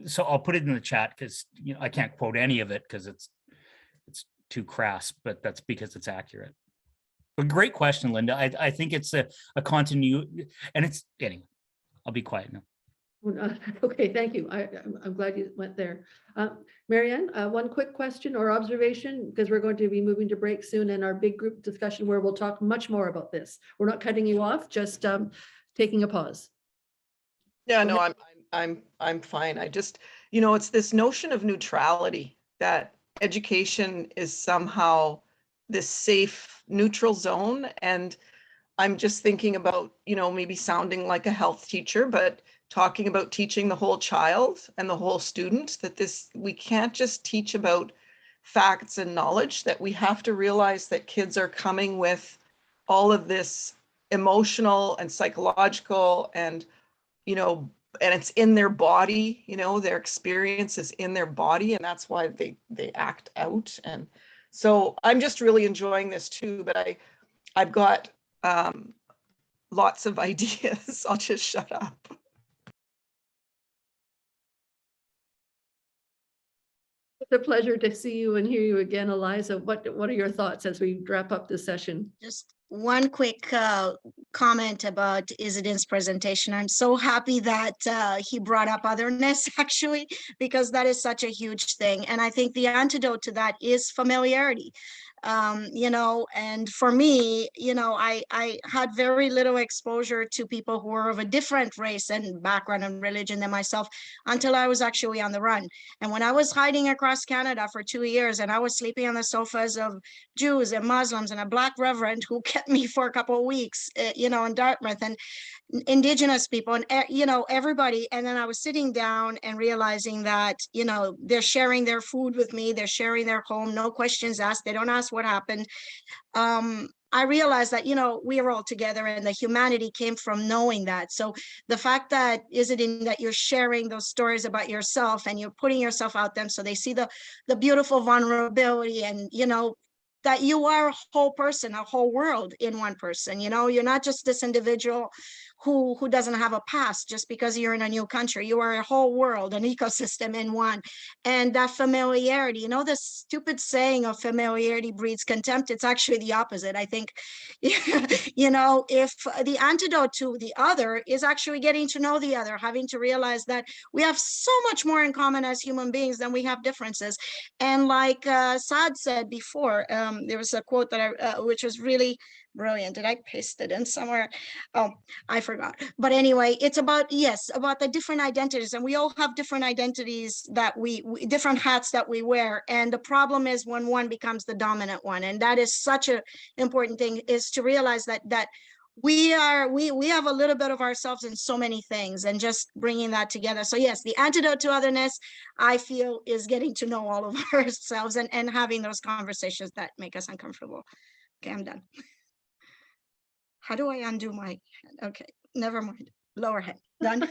so I'll put it in the chat because I can't quote any of it because it's too crass, but that's because it's accurate. But great question, Linda. I think it's a continuity, and it's anyway. I'll be quiet now. Okay, thank you. I'm glad you went there. Marianne, one quick question or observation, because we're going to be moving to break soon and our big group discussion where we'll talk much more about this. We're not cutting you off, just taking a pause. Yeah, no, I'm fine. I just, it's this notion of neutrality, that education is somehow this safe, neutral zone. And I'm just thinking about, maybe sounding like a health teacher, but talking about teaching the whole child and the whole student, that we can't just teach about facts and knowledge, that we have to realize that kids are coming with all of this emotional and psychological, and, you know, and it's in their body, you know, their experience is in their body, and that's why they act out. And so I'm just really enjoying this too, but I've got lots of ideas. I'll just shut up. It's a pleasure to see you and hear you again, Eliza. What are your thoughts as we wrap up this session? Just one quick comment about Isidin's presentation. I'm so happy that he brought up otherness, actually, because that is such a huge thing. And I think the antidote to that is familiarity. You know, and for me, you know, I had very little exposure to people who were of a different race and background and religion than myself until I was actually on the run. And when I was hiding across Canada for 2 years and I was sleeping on the sofas of Jews and Muslims and a Black reverend who kept me for a couple of weeks, you know, in Dartmouth, and Indigenous people, and you know, everybody. And then I was sitting down and realizing that, you know, they're sharing their food with me, they're sharing their home, no questions asked, they don't ask what happened. I realized that, you know, we are all together, and the humanity came from knowing that. So the fact that that you're sharing those stories about yourself and you're putting yourself out there so they see the beautiful vulnerability, and, you know, that you are a whole person, a whole world in one person. You know, you're not just this individual who doesn't have a past just because you're in a new country. You are a whole world, an ecosystem in one. And that familiarity, you know, the stupid saying of familiarity breeds contempt, it's actually the opposite. I think, you know, if the antidote to the other is actually getting to know the other, having to realize that we have so much more in common as human beings than we have differences. And like Saad said before, there was a quote that which was really brilliant. Did I paste it in somewhere? Oh, I forgot. But anyway, it's about, yes, about the different identities, and we all have different identities that we different hats that we wear. And the problem is when one becomes the dominant one. And that is such an important thing, is to realize that we have a little bit of ourselves in so many things, and just bringing that together. So yes, the antidote to otherness, I feel, is getting to know all of ourselves and having those conversations that make us uncomfortable. Okay, I'm done. How do I undo my hand? Okay, never mind. Lower hand. Done.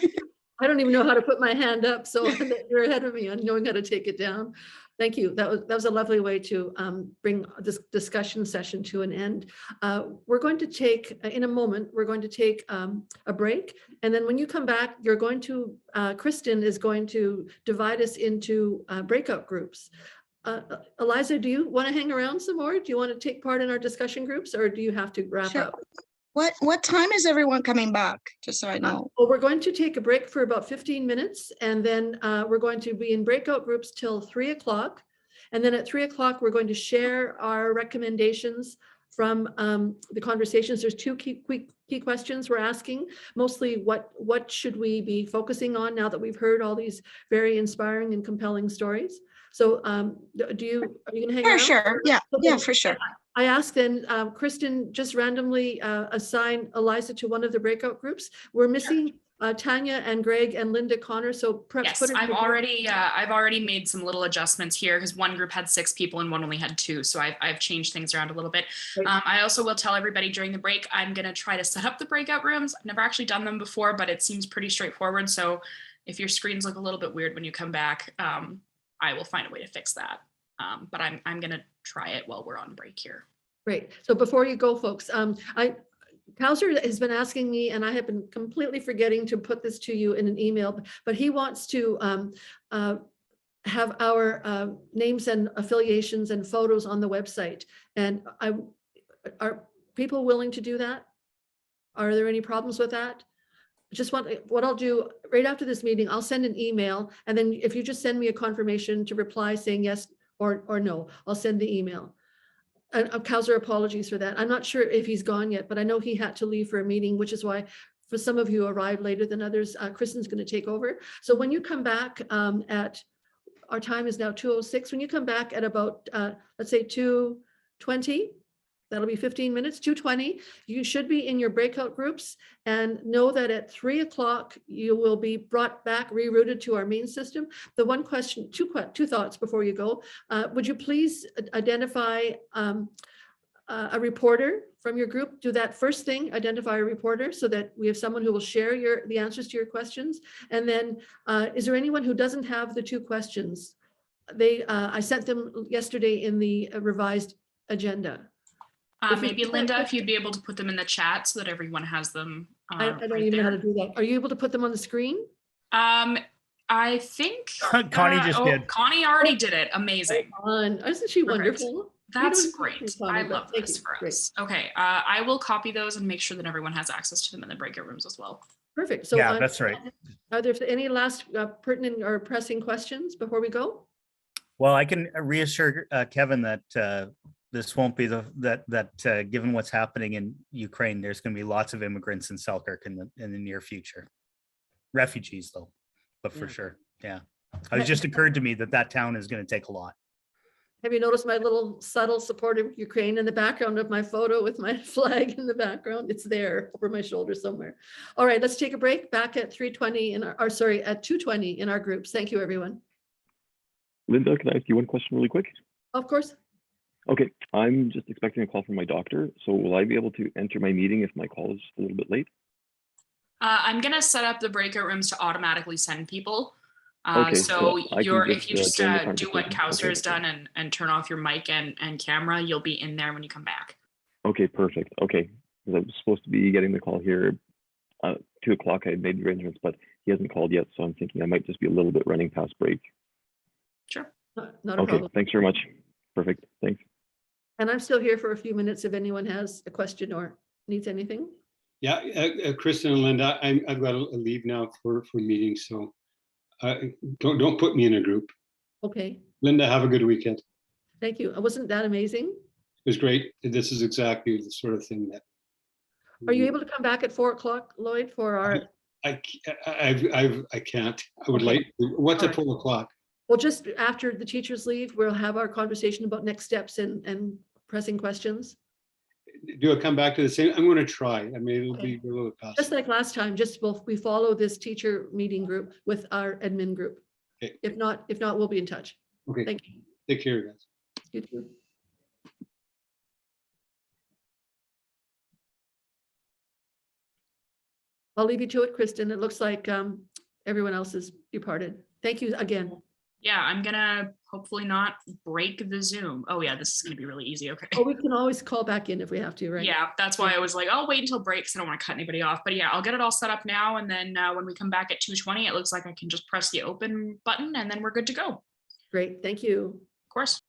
I don't even know how to put my hand up, so you're ahead of me on knowing how to take it down. Thank you. That was a lovely way to bring this discussion session to an end. We're going to take, in a moment, we're going to take a break. And then when you come back, you're going to, Kristen is going to divide us into breakout groups. Eliza, do you want to hang around some more? Do you want to take part in our discussion groups, or do you have to wrap up? What time is everyone coming back? Just so I know. Well, we're going to take a break for about 15 minutes, and then we're going to be in breakout groups till 3 o'clock. And then at 3 o'clock, we're going to share our recommendations from the conversations. There's two key questions we're asking. Mostly, what should we be focusing on now that we've heard all these very inspiring and compelling stories? So are you going to hang around? Sure. Yeah, yeah, for sure. I asked then, Kristen, just randomly assign Eliza to one of the breakout groups. We're missing Tanya and Greg and Linda Connor. So perhaps yes, I've already made some little adjustments here, because one group had 6 people and one only had 2. So I've changed things around a little bit. Right. I also will tell everybody during the break, I'm going to try to set up the breakout rooms. I've never actually done them before, but it seems pretty straightforward. So if your screens look a little bit weird when you come back, I will find a way to fix that. But I'm going to try it while we're on break here. Great. So before you go, folks, Kauser has been asking me, and I have been completely forgetting to put this to you in an email, but he wants to have our names and affiliations and photos on the website. And are people willing to do that? Are there any problems with that? Just what I'll do right after this meeting, I'll send an email, and then if you just send me a confirmation to reply saying yes or no, I'll send the email. And Kauser, apologies for that. I'm not sure if he's gone yet, but I know he had to leave for a meeting, which is why for some of you arrived later than others, Kristen's going to take over. So when you come back at, our time is now 2:06. When you come back at about, let's say 2:20, that'll be 15 minutes, 2:20, you should be in your breakout groups, and know that at 3 o'clock, you will be brought back, rerouted to our main system. The one question, two thoughts before you go. Would you please identify a reporter from your group, do that first thing, identify a reporter, so that we have someone who will share the answers to your questions. And then is there anyone who doesn't have the 2 questions? I sent them yesterday in the revised agenda. Maybe Linda, if you'd be able to put them in the chat so that everyone has them. I don't right even know how there. to do that. Are you able to put them on the screen? I think Connie just did. Connie already did it. Amazing. Isn't she Perfect. wonderful? That's We don't great. use Connie, I but love thank this you. for Great. us. Okay, I will copy those and make sure that everyone has access to them in the breakout rooms as well. Perfect. So Yeah, that's right. Are there any last pertinent or pressing questions before we go? Well, I can reassure Kevin that this won't be given what's happening in Ukraine, there's going to be lots of immigrants in Selkirk in the near future. Refugees though, but for sure. Yeah. It just occurred to me that town is going to take a lot. Have you noticed my little subtle support of Ukraine in the background of my photo with my flag in the background? It's there over my shoulder somewhere. All right, let's take a break. Back at 3:20 at 2:20 in our groups. Thank you, everyone. Linda, can I ask you one question really quick? Of course. Okay, I'm just expecting a call from my doctor. So will I be able to enter my meeting if my call is a little bit late? I'm gonna set up the breakout rooms to automatically send people. Okay, So so I can if you just join the do what conversation. Kouser Okay. has done and turn off your mic and camera, you'll be in there when you come back. Okay, perfect. Okay, because I was supposed to be getting the call here 2 o'clock. I had made the arrangements, but he hasn't called yet. So I'm thinking I might just be a little bit running past break. Sure. Not a Okay, problem. thanks very much. Perfect, thanks. And I'm still here for a few minutes if anyone has a question or needs anything. Yeah, Kristen and Linda, I've got to leave now for meetings, so don't put me in a group. Okay, Linda, have a good weekend. thank you. Wasn't that amazing? It was great. This is exactly the sort of thing that. Are you able to come back at 4 o'clock, Lloyd, for our? I can't. I would Okay. like. What's All at right. 4 o'clock? Well, just after the teachers leave, we'll have our conversation about next steps and pressing questions. Do I come back to the same? I'm going to try. I mean, it'll Okay. be a little past. Just like last time, we follow this teacher meeting group with our admin group. Okay. If not, we'll be in touch. Okay. Thank you. Take care, guys. You too. I'll leave you to it, Kristen. It looks like everyone else is departed. Thank you again. Yeah, I'm gonna hopefully not break the Zoom. Oh yeah, this is gonna be really easy. Okay. Oh, we can always call back in if we have to, right? Yeah, that's why I was like, I'll wait until breaks. I don't want to cut anybody off. But yeah, I'll get it all set up now. And then when we come back at 2:20, it looks like I can just press the open button and then we're good to go. Of Great, thank you. course.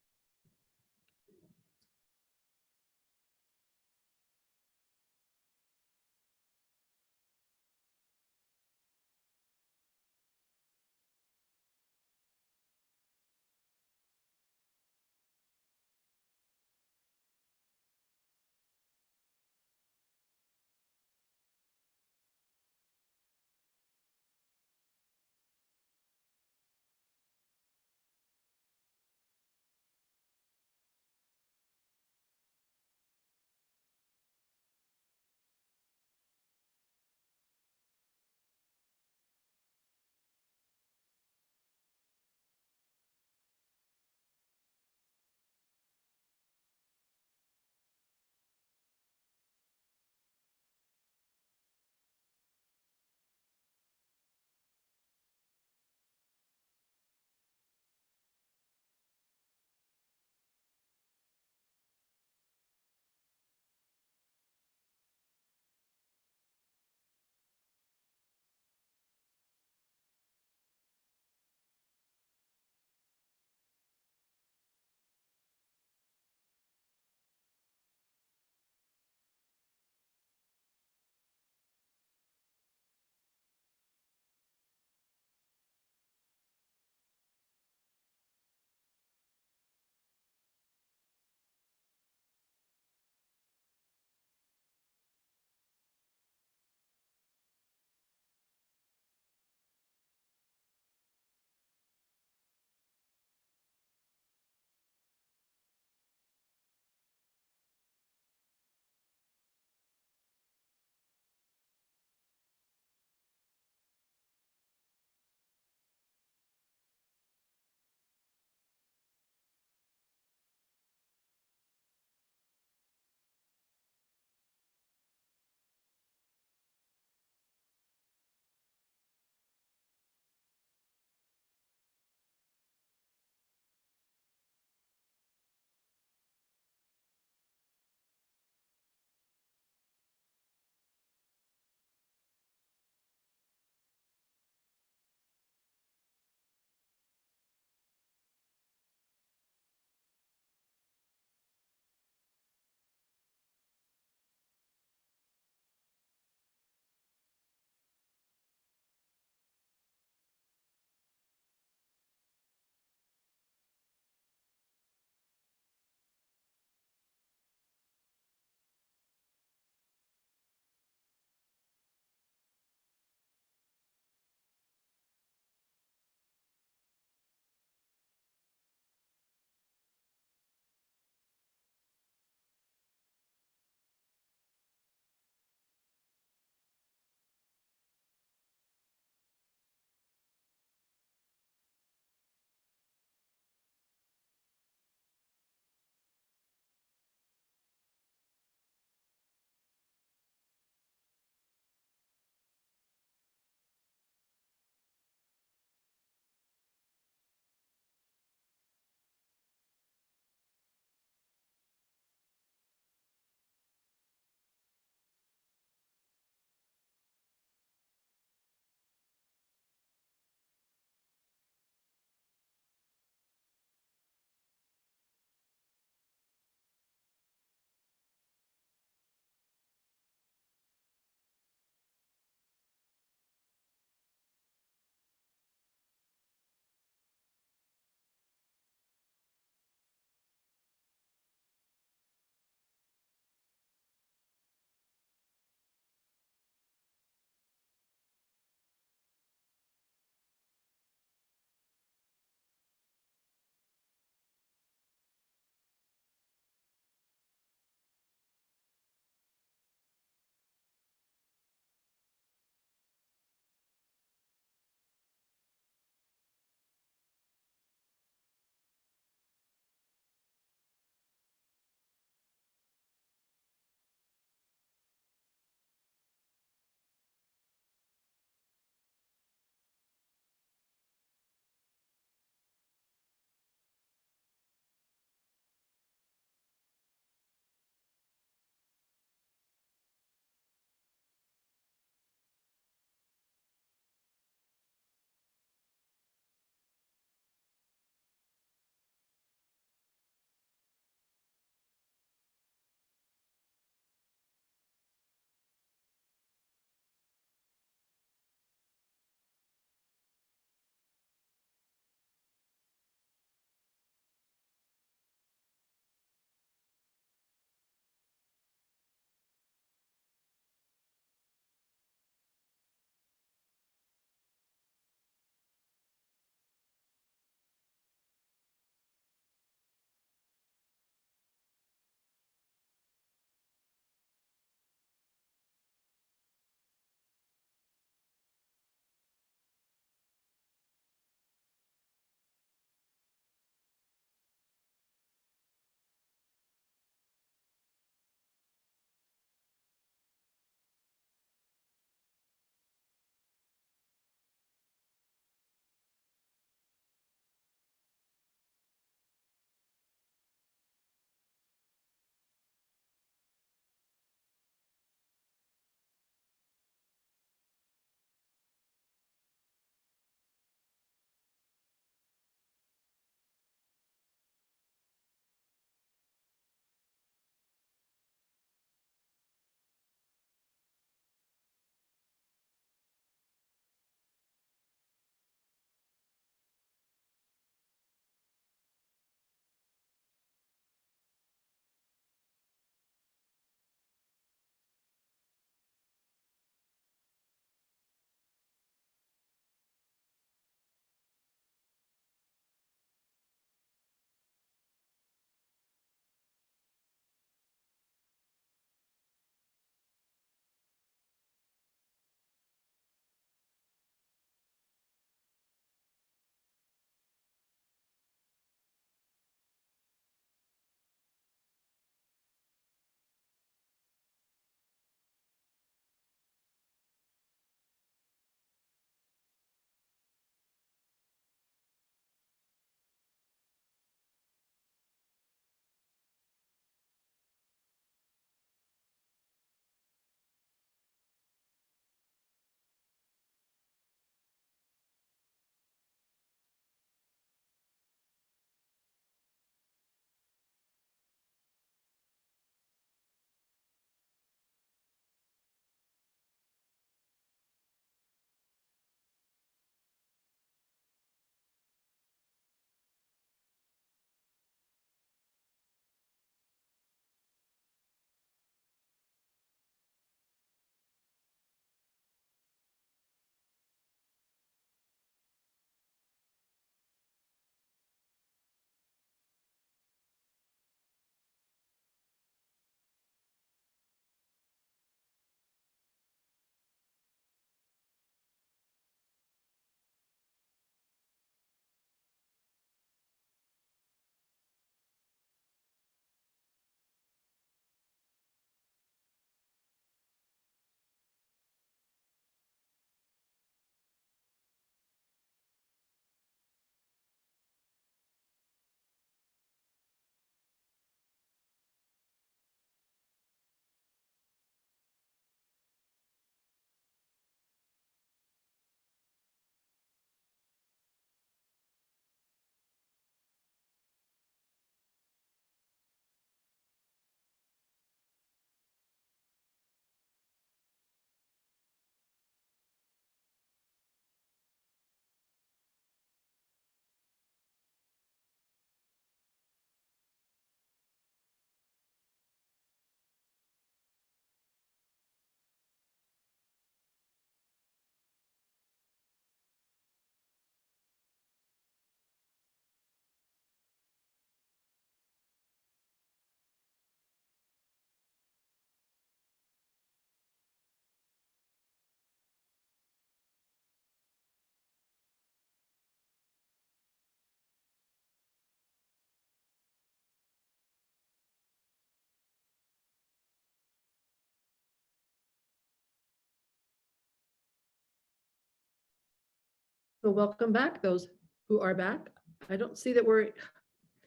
So welcome back, those who are back. I don't see that we're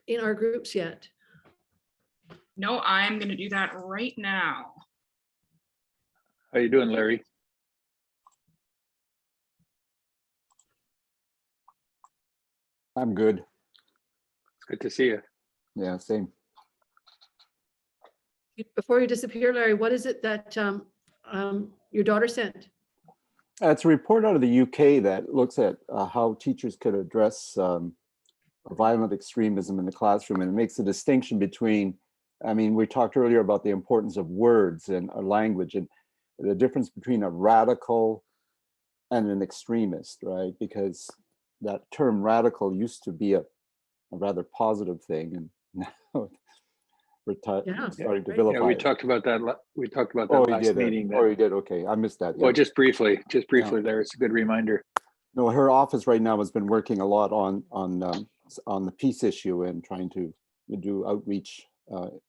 in our groups yet. No, I'm going to do that right now. How you doing, Larry? I'm good. It's good to see you. Yeah, same. Before you disappear, Larry, what is it that your daughter sent? It's a report out of the UK that looks at how teachers could address violent extremism in the classroom, and it makes a distinction between, I mean, we talked earlier about the importance of words and language, and the difference between a radical and an extremist, right? Because that term radical used to be a rather positive thing, and now we're starting to vilify Yeah, we it. talked about that. We talked about that Oh, you last did. meeting. Oh, you did. Okay, I missed that. Well, Yeah. just briefly there. It's a good reminder. No, her office right now has been working a lot on the peace issue and trying to do outreach, you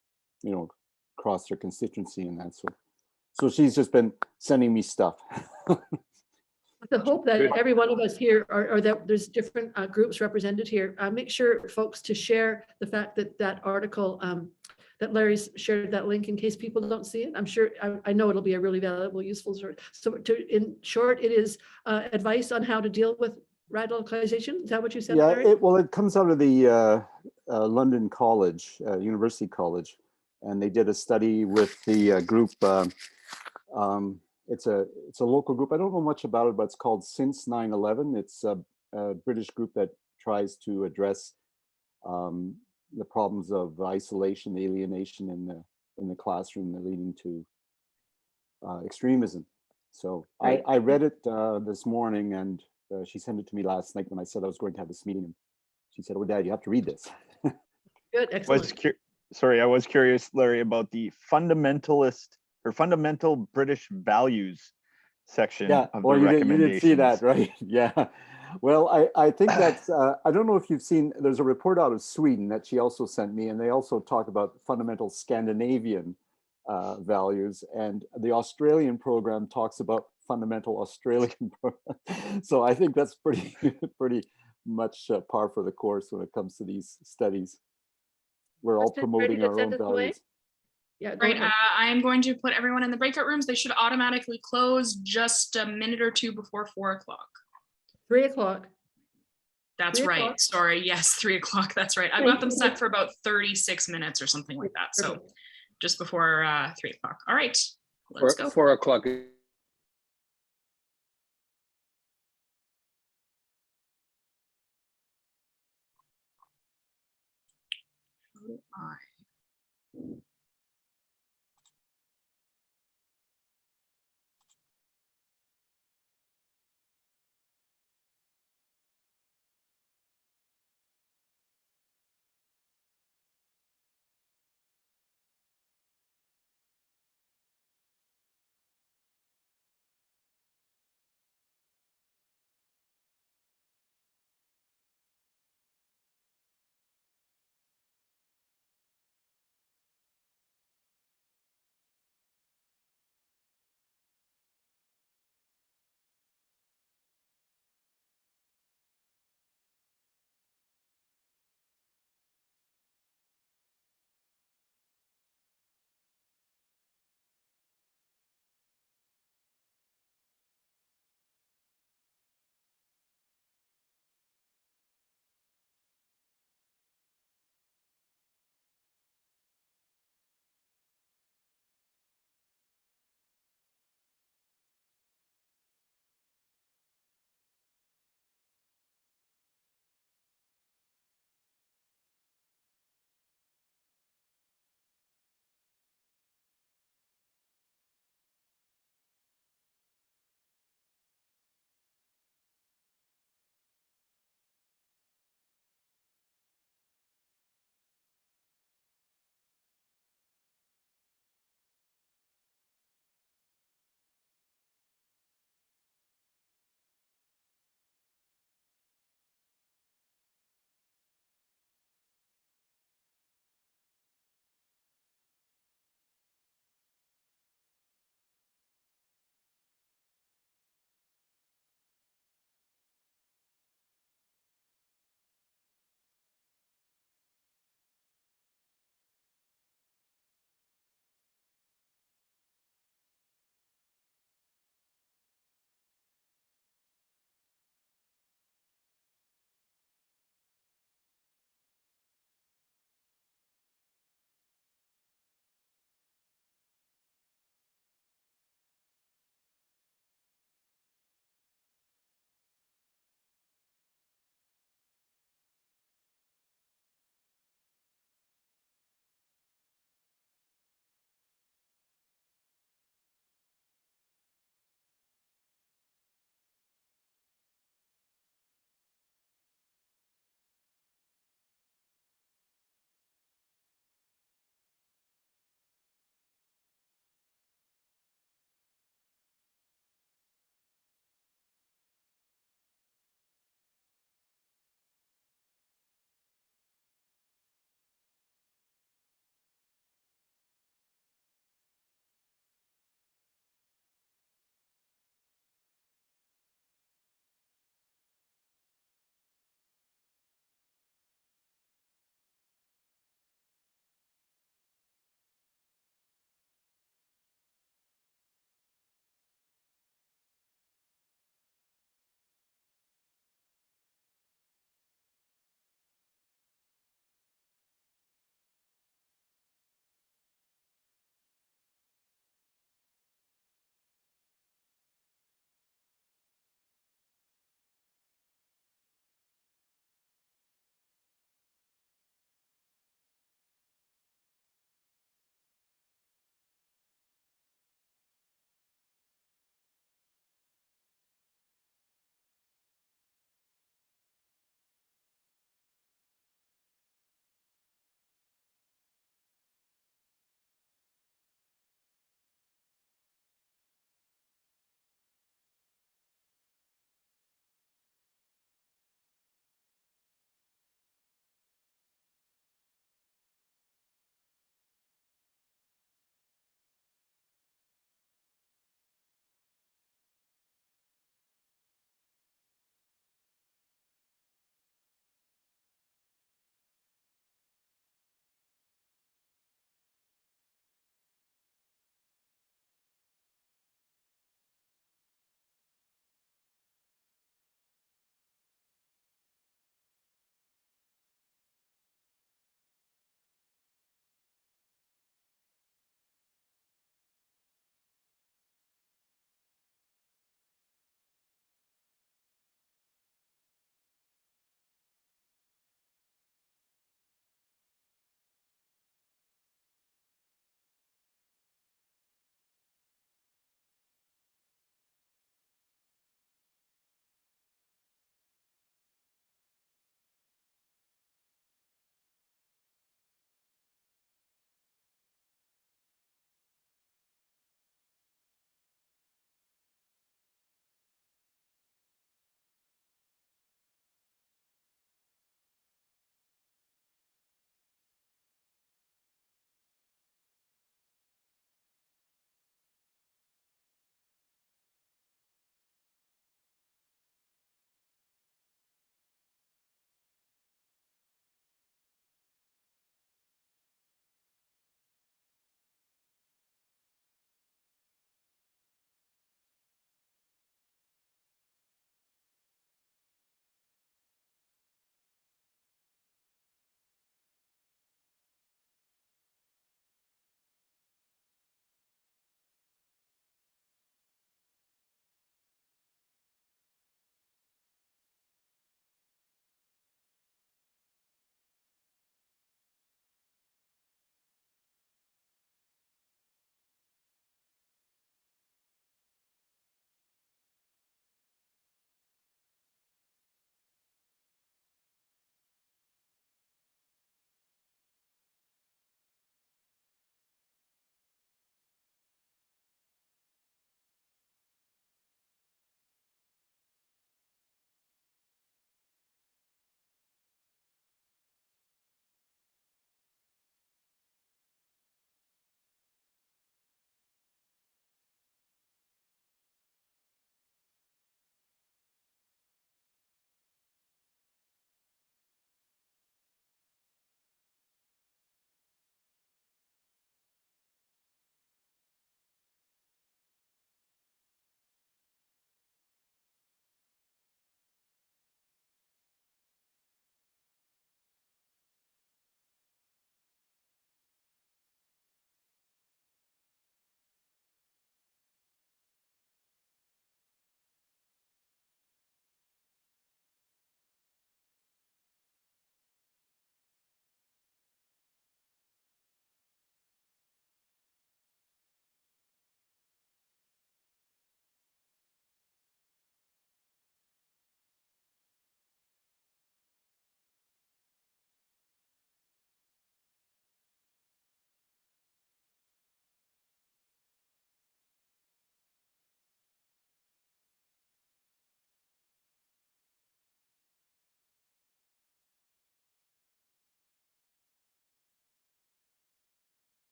know, across her constituency and that sort. So she's just been sending me stuff. The hope that Good. every one of us here, or that there's different groups represented here, make sure folks to share the fact that that article, that Larry's shared that link in case people don't see it. I'm sure, I know it'll be a really valuable, useful sort. So in short, it is advice on how to deal with radicalization. Is that what you said, Yeah, Larry? well, it comes out of the London College, University College, and they did a study with the group. It's a local group. I don't know much about it, but it's called Since 9/11. It's a British group that tries to address the problems of isolation, alienation in the classroom, leading to extremism. So Right. I read it this morning, and she sent it to me last night when I said I was going to have this meeting. And she said, "Oh, Dad, you have to read this." Good, excellent. Sorry, I was curious, Larry, about the fundamental British values section Yeah, of well, the you did see that, recommendations. right? Yeah. Well, I think that's, I don't know if you've seen, there's a report out of Sweden that she also sent me, and they also talk about fundamental Scandinavian values, and the Australian program talks about fundamental Australian program. So I think that's pretty much par for the course when it comes to these studies. We're all Kristen, ready promoting to our send own us away? values. Yeah, go Right, ahead. I am going to put everyone in the breakout rooms. They should automatically close just a minute or two before 4 o'clock. 3 o'clock. That's 3 right. o'clock. Sorry. Yes, 3 o'clock. That's right. I've Thank got them you. set for about 36 minutes or something like that. So Perfect. just before 3 o'clock. All right, let's go. 4 o'clock. Aye.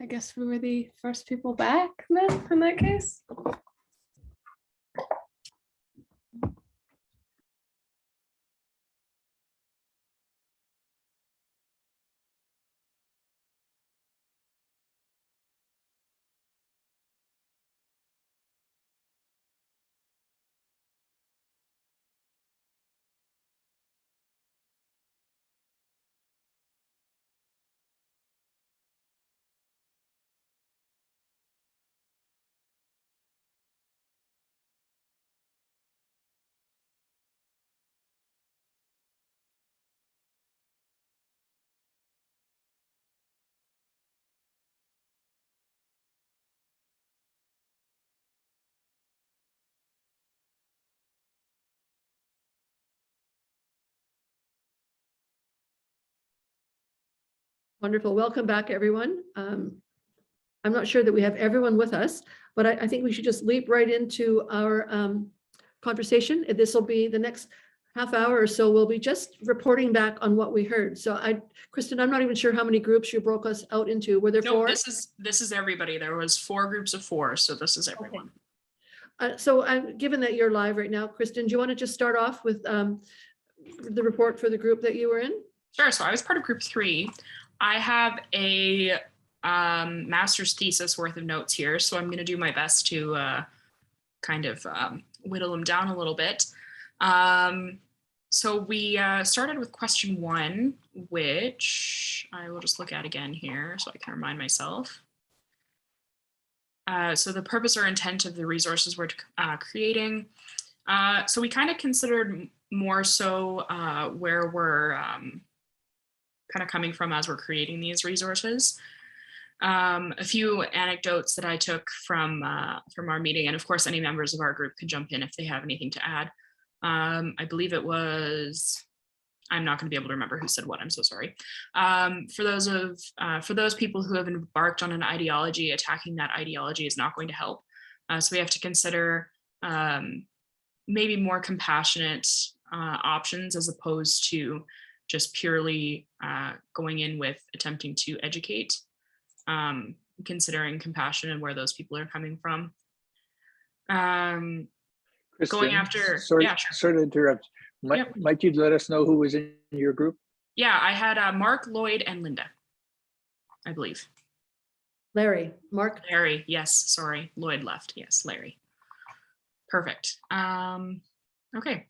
I guess we were the first people back then in that case. Wonderful. Welcome back, everyone. I'm not sure that we have everyone with us, but I think we should just leap right into our conversation. This will be the next half hour or so. We'll be just reporting back on what we heard. So Kristen, I'm not even sure how many groups you broke us out into. Were there No, four? this is everybody. There was 4 groups of 4, so this is everyone. So given that you're live right now, Kristen, do you want to just start off with the report for the group that you were in? Sure. So I was part of group 3. I have a master's thesis worth of notes here, so I'm going to do my best to kind of whittle them down a little bit. So we started with question 1, which I will just look at again here so I can remind myself. So the purpose or intent of the resources we're creating. So we kind of considered more so where we're kind of coming from as we're creating these resources. A few anecdotes that I took from our meeting, and of course any members of our group could jump in if they have anything to add. I believe it was, I'm not going to be able to remember who said what, I'm so sorry. For those people who have embarked on an ideology, attacking that ideology is not going to help. So we have to consider maybe more compassionate options as opposed to just purely going in with attempting to educate, considering compassion and where those people are coming from. Kristen, Going after, sorry, yeah, sure. sorry to interrupt. Might you let us know who was in your group? Yeah, I had Mark, Lloyd, and Linda, I believe. Larry, Mark. Larry, yes, sorry, Lloyd left. Yes, Larry. Perfect. Okay.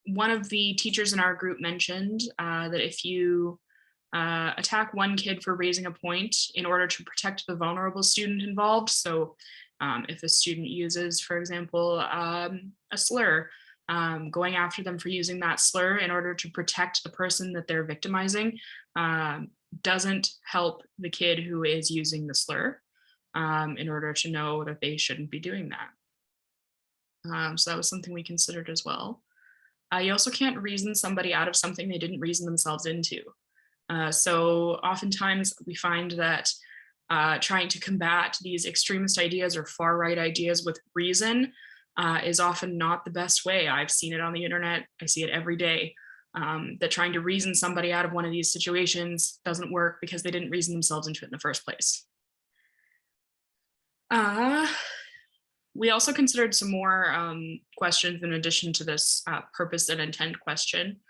One of the teachers in our group mentioned that if you attack one kid for raising a point in order to protect the vulnerable student involved, so if a student uses, for example, a slur, going after them for using that slur in order to protect the person that they're victimizing doesn't help the kid who is using the slur in order to know that they shouldn't be doing that. So that was something we considered as well. You also can't reason somebody out of something they didn't reason themselves into. So oftentimes we find that trying to combat these extremist ideas or far right ideas with reason is often not the best way. I've seen it on the internet. I see it every day, that trying to reason somebody out of one of these situations doesn't work because they didn't reason themselves into it in the first place. We also considered some more questions in addition to this purpose and intent question.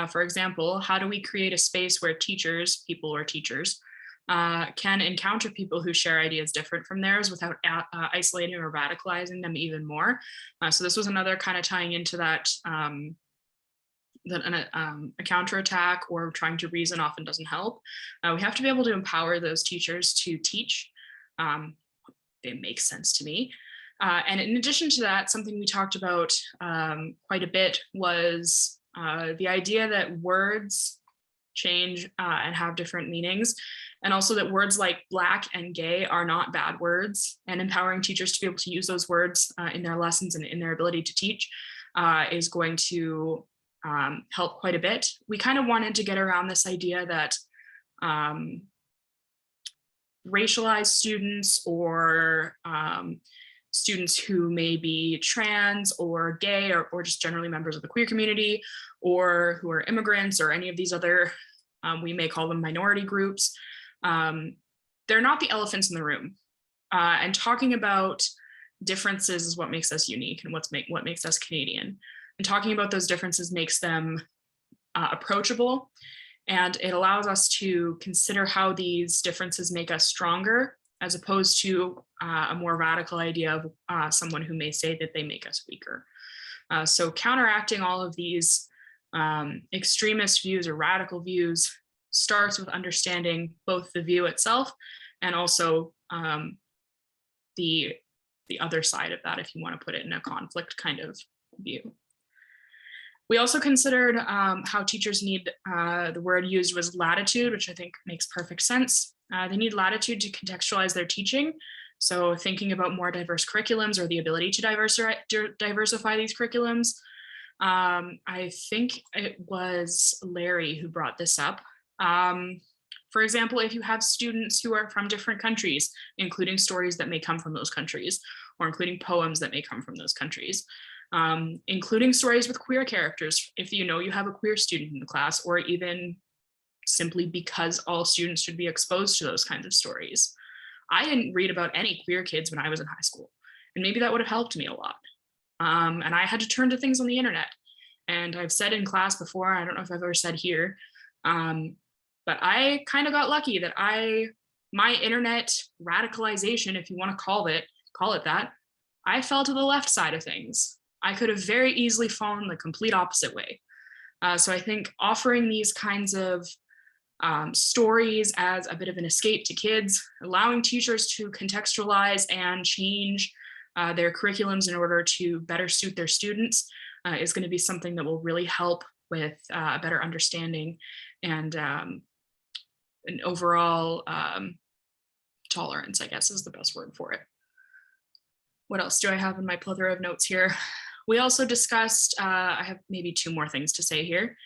For example, how do we create a space where teachers, people or teachers, can encounter people who share ideas different from theirs without isolating or radicalizing them even more? So this was another kind of tying into that, a counterattack or trying to reason often doesn't help. We have to be able to empower those teachers to teach. It makes sense to me. And in addition to that, something we talked about quite a bit was the idea that words change and have different meanings, and also that words like Black and gay are not bad words, and empowering teachers to be able to use those words in their lessons and in their ability to teach is going to help quite a bit. We kind of wanted to get around this idea that racialized students or students who may be trans or gay or just generally members of the queer community or who are immigrants or any of these other, we may call them minority groups, they're not the elephants in the room. And talking about differences is what makes us unique and what makes us Canadian. And talking about those differences makes them approachable, and it allows us to consider how these differences make us stronger, as opposed to a more radical idea of someone who may say that they make us weaker. So counteracting all of these extremist views or radical views starts with understanding both the view itself and also the other side of that, if you want to put it in a conflict kind of view. We also considered how teachers need, the word used was latitude, which I think makes perfect sense. They need latitude to contextualize their teaching. So thinking about more diverse curriculums or the ability to diversify these curriculums. I think it was Larry who brought this up. For example, if you have students who are from different countries, including stories that may come from those countries, or including poems that may come from those countries, including stories with queer characters, if you know you have a queer student in the class, or even simply because all students should be exposed to those kinds of stories. I didn't read about any queer kids when I was in high school, and maybe that would have helped me a lot. And I had to turn to things on the internet. And I've said in class before, I don't know if I've ever said here, but I kind of got lucky that my internet radicalization, if you want to call it that, I fell to the left side of things. I could have very easily fallen the complete opposite way. So I think offering these kinds of stories as a bit of an escape to kids, allowing teachers to contextualize and change their curriculums in order to better suit their students is going to be something that will really help with a better understanding and an overall tolerance, I guess is the best word for it. What else do I have in my plethora of notes here? We also discussed, I have maybe two more things to say here.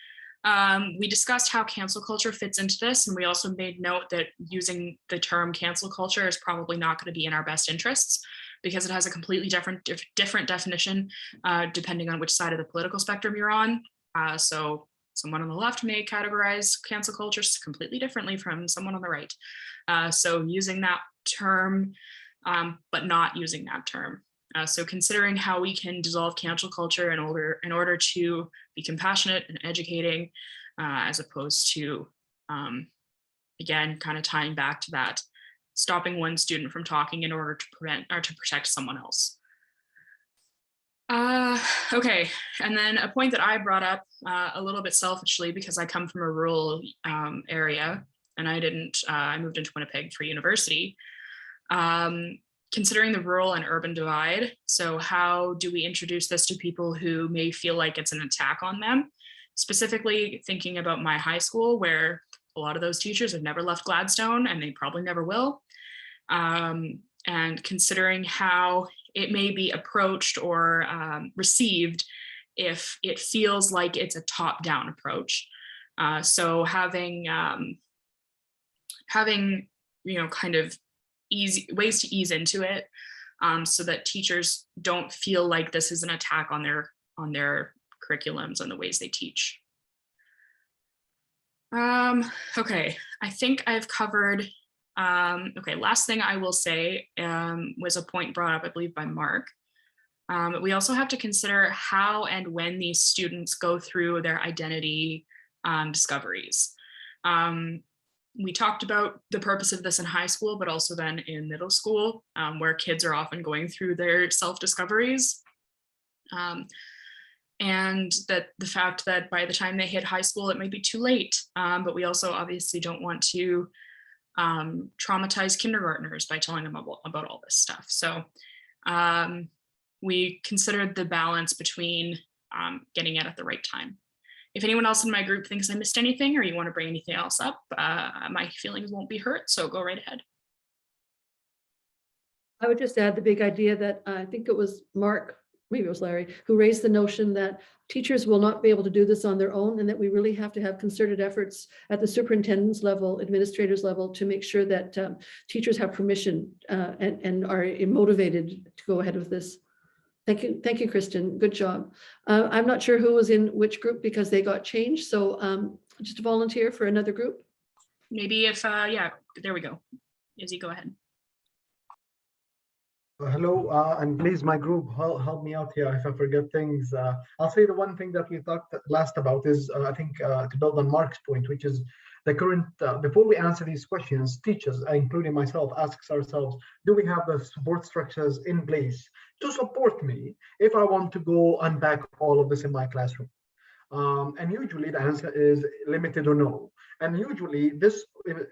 We discussed how cancel culture fits into this, and we also made note that using the term cancel culture is probably not going to be in our best interests, because it has a completely different definition depending on which side of the political spectrum you're on. So someone on the left may categorize cancel culture completely differently from someone on the right. So using that term, but not using that term. So considering how we can dissolve cancel culture in order to be compassionate and educating, as opposed to, again, kind of tying back to that, stopping one student from talking in order to prevent or to protect someone else. Okay, and then a point that I brought up a little bit selfishly, because I come from a rural area and I moved into Winnipeg for university. Considering the rural and urban divide, so how do we introduce this to people who may feel like it's an attack on them? Specifically thinking about my high school, where a lot of those teachers have never left Gladstone and they probably never will. And considering how it may be approached or received if it feels like it's a top-down approach. So having kind of easy ways to ease into it, so that teachers don't feel like this is an attack on their curriculums and the ways they teach. Okay, I think I've covered. Okay, last thing I will say was a point brought up, I believe, by Mark. We also have to consider how and when these students go through their identity discoveries. We talked about the purpose of this in high school, but also then in middle school, where kids are often going through their self-discoveries. And that the fact that by the time they hit high school, it might be too late. But we also obviously don't want to traumatize kindergartners by telling them about all this stuff. So we considered the balance between getting it at the right time. If anyone else in my group thinks I missed anything or you want to bring anything else up, my feelings won't be hurt, so go right ahead. I would just add the big idea that I think it was Mark, maybe it was Larry, who raised the notion that teachers will not be able to do this on their own, and that we really have to have concerted efforts at the superintendent's level, administrators level, to make sure that teachers have permission and are motivated to go ahead with this. Thank you, Kristen. Good job. I'm not sure who was in which group because they got changed. So just a volunteer for another group. maybe if, yeah, there we go. Izzy, go ahead. Hello, and please, my group, help me out here if I forget things. I'll say the one thing that we talked last about is, I think, to build on Mark's point, which is the current, before we answer these questions, teachers, including myself, asks ourselves, do we have the support structures in place to support me if I want to go unpack all of this in my classroom? And usually the answer is limited or no. And usually this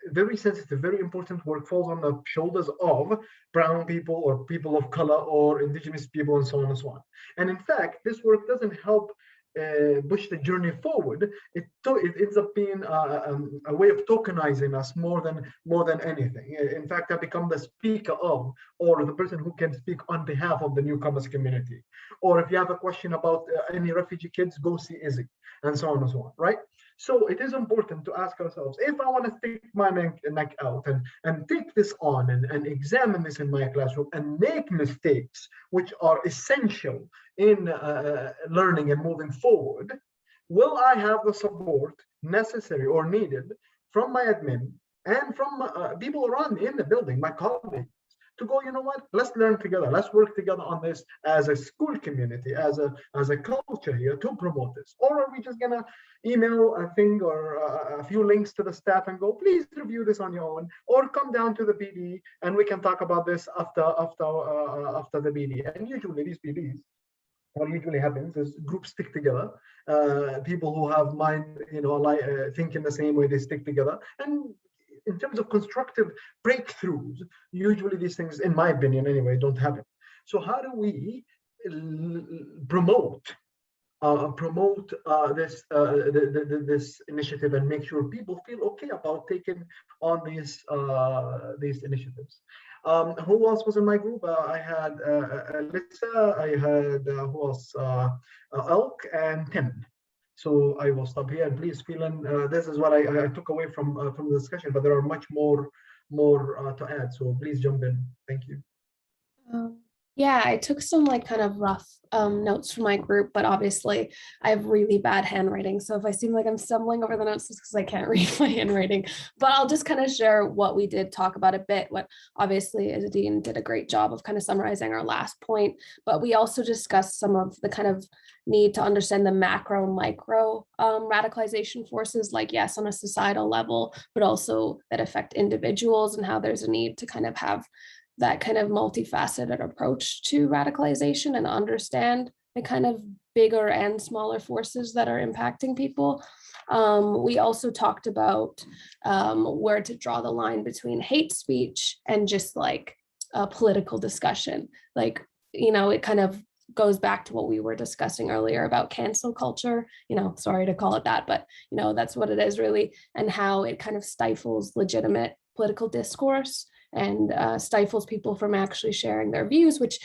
very sensitive, very important work falls on the shoulders of brown people or people of color or indigenous people and so on and so on. And in fact, this work doesn't help push the journey forward. It ends up being a way of tokenizing us more than anything. In fact, I become the speaker of, or the person who can speak on behalf of the newcomers community. Or if you have a question about any refugee kids, go see Izzy, and so on and so on, right? So it is important to ask ourselves, if I want to stick my neck out and take this on and examine this in my classroom and make mistakes, which are essential in learning and moving forward, will I have the support necessary or needed from my admin and from people around in the building, my colleagues, to go, you know what, let's learn together, let's work together on this as a school community, as a culture here to promote this? Or are we just gonna email a thing or a few links to the staff and go, please review this on your own, or come down to the BD and we can talk about this after the BD? And usually these BDs, what usually happens is groups stick together. People who have mind, think in the same way, they stick together. And in terms of constructive breakthroughs, usually these things, in my opinion anyway, don't happen. So how do we promote this initiative and make sure people feel okay about taking on these initiatives? Who else was in my group? I had Alyssa, I had who else? Elk and Tim. So I will stop here, and please fill in. This is what I took away from the discussion, but there are much more to add. So please jump in. Thank you. Yeah, I took some kind of rough notes from my group, but obviously I have really bad handwriting. So if I seem like I'm stumbling over the notes, it's because I can't read my handwriting. But I'll just kind of share what we did talk about a bit. What obviously Dean did a great job of kind of summarizing our last point, but we also discussed some of the kind of need to understand the macro and micro radicalization forces, like yes, on a societal level, but also that affect individuals, and how there's a need to kind of have that kind of multifaceted approach to radicalization and understand the kind of bigger and smaller forces that are impacting people. We also talked about where to draw the line between hate speech and just like a political discussion. Like, it kind of goes back to what we were discussing earlier about cancel culture, sorry to call it that, but that's what it is really, and how it kind of stifles legitimate political discourse and stifles people from actually sharing their views, which,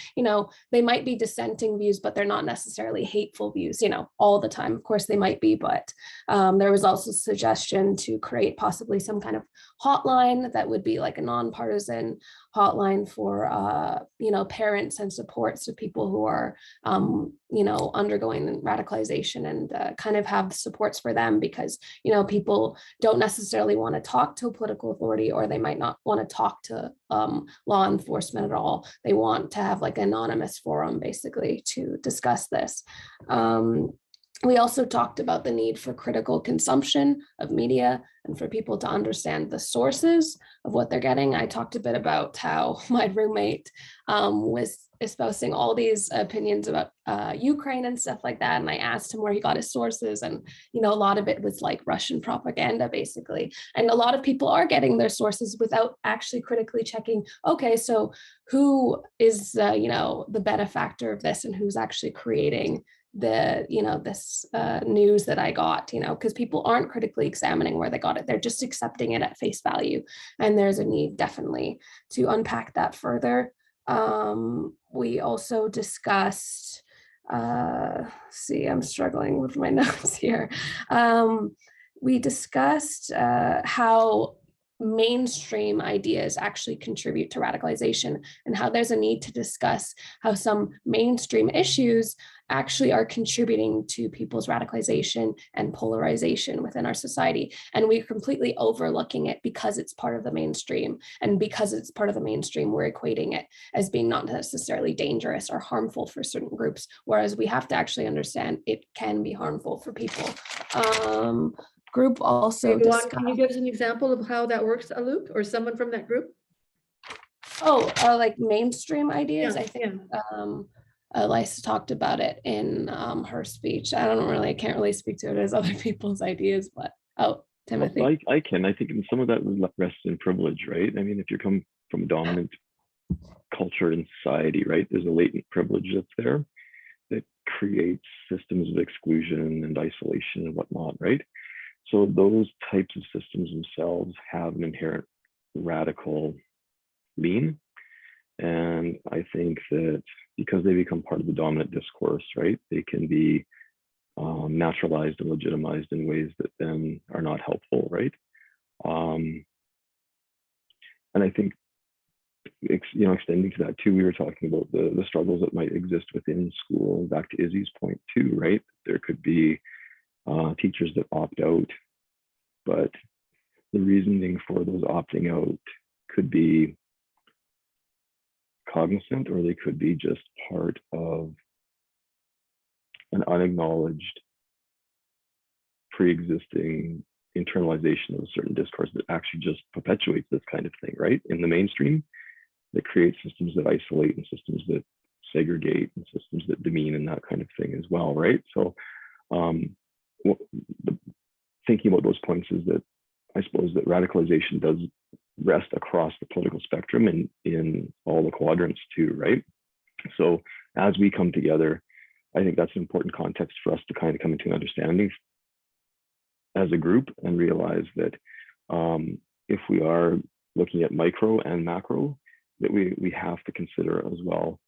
they might be dissenting views, but they're not necessarily hateful views, all the time. Of course they might be, but there was also a suggestion to create possibly some kind of hotline that would be like a nonpartisan hotline for, parents and supports of people who are, undergoing radicalization, and kind of have supports for them, because, people don't necessarily want to talk to a political authority, or they might not want to talk to law enforcement at all. They want to have like an anonymous forum basically to discuss this. We also talked about the need for critical consumption of media and for people to understand the sources of what they're getting. I talked a bit about how my roommate was espousing all these opinions about Ukraine and stuff like that. And I asked him where he got his sources. And, a lot of it was like Russian propaganda, basically. And a lot of people are getting their sources without actually critically checking, okay, so who is, the benefactor of this, and who's actually creating the this news that I got, because people aren't critically examining where they got it. They're just accepting it at face value, and there's a need definitely to unpack that further. We also discussed I'm struggling with my notes here. We discussed how mainstream ideas actually contribute to radicalization, and how there's a need to discuss how some mainstream issues actually are contributing to people's radicalization and polarization within our society. And we're completely overlooking it because it's part of the mainstream. And because it's part of the mainstream, we're equating it as being not necessarily dangerous or harmful for certain groups, whereas we have to actually understand it can be harmful for people. Group also discussed. Can you give us an example of how that works, Aluk, or someone from that group? Like mainstream ideas. Yeah, I think Lisa talked about it in her speech. I can't really speak to it as other people's ideas, but Timothy. Well, I can. I think some of that rests in privilege, right? I mean, if you come from a dominant culture in society, right, there's a latent privilege that's there that creates systems of exclusion and isolation and whatnot, right? So those types of systems themselves have an inherent radical lean. And I think that because they become part of the dominant discourse, right, they can be naturalized and legitimized in ways that then are not helpful, right? And I think, extending to that too, we were talking about the struggles that might exist within school. And back to Izzy's point too, right? There could be teachers that opt out, but the reasoning for those opting out could be cognizant, or they could be just part of an unacknowledged pre-existing internalization of a certain discourse that actually just perpetuates this kind of thing, right? In the mainstream, that creates systems that isolate and systems that segregate and systems that demean and that kind of thing as well, right? So thinking about those points is that I suppose that radicalization does rest across the political spectrum and in all the quadrants too, right? So as we come together, I think that's an important context for us to kind of come into an understanding as a group and realize that if we are looking at micro and macro, that we have to consider as well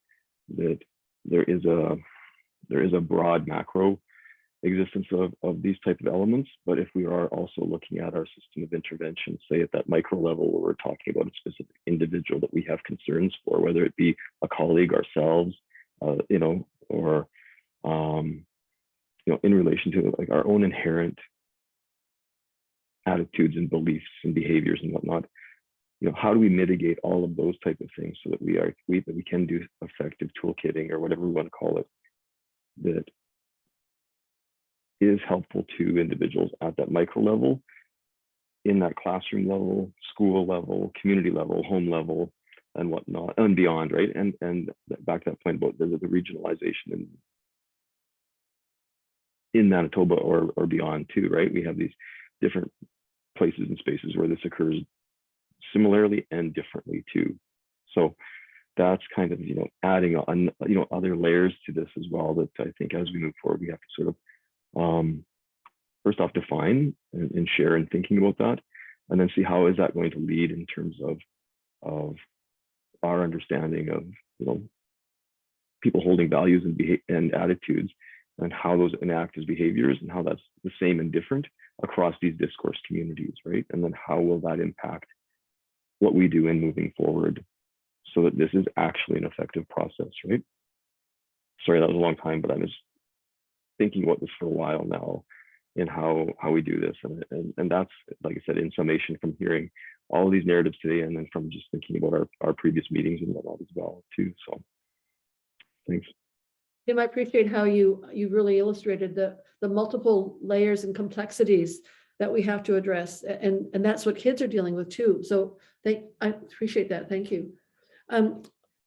that there is a broad macro existence of these type of elements. But if we are also looking at our system of intervention, say at that micro level where we're talking about a specific individual that we have concerns for, whether it be a colleague, ourselves, or in relation to like our own inherent attitudes and beliefs and behaviors and whatnot, how do we mitigate all of those type of things so that we can do effective toolkitting or whatever we want to call it, that is helpful to individuals at that micro level, in that classroom level, school level, community level, home level, and whatnot, and beyond, right? And back to that point about the regionalization in Manitoba or beyond too, right? We have these different places and spaces where this occurs similarly and differently too. So that's kind of, adding on, other layers to this as well, that I think as we move forward, we have to sort of first off define and share in thinking about that, and then see how is that going to lead in terms of our understanding of people holding values and attitudes, and how those enact as behaviors, and how that's the same and different across these discourse communities, right? And then how will that impact what we do in moving forward, so that this is actually an effective process, right? Sorry, that was a long time, but I was thinking about this for a while now, in how we do this, and that's, like I said, in summation, from hearing all of these narratives today, and then from just thinking about our previous meetings and whatnot as well too. So thanks. Tim, I appreciate how you really illustrated the multiple layers and complexities that we have to address, and that's what kids are dealing with too. So I appreciate that. Thank you.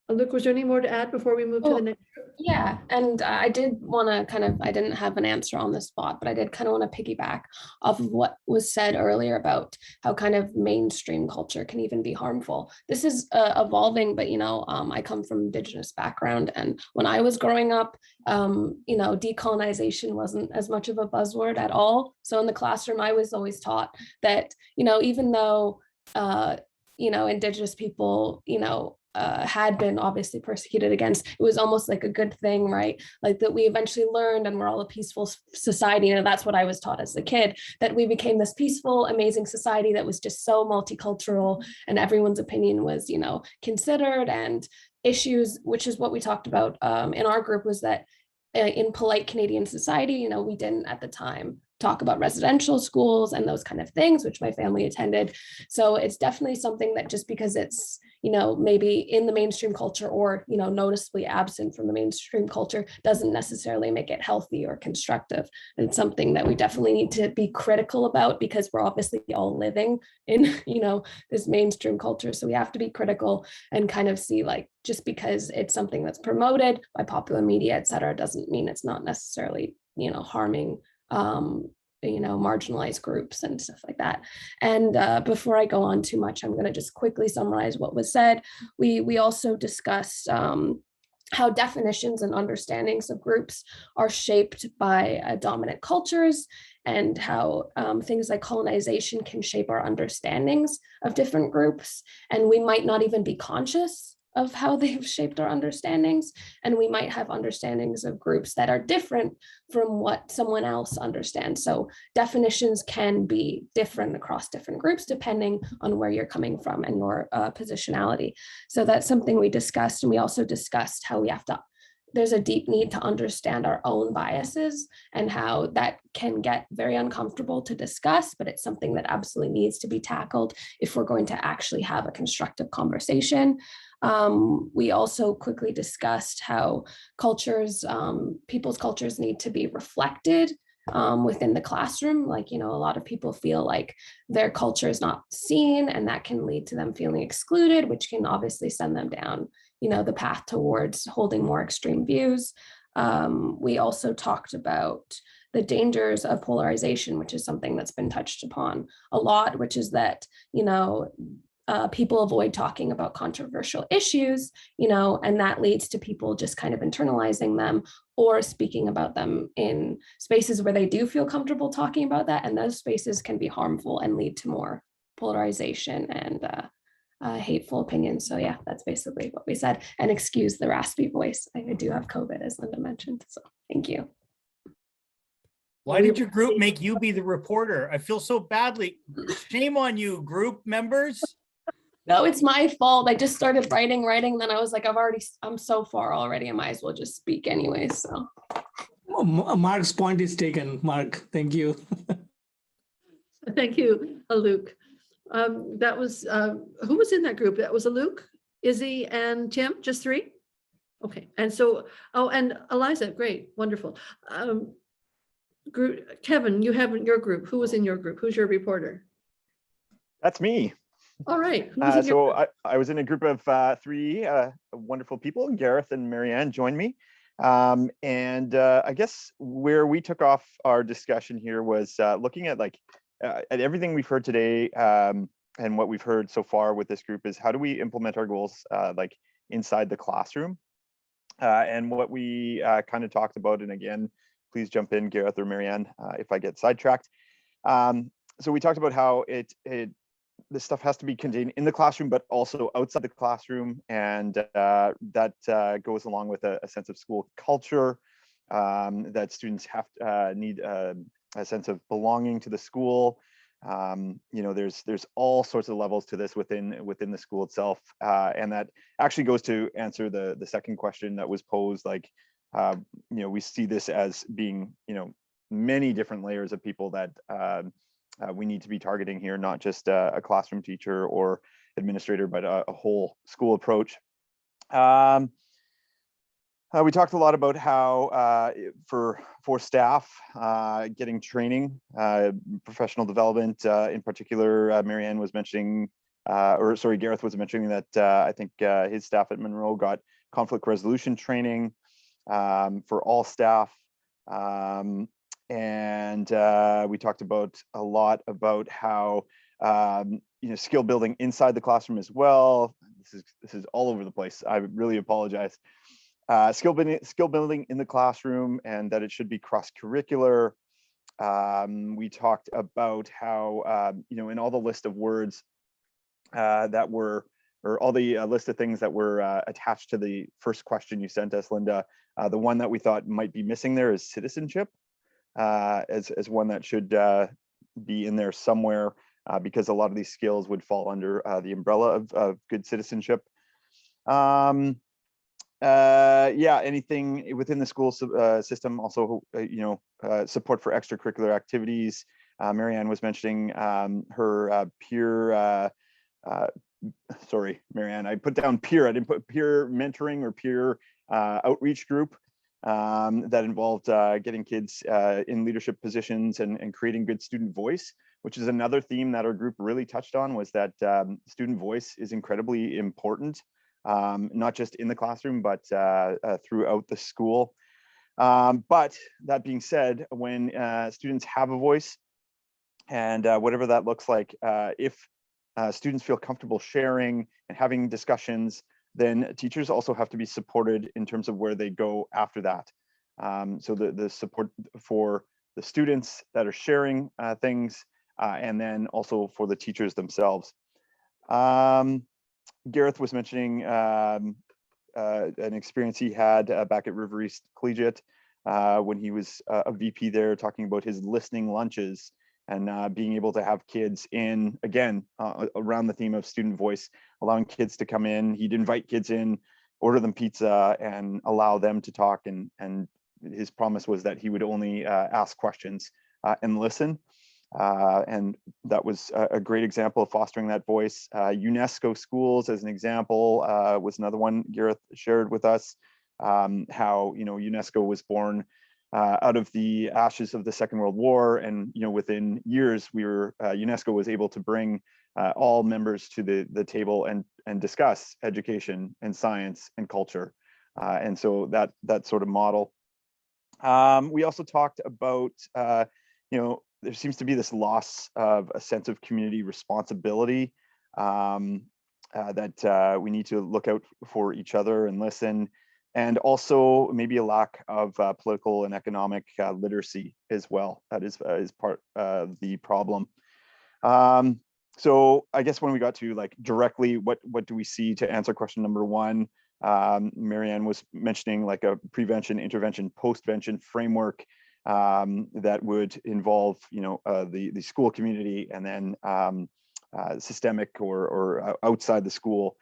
Luke, was there any more to add before we move to the next? Yeah, and I did want to I didn't have an answer on the spot, but I did kind of want to piggyback off of what was said earlier about how kind of mainstream culture can even be harmful. This is evolving, but I come from Indigenous background, and when I was growing up, decolonization wasn't as much of a buzzword at all. So in the classroom, I was always taught that, even though Indigenous people, had been obviously persecuted against, it was almost like a good thing, right? Like that we eventually learned and we're all a peaceful society. And that's what I was taught as a kid, that we became this peaceful, amazing society that was just so multicultural and everyone's opinion was, you know, considered. And issues, which is what we talked about in our group, was that in polite Canadian society, you know, we didn't at the time talk about residential schools and those kind of things, which my family attended. So it's definitely something that just because it's, you know, maybe in the mainstream culture or, you know, noticeably absent from the mainstream culture doesn't necessarily make it healthy or constructive. And it's something that we definitely need to be critical about because we're obviously all living in, you know, this mainstream culture. So we have to be critical and kind of see like, just because it's something that's promoted by popular media, et cetera, doesn't mean it's not necessarily, you know, harming you know, marginalized groups and stuff like that. And before I go on too much, I'm going to just quickly summarize what was said. We also discussed how definitions and understandings of groups are shaped by dominant cultures and how things like colonization can shape our understandings of different groups. And we might not even be conscious of how they've shaped our understandings. And we might have understandings of groups that are different from what someone else understands. So definitions can be different across different groups, depending on where you're coming from and your positionality. So that's something we discussed. And we also discussed how we have to, there's a deep need to understand our own biases and how that can get very uncomfortable to discuss, but it's something that absolutely needs to be tackled if we're going to actually have a constructive conversation. We also quickly discussed how cultures, people's cultures need to be reflected within the classroom. Like, you know, a lot of people feel like their culture is not seen and that can lead to them feeling excluded, which can obviously send them down, you know, the path towards holding more extreme views. We also talked about the dangers of polarization, which is something that's been touched upon a lot, which is that, you know, people avoid talking about controversial issues, you know, and that leads to people just kind of internalizing them or speaking about them in spaces where they do feel comfortable talking about that. And those spaces can be harmful and lead to more polarization and hateful opinions. So yeah, that's basically what we said. And excuse the raspy voice. I do have COVID, as Linda mentioned. So thank you. Why did your group make you be the reporter? I feel so badly. Shame on you, group members. No, it's my fault. I just started writing, then I was like, I'm so far already. I might as well just speak anyway. So Mark's point is taken. Mark, thank you. Thank you, Luke. That was, who was in that group? That was Luke, Izzy, and Tim, just three? Okay, and so, oh, and Eliza, great, wonderful. Kevin, you have your group. Who was in your group? Who's your reporter? That's me. All right. I was in a group of three wonderful people. Gareth and Marianne joined me. I guess where we took off our discussion here was looking at at everything we've heard today and what we've heard so far with this group is how do we implement our goals like inside the classroom? And what we kind of talked about, and again, please jump in, Gareth or Marianne, if I get sidetracked. So we talked about how this stuff has to be contained in the classroom, but also outside the classroom. And that goes along with a sense of school culture, that students need a sense of belonging to the school. You know, there's all sorts of levels to this within the school itself. And that actually goes to answer the second question that was posed, like, you know, we see this as being, you know, many different layers of people that we need to be targeting here, not just a classroom teacher or administrator, but a whole school approach. We talked a lot about how for staff, getting training, professional development, in particular, Marianne was mentioning, Gareth was mentioning that I think his staff at Monroe got conflict resolution training for all staff. And we talked about a lot about how you know, skill building inside the classroom as well. This is all over the place. I really apologize. Skill building in the classroom, and that it should be cross-curricular. We talked about how you know, in all the list of words that were or all the list of things that were attached to the first question you sent us, Linda. The one that we thought might be missing there is citizenship, as one that should be in there somewhere, because a lot of these skills would fall under the umbrella of good citizenship. Yeah, anything within the school system, also, support for extracurricular activities. Marianne was mentioning her peer, sorry, Marianne, I put down peer, I didn't put peer mentoring or peer outreach group that involved getting kids in leadership positions and creating good student voice, which is another theme that our group really touched on, was that student voice is incredibly important, not just in the classroom, but throughout the school. But that being said, when students have a voice, and whatever that looks like, if students feel comfortable sharing and having discussions, then teachers also have to be supported in terms of where they go after that. So the support for the students that are sharing things, and then also for the teachers themselves. Gareth was mentioning an experience he had back at River East Collegiate when he was a VP there, talking about his listening lunches and being able to have kids in, again, around the theme of student voice, allowing kids to come in. He'd invite kids in, order them pizza, and allow them to talk. And his promise was that he would only ask questions and listen. And that was a great example of fostering that voice. UNESCO schools, as an example, was another one Gareth shared with us. How UNESCO was born out of the ashes of the Second World War, and within years, UNESCO was able to bring all members to the table and discuss education and science and culture, and so that sort of model. We also talked about there seems to be this loss of a sense of community responsibility, that we need to look out for each other and listen, and also maybe a lack of political and economic literacy as well. That is part of the problem. So I guess when we got to directly, what do we see, to answer question number one, Marianne was mentioning like a prevention, intervention, postvention framework that would involve the school community, and then systemic or outside the school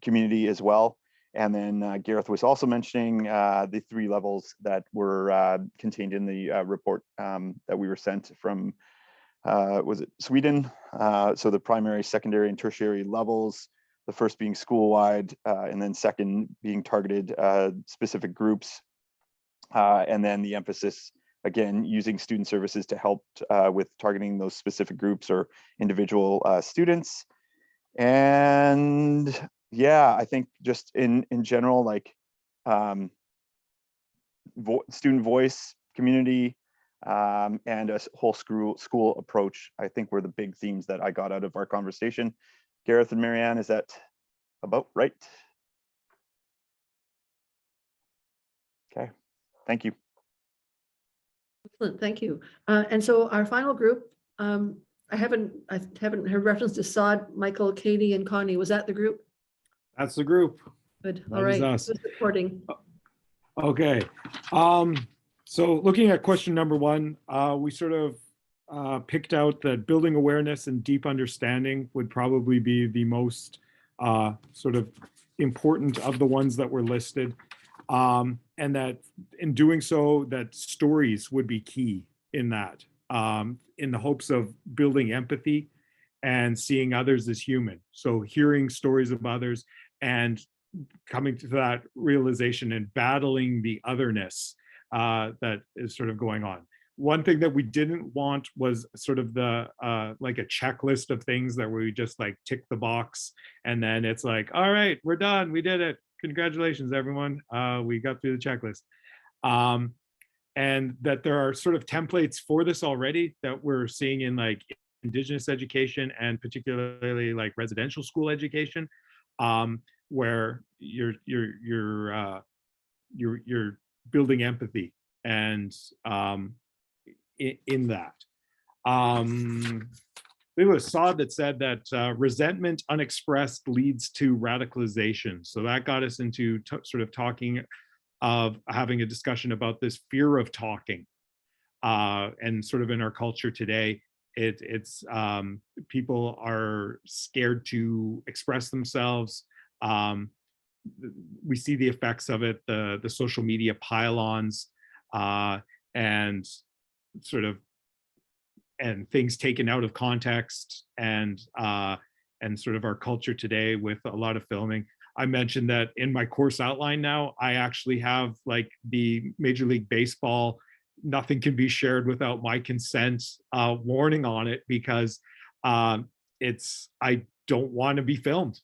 community as well. And then Gareth was also mentioning the 3 levels that were contained in the report that we were sent from, was it Sweden? So the primary, secondary, and tertiary levels, the first being school-wide, and then second being targeted specific groups. And then the emphasis, again, using student services to help with targeting those specific groups or individual students. And yeah, I think just in general, student voice, community, and a whole school approach, I think were the big themes that I got out of our conversation. Gareth and Marianne, is that about right? Okay, thank you. Excellent, thank you. And so our final group, I haven't heard reference to Saad, Michael, Katie, and Connie. Was that the group? That's the group. Good. That All right. is us. Supporting. Okay. So looking at question number 1, we sort of picked out that building awareness and deep understanding would probably be the most sort of important of the ones that were listed. And that in doing so, that stories would be key in that, in the hopes of building empathy and seeing others as human. So hearing stories of others and coming to that realization and battling the otherness that is sort of going on. One thing that we didn't want was sort of the like a checklist of things that we just like tick the box and then it's like, all right, we're done, we did it. Congratulations, everyone. We got through the checklist. And that there are sort of templates for this already that we're seeing in like Indigenous education and particularly like residential school education, where you're building empathy and in that. believe it was Saad that said that resentment unexpressed leads to radicalization. So that got us into sort of talking of having a discussion about this fear of talking. And sort of in our culture today, it's people are scared to express themselves. We see the effects of it, the social media pile-ons, and sort of and things taken out of context, and sort of our culture today with a lot of filming. I mentioned that in my course outline now, I actually have like the Major League Baseball, nothing can be shared without my consent warning on it, because I don't want to be filmed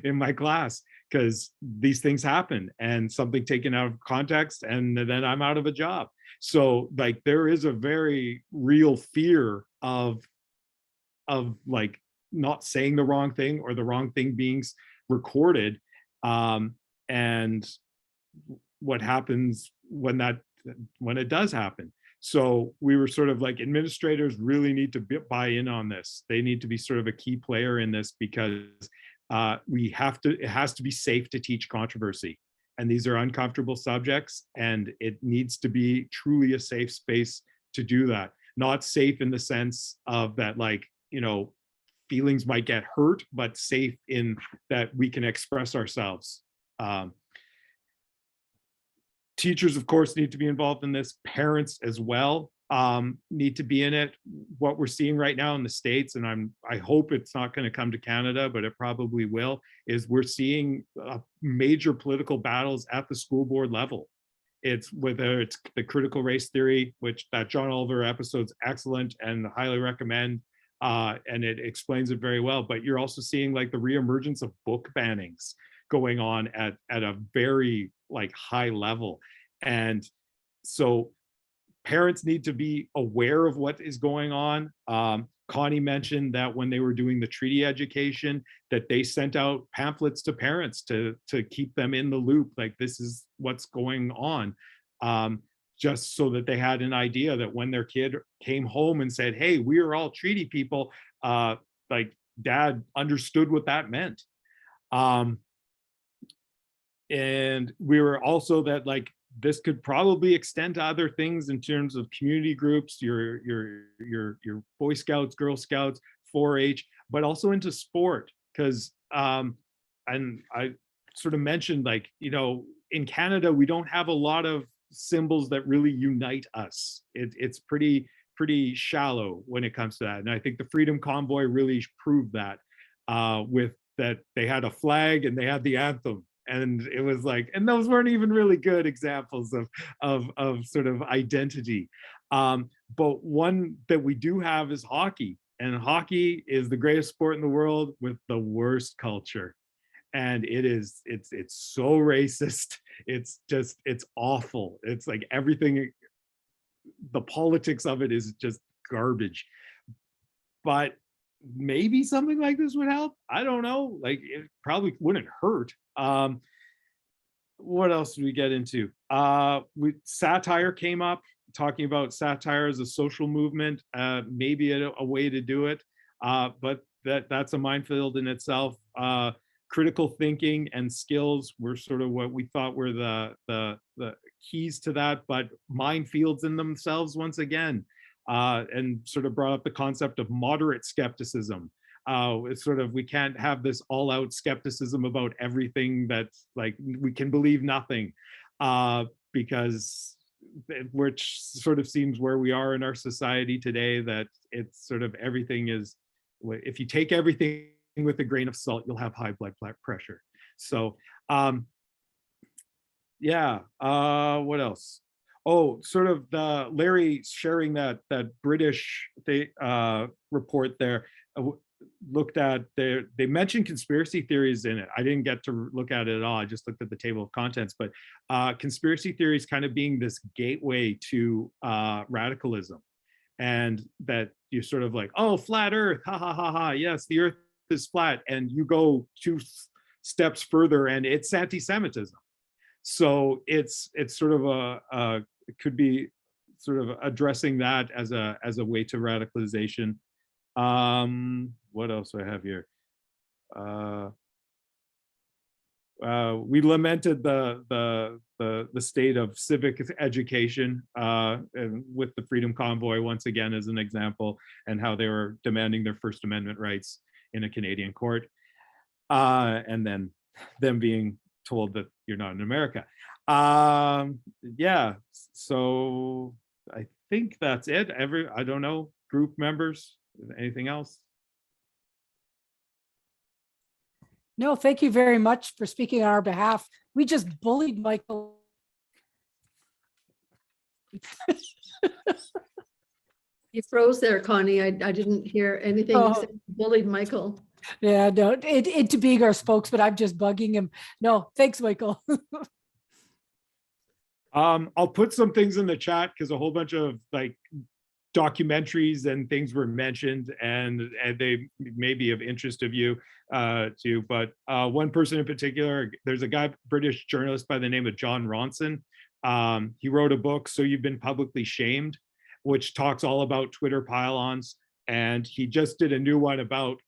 in my class, because these things happen and something taken out of context and then I'm out of a job. So like there is a very real fear of like not saying the wrong thing or the wrong thing being recorded, and what happens when it does happen. So we were sort of like, administrators really need to buy in on this. They need to be sort of a key player in this, because it has to be safe to teach controversy. And these are uncomfortable subjects, and it needs to be truly a safe space to do that. Not safe in the sense of that, like, you know, feelings might get hurt, but safe in that we can express ourselves. Teachers, of course, need to be involved in this. Parents as well need to be in it. What we're seeing right now in the States, and I hope it's not going to come to Canada, but it probably will, is we're seeing major political battles at the school board level. It's whether it's the critical race theory, which that John Oliver episode's excellent and highly recommend, and it explains it very well. But you're also seeing like the reemergence of book bannings going on at a very like high level. And so parents need to be aware of what is going on. Connie mentioned that when they were doing the treaty education, that they sent out pamphlets to parents to keep them in the loop, like this is what's going on, just so that they had an idea that when their kid came home and said, hey, we are all treaty people, like dad understood what that meant. And we were also that like this could probably extend to other things in terms of community groups, your Boy Scouts, Girl Scouts, 4-H, but also into sport, because and I sort of mentioned, like, you know, in Canada we don't have a lot of symbols that really unite us. It's pretty shallow when it comes to that, and I think the Freedom Convoy really proved that, with that they had a flag and they had the anthem. And it was like, and those weren't even really good examples of sort of identity. But one that we do have is hockey. And hockey is the greatest sport in the world with the worst culture. And it's so racist. It's awful. It's like everything, the politics of it is just garbage. But maybe something like this would help. I don't know. Like it probably wouldn't hurt. What else did we get into? Satire came up, talking about satire as a social movement, maybe a way to do it, but that's a minefield in itself. Critical thinking and skills were sort of what we thought were the keys to that, but minefields in themselves once again, and sort of brought up the concept of moderate skepticism. It's sort of, we can't have this all-out skepticism about everything, that's like we can believe nothing, because which sort of seems where we are in our society today, that it's sort of everything is, if you take everything with a grain of salt, you'll have high blood pressure. So yeah, what else? Oh, sort of the Larry sharing that British report there, looked at, they mentioned conspiracy theories in it. I didn't get to look at it at all. I just looked at the table of contents, but conspiracy theories kind of being this gateway to radicalism, and that you sort of like, oh, flat earth, ha ha ha ha, yes, the earth is flat, and you go 2 steps further and it's anti-Semitism. So it's sort of it could be sort of addressing that as a way to radicalization. What else do I have here? We lamented the state of civic education and with the Freedom Convoy once again as an example, and how they were demanding their First Amendment rights in a Canadian court, and then them being told that you're not in America. Yeah, so I think that's it. I don't know, group members, anything else? No, thank you very much for speaking on our behalf. We just bullied Michael. You froze there, Connie. I didn't hear anything Oh. except bullied Michael. Yeah, no, to being our spokesman, I'm just bugging him. No, thanks, Michael. I'll put some things in the chat because a whole bunch of like documentaries and things were mentioned, and they may be of interest of you too. But one person in particular, there's a guy, British journalist by the name of John Ronson. He wrote a book, So You've Been Publicly Shamed, which talks all about Twitter pile-ons. And he just did a new one about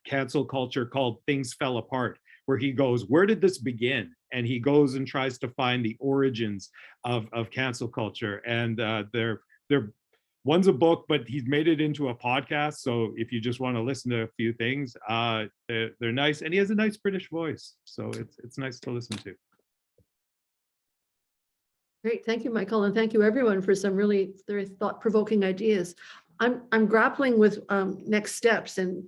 cancel culture called Things Fell Apart, where he goes, where did this begin? And he goes and tries to find the origins of cancel culture. And they're one's a book, but he's made it into a podcast. So if you just want to listen to a few things, they're nice. And he has a nice British voice. So it's nice to listen to. Great, thank you, Michael, and thank you everyone for some really very thought-provoking ideas. I'm grappling with next steps, and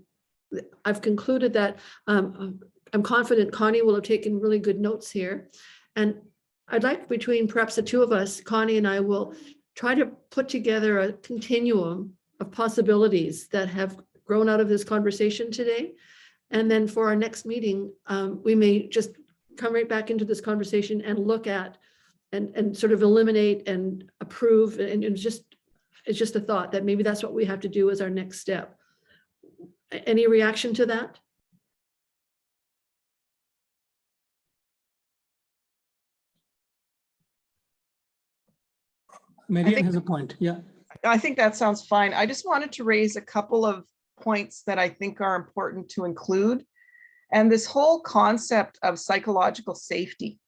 I've concluded that I'm confident Connie will have taken really good notes here. And I'd like, between perhaps the two of us, Connie and I will try to put together a continuum of possibilities that have grown out of this conversation today. And then for our next meeting, we may just come right back into this conversation and look at and sort of eliminate and approve. And it's just a thought that maybe that's what we have to do as our next step. Any reaction to that? Marianne has a point. Yeah. I think that sounds fine. I just wanted to raise a couple of points that I think are important to include. And this whole concept of psychological safety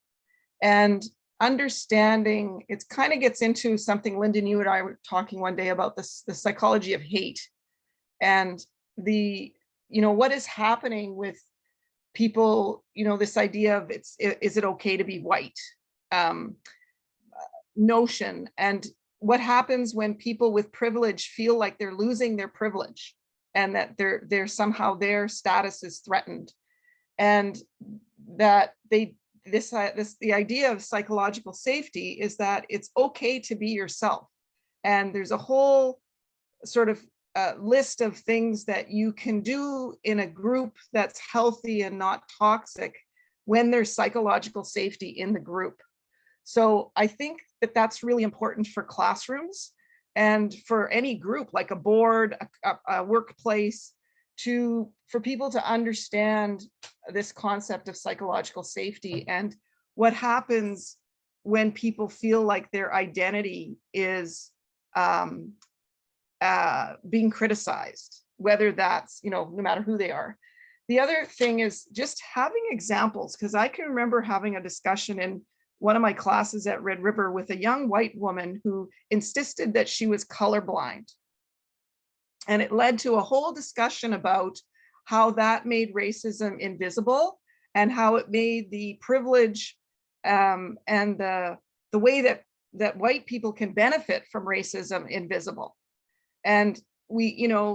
and understanding, it kind of gets into something, Lyndon, you and I were talking one day about this, the psychology of hate and what is happening with people, this idea of is it okay to be white notion, and what happens when people with privilege feel like they're losing their privilege and that they're somehow their status is threatened, and that the idea of psychological safety is that it's okay to be yourself. And there's a whole sort of list of things that you can do in a group that's healthy and not toxic when there's psychological safety in the group. So I think that that's really important for classrooms and for any group, like a board, a workplace, for people to understand this concept of psychological safety and what happens when people feel like their identity is being criticized, whether that's, no matter who they are. The other thing is just having examples, because I can remember having a discussion in one of my classes at Red River with a young white woman who insisted that she was colorblind. And it led to a whole discussion about how that made racism invisible and how it made the privilege and the way that white people can benefit from racism invisible. And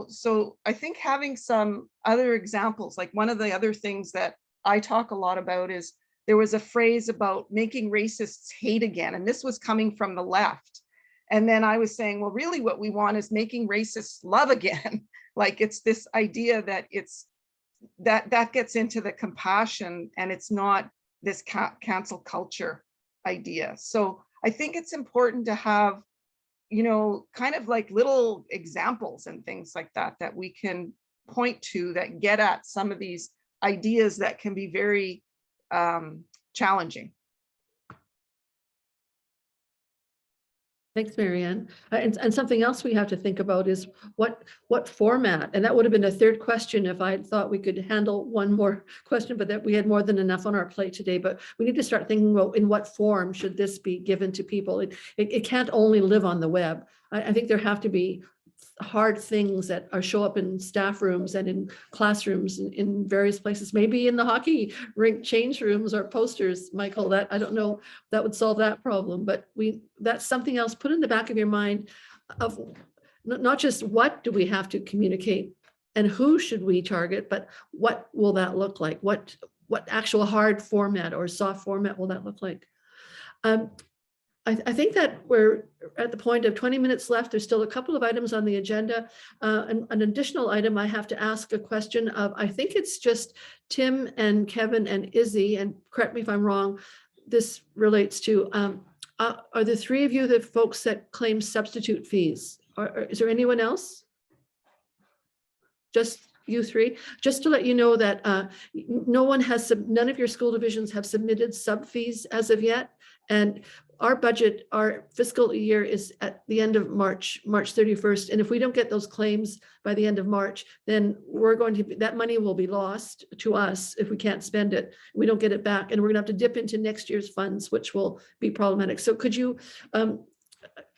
so I think having some other examples, like one of the other things that I talk a lot about is there was a phrase about making racists hate again. And this was coming from the left. And then I was saying, well, really what we want is making racists love again. Like it's this idea that that gets into the compassion and it's not this cancel culture idea. So I think it's important to have, kind of like little examples and things like that we can point to that get at some of these ideas that can be very challenging. Thanks, Marianne. And something else we have to think about is what format? And that would have been a third question if I had thought we could handle one more question, but that we had more than enough on our plate today. But we need to start thinking about in what form should this be given to people? It can't only live on the web. I think there have to be hard things that are show up in staff rooms and in classrooms in various places, maybe in the hockey rink change rooms or posters, Michael, that I don't know, that would solve that problem, but that's something else. Put in the back of your mind of not just what do we have to communicate and who should we target, but what will that look like? What actual hard format or soft format will that look like? I think that we're at the point of 20 minutes left. There's still a couple of items on the agenda. An additional item, I have to ask a question of, I think it's just Tim and Kevin and Izzy, and correct me if I'm wrong, this relates to, are the three of you the folks that claim substitute fees? Or is there anyone else? Just you three? Just to let you know that none of your school divisions have submitted sub fees as of yet. And our budget, our fiscal year is at the end of March 31st. And if we don't get those claims by the end of March, then that money will be lost to us if we can't spend it. We don't get it back. And we're gonna have to dip into next year's funds, which will be problematic. So could you,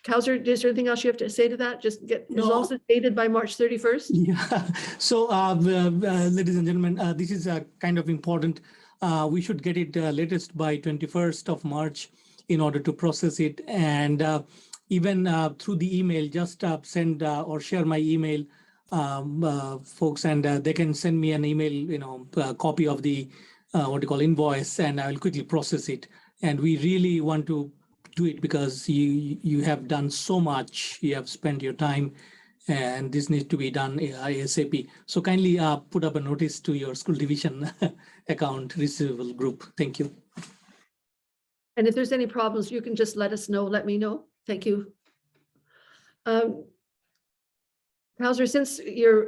Kauser, is there anything else you have to say to that? Just get results dated by March 31st? Yeah, so ladies and gentlemen, this is kind of important. We should get it latest by 21st of March in order to process it. And even through the email, just send or share my email, folks, and they can send me an email, a copy of the invoice, and I will quickly process it. And we really want to do it because you have done so much, you have spent your time, and this needs to be done ASAP. So kindly put up a notice to your school division account receivable group. Thank you. And if there's any problems, you can just let us know, let me know. Thank you. Kauser, since you're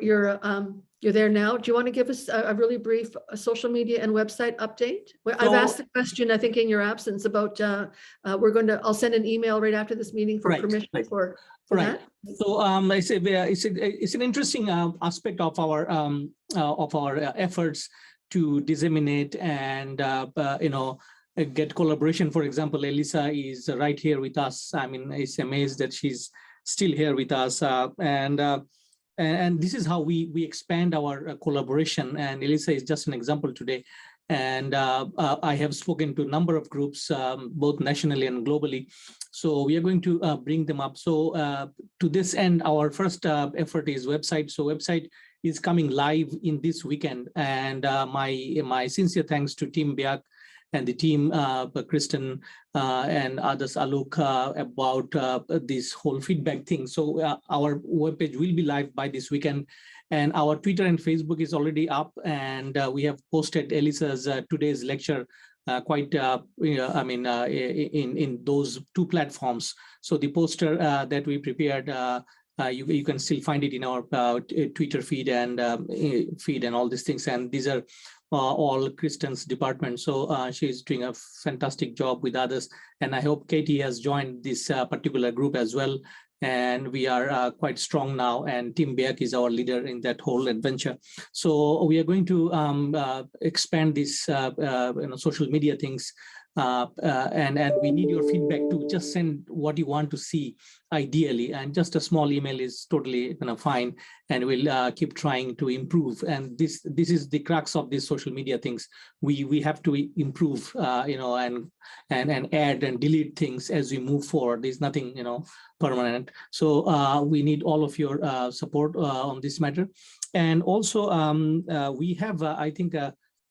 there now, do you want to give us a really brief social media and website update? I've asked the question, I think, in your absence about, I'll send an email right after this meeting for permission for that. So it's an interesting aspect of our efforts to disseminate and get collaboration. For example, Elisa is right here with us. I mean, it's amazed that she's still here with us, and this is how we expand our collaboration. And Elisa is just an example today. And I have spoken to a number of groups, both nationally and globally. So we are going to bring them up. So to this end, our first effort is website. So website is coming live in this weekend. And my sincere thanks to Team Biak and the team, Kristen and others, Alok, about this whole feedback thing. So our webpage will be live by this weekend. And our Twitter and Facebook is already up, and we have posted Elisa's today's lecture in those two platforms. So the poster that we prepared, you can still find it in our Twitter feed and all these things. And these are all Kristen's department. So she's doing a fantastic job with others. And I hope Katie has joined this particular group as well. And we are quite strong now, and Team Biak is our leader in that whole adventure. So we are going to expand this social media things, and we need your feedback to just send what you want to see ideally, and just a small email is totally fine, and we'll keep trying to improve. And this is the crux of these social media things. We have to improve, and add and delete things as we move forward. There's nothing permanent. So we need all of your support on this matter. And also we have, I think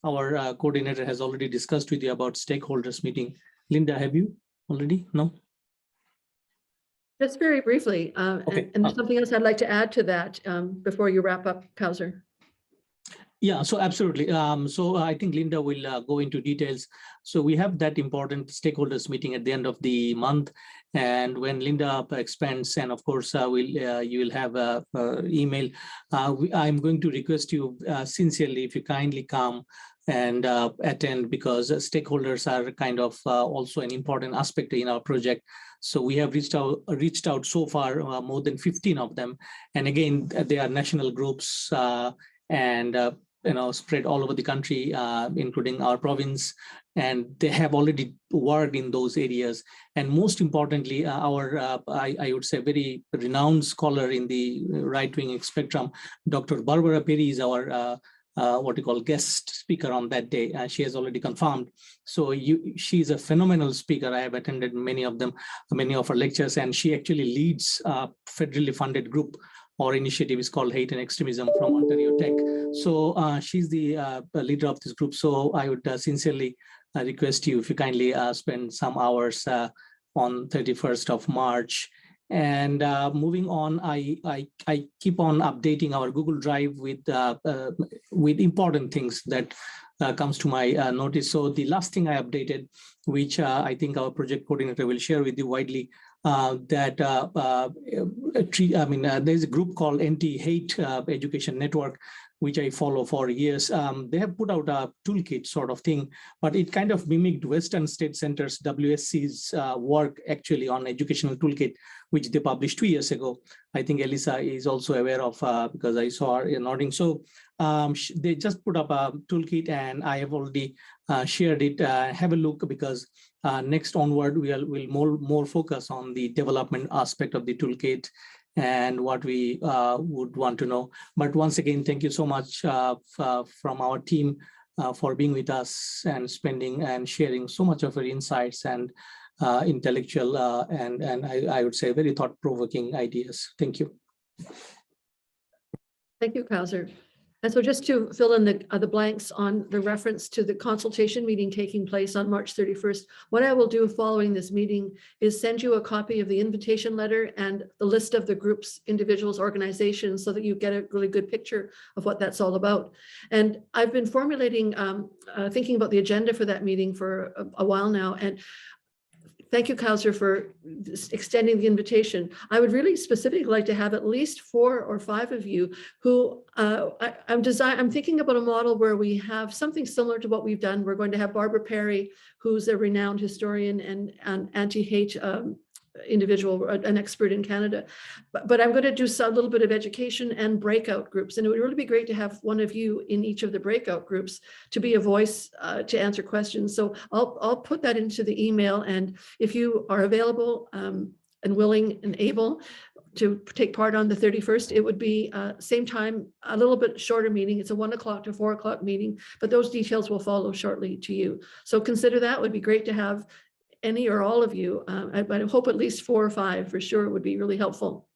our coordinator has already discussed with you about stakeholders meeting. Linda, have you already? No? Just very briefly, okay. And there's something else I'd like to add to that before you wrap up, Kauser. Yeah, so absolutely. So I think Linda will go into details. So we have that important stakeholders meeting at the end of the month. And when Linda expands, and of course, you will have a email. I'm going to request you sincerely, if you kindly come and attend, because stakeholders are kind of also an important aspect in our project. So we have reached out so far, more than 15 of them. And again, they are national groups and spread all over the country, including our province, and they have already worked in those areas. And most importantly, I would say very renowned scholar in the right-wing spectrum, Dr. Barbara Perry is our what you call guest speaker on that day. She has already confirmed. So she's a phenomenal speaker. I have attended many of her lectures, and she actually leads a federally funded group or initiative is called Hate and Extremism from Ontario Tech. So she's the leader of this group. So I would sincerely request you, if you kindly spend some hours on 31st of March. And moving on, I keep on updating our Google Drive with important things that comes to my notice. So the last thing I updated, which I think our project coordinator will share with you widely, there's a group called Anti-Hate Education Network, which I follow for years. They have put out a toolkit sort of thing, but it kind of mimicked Western State Center's WSC's work actually on educational toolkit, which they published 2 years ago. I think Elisa is also aware of because I saw her nodding. So they just put up a toolkit, and I have already shared it. Have a look, because next onward we'll more focus on the development aspect of the toolkit and what we would want to know. But once again, thank you so much from our team for being with us and spending and sharing so much of your insights and intellectual and I would say very thought-provoking ideas. Thank you. Thank you, Kauser. And so just to fill in the blanks on the reference to the consultation meeting taking place on March 31st, what I will do following this meeting is send you a copy of the invitation letter and the list of the groups, individuals, organizations, so that you get a really good picture of what that's all about. And I've been formulating, thinking about the agenda for that meeting for a while now. And thank you, Kauser, for extending the invitation. I would really specifically like to have at least 4 or 5 of you who I'm thinking about a model where we have something similar to what we've done. We're going to have Barbara Perry, who's a renowned historian and anti-hate individual, an expert in Canada. But I'm going to do a little bit of education and breakout groups. And it would really be great to have one of you in each of the breakout groups to be a voice to answer questions. So I'll put that into the email. And if you are available and willing and able to take part on the 31st, it would be same time, a little bit shorter meeting. It's a 1 o'clock to 4 o'clock meeting, but those details will follow shortly to you. So consider that. It would be great to have any or all of you. I hope at least 4 or 5 for sure would be really helpful.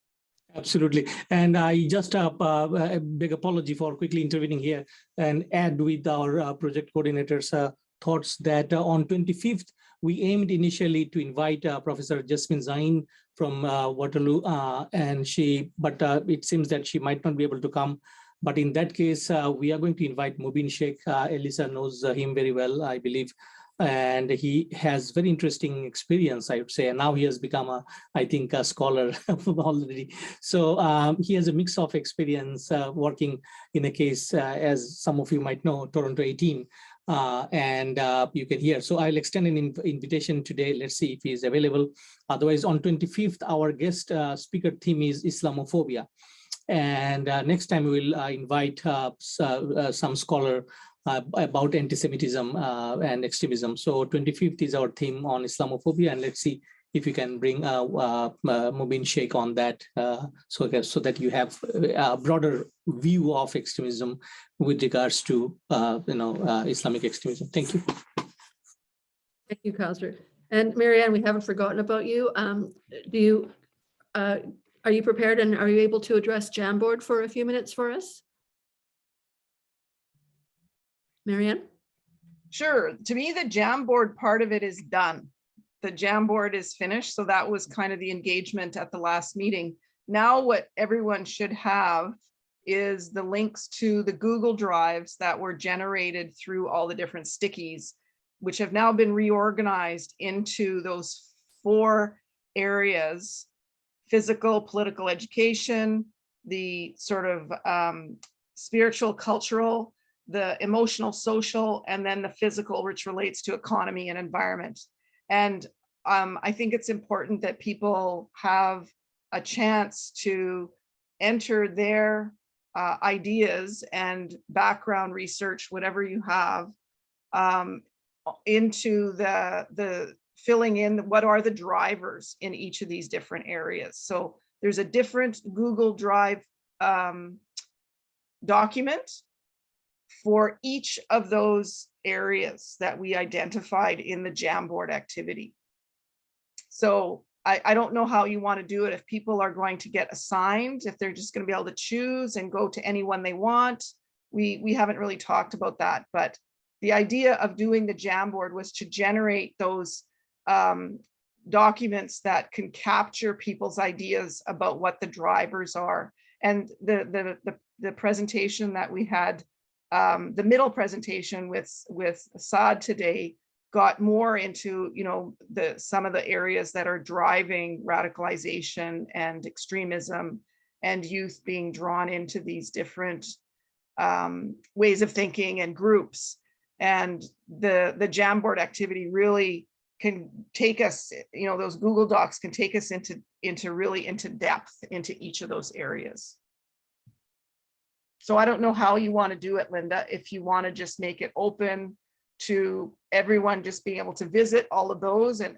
Absolutely. And I just beg apology for quickly intervening here and add with our project coordinators thoughts that on 25th, we aimed initially to invite Professor Jasmine Zain from Waterloo, but it seems that she might not be able to come. But in that case, we are going to invite Mubin Sheikh. Elisa knows him very well, I believe. And he has very interesting experience, I would say. And now he has become, I think, a scholar already. So he has a mix of experience working in a case, as some of you might know, Toronto 18. And you can hear. So I'll extend an invitation today. Let's see if he is available. Otherwise, on 25th, our guest speaker theme is Islamophobia. And next time we'll invite some scholar about anti-Semitism and extremism. So 25th is our theme on Islamophobia, and let's see if you can bring Mubin Sheikh on that, so that you have a broader view of extremism with regards to Islamic extremism. Thank you. Thank you, Kauser. And Marianne, we haven't forgotten about you. Are you prepared, and are you able to address Jamboard for a few minutes for us? Marianne? Sure. To me, the Jamboard part of it is done. The Jamboard is finished. So that was kind of the engagement at the last meeting. Now what everyone should have is the links to the Google Drives that were generated through all the different stickies, which have now been reorganized into those 4 areas: physical, political education, the sort of spiritual, cultural, the emotional, social, and then the physical, which relates to economy and environment. And I think it's important that people have a chance to enter their ideas and background research, whatever you have, into the filling in what are the drivers in each of these different areas. So there's a different Google Drive document for each of those areas that we identified in the Jamboard activity. So I don't know how you want to do it, if people are going to get assigned, if they're just going to be able to choose and go to any one they want. We haven't really talked about that, but the idea of doing the Jamboard was to generate those documents that can capture people's ideas about what the drivers are. And the presentation that we had, the middle presentation with Assad today, got more into, you know, some of the areas that are driving radicalization and extremism, and youth being drawn into these different ways of thinking and groups. And the Jamboard activity really can take us, you know, those Google Docs can take us into really into depth into each of those areas. So I don't know how you want to do it, Linda, if you want to just make it open to everyone just being able to visit all of those. And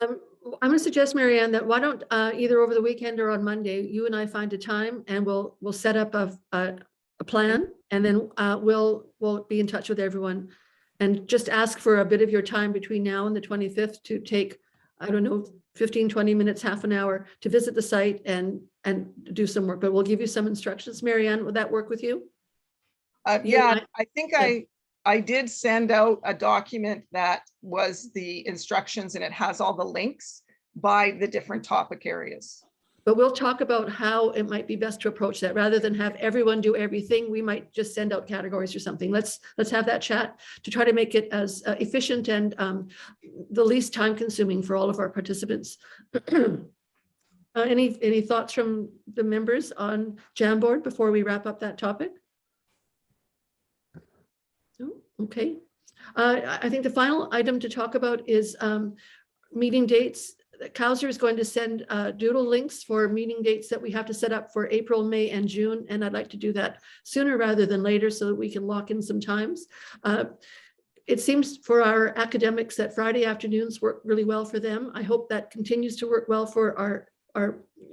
I'm going to suggest, Marianne, that why don't either over the weekend or on Monday, you and I find a time and we'll set up a plan, and then we'll be in touch with everyone, and just ask for a bit of your time between now and the 25th to take, I don't know, 15, 20 minutes, half an hour to visit the site and do some work, but we'll give you some instructions. Marianne, would that work with you? Yeah, I think I did send out a document that was the instructions, and it has all the links by the different topic areas. But we'll talk about how it might be best to approach that. Rather than have everyone do everything, we might just send out categories or something. Let's have that chat to try to make it as efficient and the least time consuming for all of our participants. Any thoughts from the members on Jamboard before we wrap up that topic? Okay. I think the final item to talk about is meeting dates. Kauser is going to send doodle links for meeting dates that we have to set up for April, May, and June. And I'd like to do that sooner rather than later so that we can lock in some times. It seems for our academics that Friday afternoons work really well for them. I hope that continues to work well for our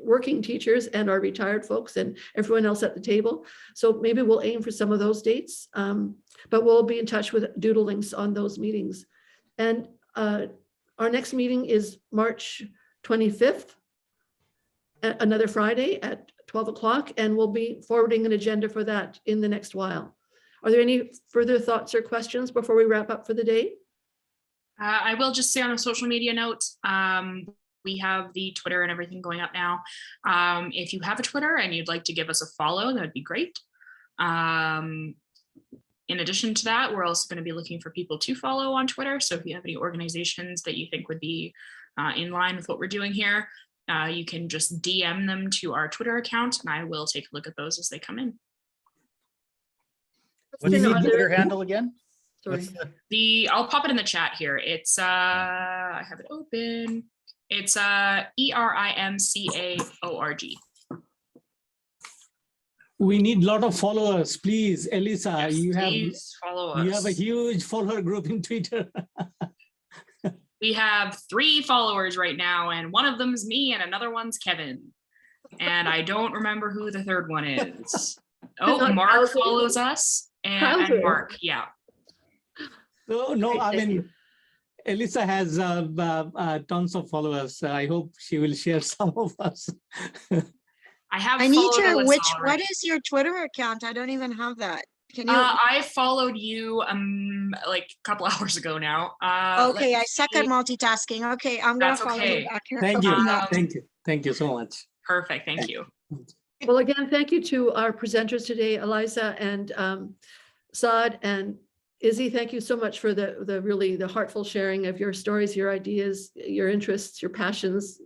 working teachers and our retired folks and everyone else at the table. So maybe we'll aim for some of those dates, but we'll be in touch with doodle links on those meetings. And our next meeting is March 25th, another Friday at 12 o'clock, and we'll be forwarding an agenda for that in the next while. Are there any further thoughts or questions before we wrap up for the day? I will just say on a social media note, we have the Twitter and everything going up now. If you have a Twitter and you'd like to give us a follow, that'd be great. In addition to that, we're also going to be looking for people to follow on Twitter. So if you have any organizations that you think would be in line with what we're doing here, you can just DM them to our Twitter account, and I will take a look at those as they come in. What's the Twitter handle again? Sorry. I'll pop it in the chat here. It's I have it open. It's ERIMCAORG. We need a lot of followers, please, Elisa. Yes, follow us. You have a huge follower group in Twitter. We have 3 followers right now, and one of them is me, and another one's Kevin. And I don't remember who the third one is. Oh, Mark follows us, and Mark, yeah. No, I mean, Elisa has tons of followers. I hope she will share some of us. I need to, what is your Twitter account? I don't even have that. Can you? I followed you like a couple hours ago now. Okay, I suck at multitasking. Okay, I'm gonna follow you back here. Thank you. Thank you so much. Perfect. Thank you. Well, again, thank you to our presenters today, Eliza and Saad and Izzy. Thank you so much for the really the heartful sharing of your stories, your ideas, your interests, your passions,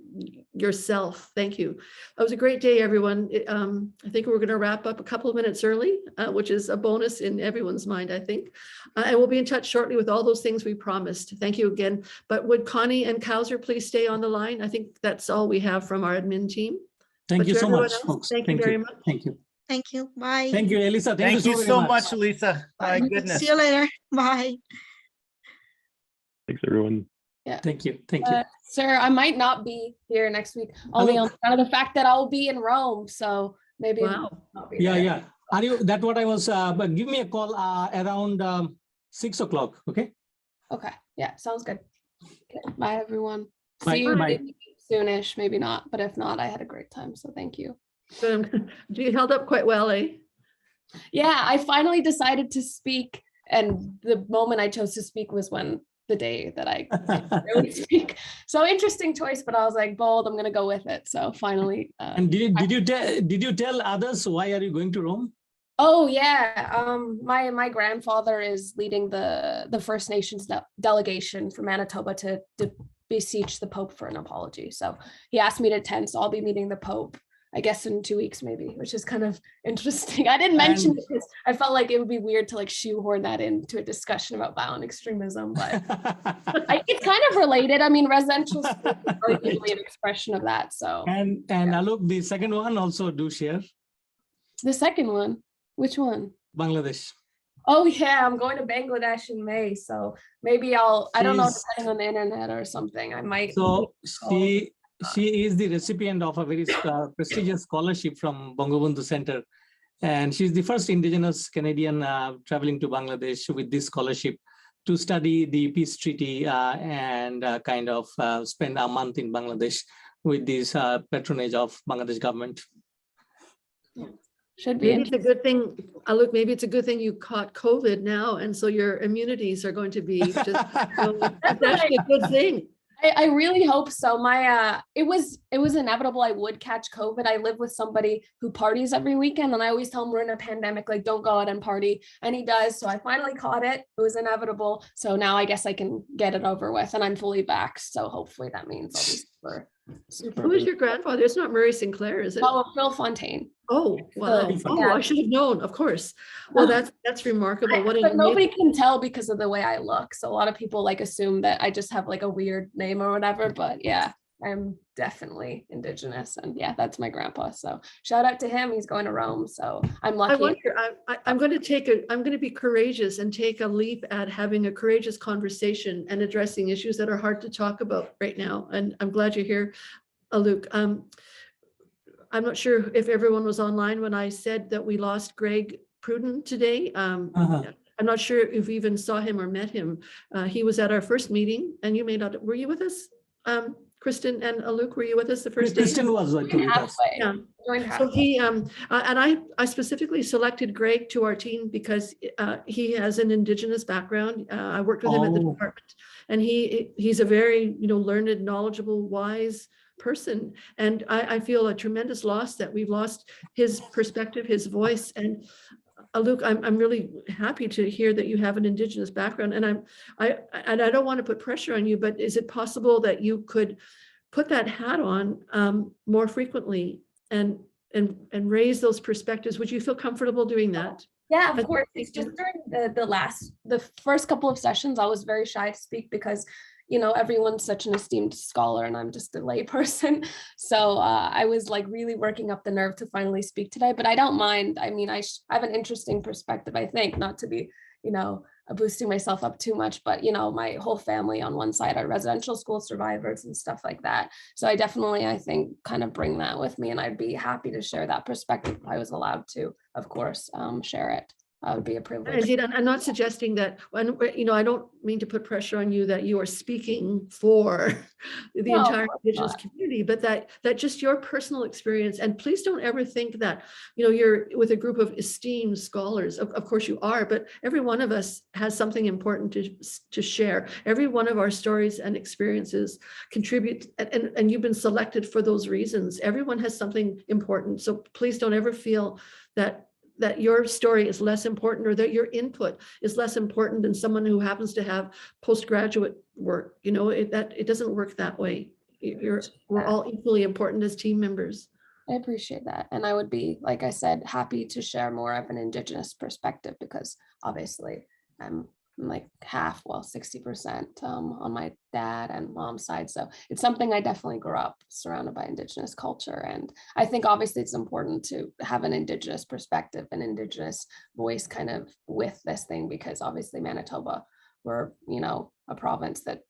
yourself. Thank you. It was a great day, everyone. I think we're going to wrap up a couple of minutes early, which is a bonus in everyone's mind, I think. And we'll be in touch shortly with all those things we promised. Thank you again. But would Connie and Kauser please stay on the line? I think that's all we have from our admin team. Thank But you to so everyone much, else, folks. thank you very much. Thank you. Thank you. Bye. Thank you, Elisa. Thank you very so much, Elisa. My Bye. goodness. See you later. Bye. Thanks, everyone. Yeah. Thank you. Thank you. Sir, I might not be here next week, only on account of the fact that I'll be in Rome. So maybe. Wow. Yeah, yeah. Are you? That's what I was. But give me a call around 6 o'clock. Okay. Okay. Yeah. Sounds good. Okay. Bye, everyone. Bye. See you Bye. soonish. Maybe not, but if not, I had a great time. So thank you. You held up quite well, eh? Yeah, I finally decided to speak, and the moment I chose to speak was when the day that I really speak. So interesting choice, but I was like, bold, I'm gonna go with it. So finally. And did you tell others why are you going to Rome? Oh yeah, my grandfather is leading the First Nations delegation from Manitoba to beseech the Pope for an apology. So he asked me to attend, so I'll be meeting the Pope, I guess in 2 weeks maybe, which is kind of interesting. I didn't mention it because I felt like it would be weird to like shoehorn that into a discussion about violent extremism, but it's kind of related. I mean, residential schools are arguably an expression of that. So And Alok, the second one also do share. The second one, which one? Bangladesh. Oh yeah, I'm going to Bangladesh in May, so maybe I don't know, depending on the internet or something, I might. So she is the recipient of a very prestigious scholarship from Bangabandhu Center, and she's the first indigenous Canadian traveling to Bangladesh with this scholarship to study the peace treaty and kind of spend a month in Bangladesh with this patronage of Bangladesh government. Should be. Maybe it's a good thing, Alok, maybe it's a good thing you caught COVID now, and so your immunities are going to be just, it's actually a good thing. I really hope so. My it was inevitable I would catch COVID. I live with somebody who parties every weekend, and I always tell him we're in a pandemic, like don't go out and party, and he does. So I finally caught it. It was inevitable. So now I guess I can get it over with, and I'm fully vaxxed. So hopefully that means I'll be super. Who is your grandfather? It's not Murray Sinclair, is it? Oh, Phil Fontaine. Oh, wow. Oh, I should have known, of course. Well, that's remarkable. What But nobody can tell because of the way I look. So a lot of people like assume that I just have like a weird name or whatever. But yeah, I'm definitely indigenous, and yeah, that's my grandpa. So shout out to him. He's going to Rome, so I'm lucky. I wonder, I'm going to be courageous and take a leap at having a courageous conversation and addressing issues that are hard to talk about right now. And I'm glad you're here, Luke. I'm not sure if everyone was online when I said that we lost Greg Pruden today. I'm not sure if we even saw him or met him. He was at our first meeting, and you may not. Were you with us, Kristen and Luke? Were you with us the first day? Kristen was with us. Yeah. So he and I specifically selected Greg to our team because he has an Indigenous background. I worked with him at the department, and he's a very learned, knowledgeable, wise person, and I feel a tremendous loss that we've lost his perspective, his voice. And Luke, I'm really happy to hear that you have an Indigenous background, and I don't want to put pressure on you, but is it possible that you could put that hat on more frequently and raise those perspectives? Would you feel comfortable doing that? Yeah, of course. It's just during the first couple of sessions, I was very shy to speak because everyone's such an esteemed scholar and I'm just a lay person. So I was like really working up the nerve to finally speak today, but I don't mind. I mean, I have an interesting perspective, I think, not to be, boosting myself up too much, but my whole family on one side are residential school survivors and stuff like that. So I definitely, I think, kind of bring that with me, and I'd be happy to share that perspective if I was allowed to, of course, share it. would be a privilege. Indeed, I'm not suggesting that, I don't mean to put pressure on you that you are speaking for the No, of entire course Indigenous not. community, but that just your personal experience, and please don't ever think that, you're with a group of esteemed scholars. Of course you are, but every one of us has something important to share. Every one of our stories and experiences contribute, and you've been selected for those reasons. Everyone has something important. So please don't ever feel that your story is less important, or that your input is less important than someone who happens to have postgraduate work. It doesn't work that way. We're all equally important as team members. I appreciate that. And I would be, like I said, happy to share more of an Indigenous perspective, because obviously I'm like 60% on my dad and mom's side. So it's something I definitely grew up surrounded by Indigenous culture. And I think obviously it's important to have an Indigenous perspective, an Indigenous voice kind of with this thing, because obviously Manitoba, we're, a province that,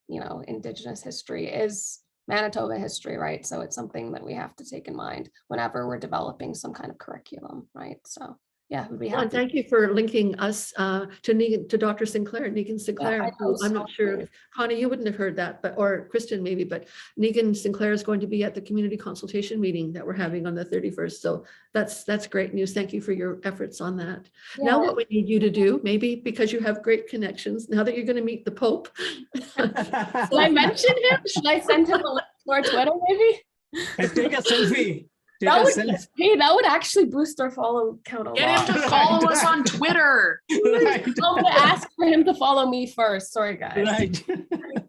Indigenous history is Manitoba history, right? So it's something that we have to take in mind whenever we're developing some kind of curriculum, right? So yeah, we'd be Well, and happy. thank you for linking us to Dr. Sinclair, Negan Sinclair. Who I'm not sure if Connie, you wouldn't have heard that, or Kristen maybe, but Negan Sinclair is going to be at the community consultation meeting that we're having on the 31st. So that's great news. Thank you for your efforts on that. Yeah. Now what we need you to do, maybe because you have great connections, now that you're going to meet the Pope. Should I mention him? Should I send him a link to our Twitter maybe? And take a selfie. That would actually boost our follow count a lot. Get him to follow us on Twitter. Right. I'm gonna ask for him to follow me first. Sorry, guys. Right.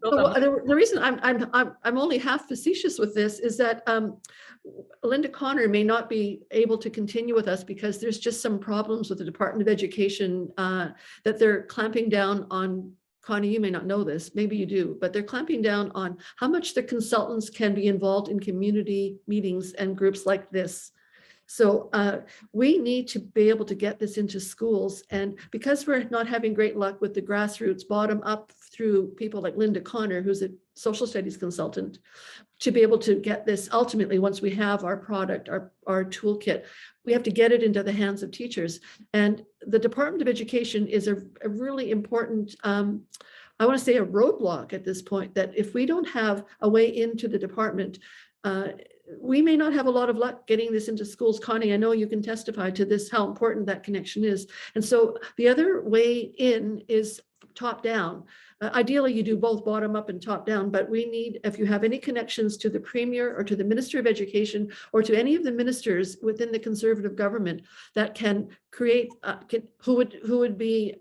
So the reason I'm only half facetious with this is that Linda Connor may not be able to continue with us because there's just some problems with the Department of Education that they're clamping down on. Connie, you may not know this, maybe you do, but they're clamping down on how much the consultants can be involved in community meetings and groups like this. So we need to be able to get this into schools. And because we're not having great luck with the grassroots bottom up through people like Linda Connor, who's a social studies consultant, to be able to get this ultimately, once we have our product, our toolkit, we have to get it into the hands of teachers. And the Department of Education is a really important, I want to say a roadblock at this point, that if we don't have a way into the department, we may not have a lot of luck getting this into schools. Connie, I know you can testify to this, how important that connection is. And so the other way in is top down. Ideally, you do both bottom up and top down, but we need, if you have any connections to the Premier or to the Minister of Education or to any of the ministers within the Conservative government that can create, who would be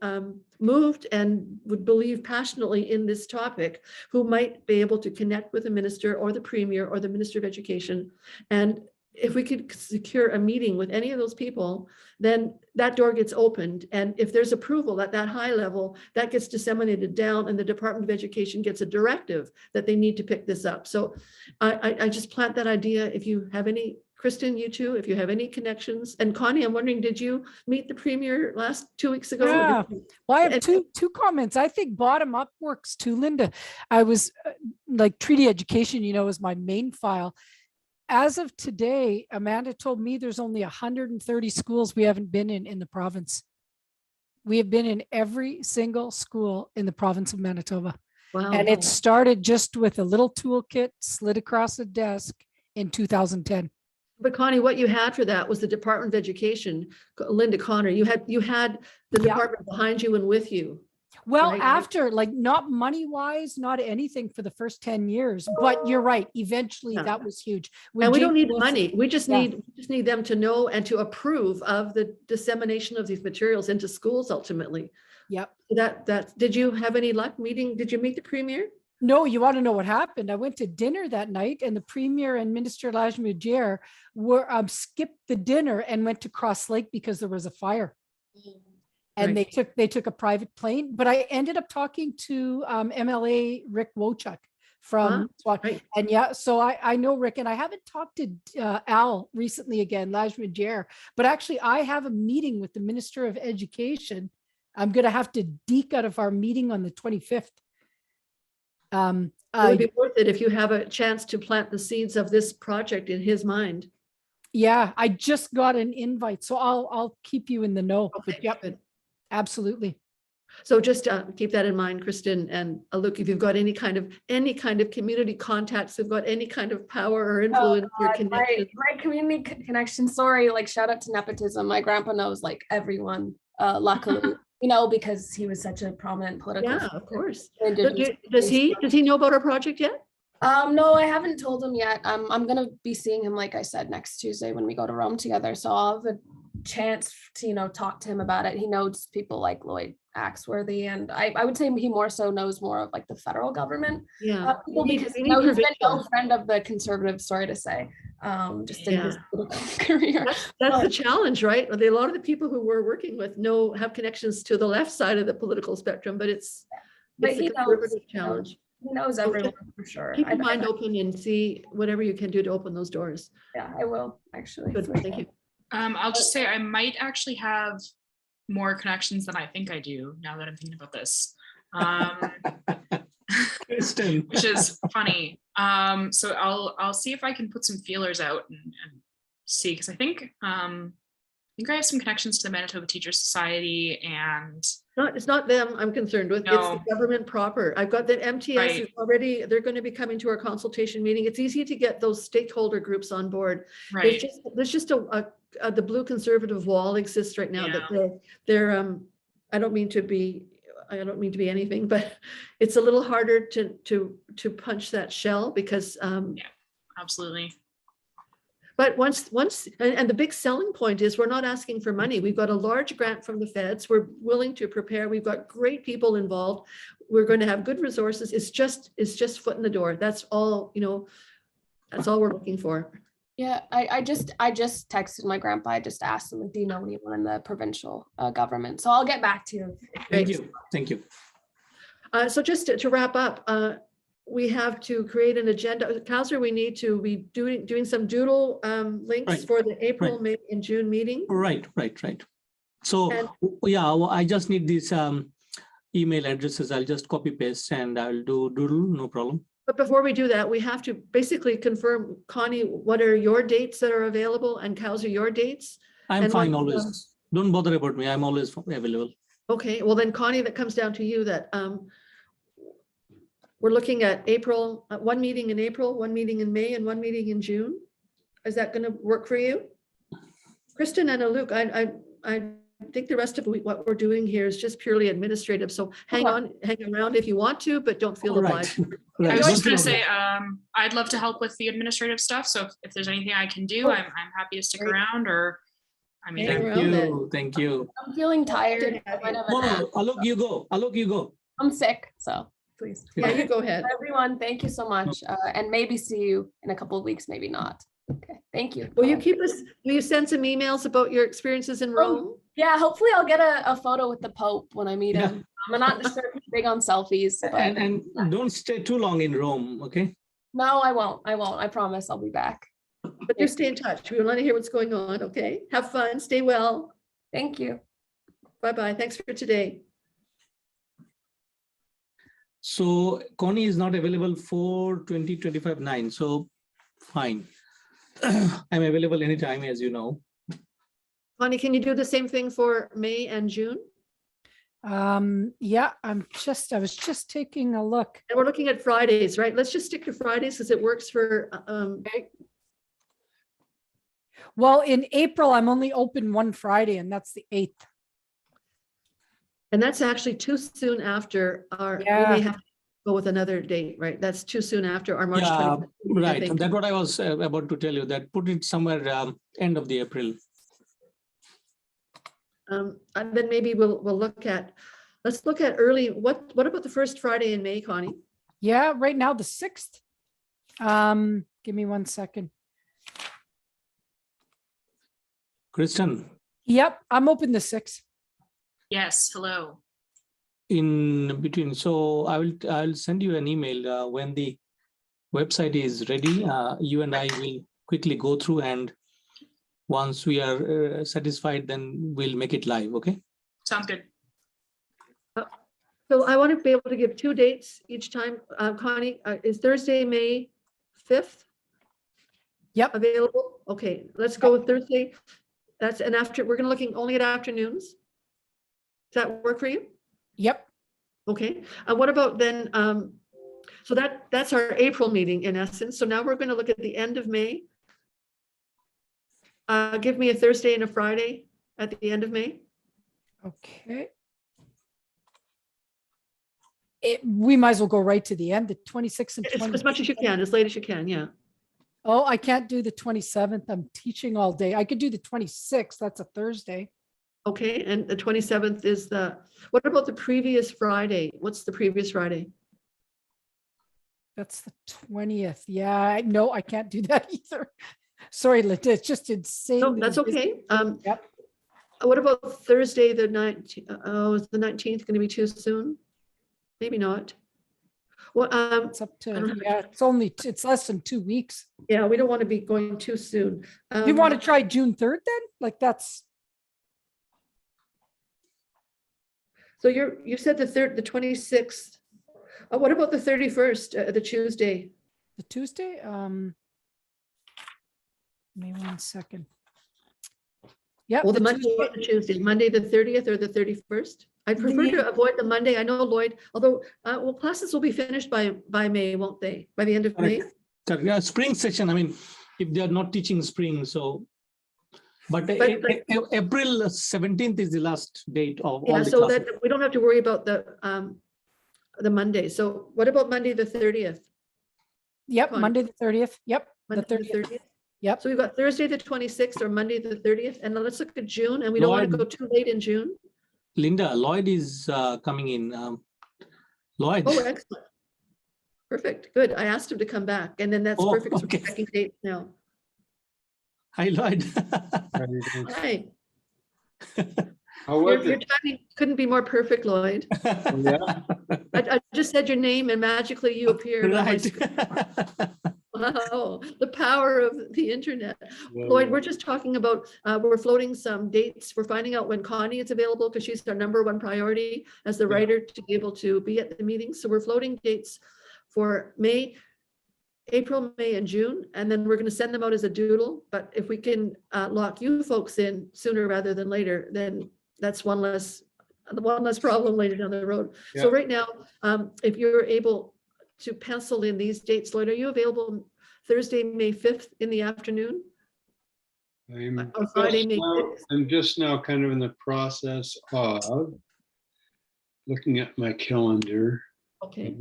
moved and would believe passionately in this topic, who might be able to connect with the Minister or the Premier or the Minister of Education. And if we could secure a meeting with any of those people, then that door gets opened. And if there's approval at that high level, that gets disseminated down and the Department of Education gets a directive that they need to pick this up. So I just plant that idea. If you have any, Kristen, you too, if you have any connections. And Connie, I'm wondering, did you meet the Premier 2 weeks ago? Yeah. Well, I have two comments. I think bottom up works too, Linda. I was like treaty education, is my main file. As of today, Amanda told me there's only 130 schools we haven't been in the province. We have been in every single school in the province of Manitoba. Wow. And it started just with a little toolkit slid across the desk in 2010. But Connie, what you had for that was the Department of Education, Linda Connor. You had the department behind you and with you. Well, right? after, like, not money wise, not anything for the first 10 years, but you're right. Eventually that was huge. And we don't need money. We just need them to know and to approve of the dissemination of these materials into schools ultimately. Yep. That did you have any luck meeting? Did you meet the Premier? No, you want to know what happened? I went to dinner that night and the Premier and Minister Lajmujer were skipped the dinner and went to Cross Lake because there was a fire. And they took a private plane, but I ended up talking to MLA Rick Wochuk from SWAT. And so I know Rick, and I haven't talked to Al recently again, Lajmujer, but actually I have a meeting with the Minister of Education. I'm going to have to deke out of our meeting on the 25th. It would be worth it if you have a chance to plant the seeds of this project in his mind. Yeah, I just got an invite, so I'll keep you in the know. Okay, but yep. Good. Absolutely. So just keep that in mind, Kristen and Luke, if you've got any kind of community contacts, who've got any kind of power or influence or God, connection. my community connection, sorry, like shout out to nepotism. My grandpa knows like everyone, luckily, you know, because he was such a prominent political Yeah, of course. Indigenous Does he know about our project yet? No, I haven't told him yet. I'm gonna be seeing him, like I said, next Tuesday when we go to Rome together. So I'll have a chance to, you know, talk to him about it. He knows people like Lloyd Axworthy, and I would say he more so knows more of like the federal government. Yeah, People, because we you know, need he's been no provincial. friend of the conservative, sorry to say, just in his Yeah. political career. That's the challenge, right? A lot of the people who we're working with have connections to the left side of the political spectrum, but it's But a he knows, conservative you know, challenge. he knows So everyone just for sure. Keep your mind open and see whatever you can do to open those doors. Yeah, I will actually. Good, thank you. I'll just say I might actually have more connections than I think I do now that I'm thinking about this. Kristen. Which is funny. So I'll see if I can put some feelers out and see, because I think I have some connections to the Manitoba Teachers Society, and It's not them I'm concerned with. It's the No. government proper. I've got that MTS Right. is already, they're going to be coming to our consultation meeting. It's easy to get those stakeholder groups on board. right. There's just the blue conservative wall exists right now Yeah. that they're I don't mean to be anything, but it's a little harder to punch that shell because Absolutely. but and the big selling point is we're not asking for money. We've got a large grant from the feds. We're willing to prepare. We've got great people involved. We're going to have good resources. It's just foot in the door. That's all, that's all we're looking for. Yeah, I just texted my grandpa. I just asked him, do you know anyone in the provincial government? So I'll get back to you. Thank you. Thank you. So just to wrap up, we have to create an agenda. Counselor, we need to be doing some doodle links Right, for the April, right. May, and June meeting. Right. So yeah, well, I just need these email addresses. I'll just copy paste and I'll do doodle, no problem. But before we do that, we have to basically confirm, Connie, what are your dates that are available, and Counselor, your dates? I'm And fine what, always. Don't bother about me. I'm always available. Okay, well then, Connie, that comes down to you that we're looking at April, one meeting in April, one meeting in May, and one meeting in June. Is that going to work for you? Kristen and Luke, I think the rest of what we're doing here is just purely administrative. So hang around if you want to, but don't feel obliged. I was just going to say, I'd love to help with the administrative stuff. So if there's anything I can do, I'm happy to stick around, or I mean, Thank you. I'm feeling tired. I might have a nap. No, Alok, you go. Alok, you go. I'm sick, so please. Yeah, you go ahead. Everyone, thank you so much. And maybe see you in a couple of weeks, maybe not. Okay, thank you. Will you send some emails about your experiences in Rome? Yeah, hopefully I'll get a photo with the Pope when I meet him. I'm not just big on selfies. But And don't stay too long in Rome, okay? no, I won't. I promise I'll be back. But do stay in touch. We want to hear what's going on, okay? Have fun, stay well. Thank you. Bye-bye. Thanks for today. So Connie is not available for 2025-9, so fine. I'm available anytime, as you know. Connie, can you do the same thing for May and June? Yeah, I was just taking a look. And we're looking at Fridays, right? Let's just stick to Fridays because it works for, Well, in April, I'm only open one Friday, and that's the 8th. and that's actually too soon after we may have to go with another date, right? That's too soon after our March 25th. Right. That's what I was about to tell you, that put it somewhere end of the April. And then maybe let's look at early, what about the first Friday in May, Connie? Yeah, right now the 6th. Give me 1 second. Kristen. Yep, I'm open the 6th. yes, hello. In between, so I'll send you an email when the website is ready. You and I will quickly go through, and once we are satisfied, then we'll make it live. Okay. Sounds good. So I want to be able to give 2 dates each time. Connie, is Thursday, May 5th? Yep. Available? Okay, let's go with Thursday. We're going to looking only at afternoons. Does that work for you? Yep. Okay, what about then, so that's our April meeting in essence. So now we're going to look at the end of May. Give me a Thursday and a Friday at the end of May. Okay. We might as well go right to the end, the 26th and As much as you can, as late as you can, yeah. Oh, I can't do the 27th. I'm teaching all day. I could do the 26th. That's a Thursday. Okay, and the 27th is what about the previous Friday? What's the previous Friday? That's the 20th. Yeah, no, I can't do that either. Sorry, Linda, it's just insane. No, that's okay. Yep. What about Thursday, the 19th? Oh, is the 19th going to be too soon? Maybe not. Well, It's up to, yeah, it's less than 2 weeks. yeah, we don't want to be going too soon. You want to try June 3rd then? Like that's. So you said the 26th. What about the 31st, the Tuesday? The Tuesday? Give me 1 second. Yeah. Well, the Monday or the Tuesday, Monday the 30th or the 31st? I prefer to avoid the Monday. I know Lloyd, although, well, classes will be finished by May, won't they? By the end of May? Yeah, spring session. I mean, if they are not teaching spring, so. But April 17th is the last date of all the so classes. that we don't have to worry about the Monday. So what about Monday the 30th? Yep, Monday the 30th. Yep, Monday the 30th. Yep. So we've got Thursday the 26th or Monday the 30th, and then let's look at June, and we don't want to go too late in June. Linda, Lloyd is coming in. Lloyd. Oh, excellent. Perfect. Good. I asked him to come back, and then that's perfect. So we're checking dates now. Hi, Lloyd. Hi. How was Your it? timing couldn't be more perfect, Lloyd. Yeah. I just said your name and magically you appeared. Right. Wow, the power of the internet. Lloyd, we're just talking about, we're floating some dates. We're finding out when Connie is available because she's our #1 priority as the writer to be able to be at the meeting. So we're floating dates for May, April, May, and June, and then we're going to send them out as a doodle. But if we can lock you folks in sooner rather than later, then that's one less problem later down the road. Yeah. So right now, if you're able to pencil in these dates, Lloyd, are you available Thursday, May 5th in the afternoon? Or Friday, May 6th? I'm just now kind of in the process of looking at my calendar. Okay.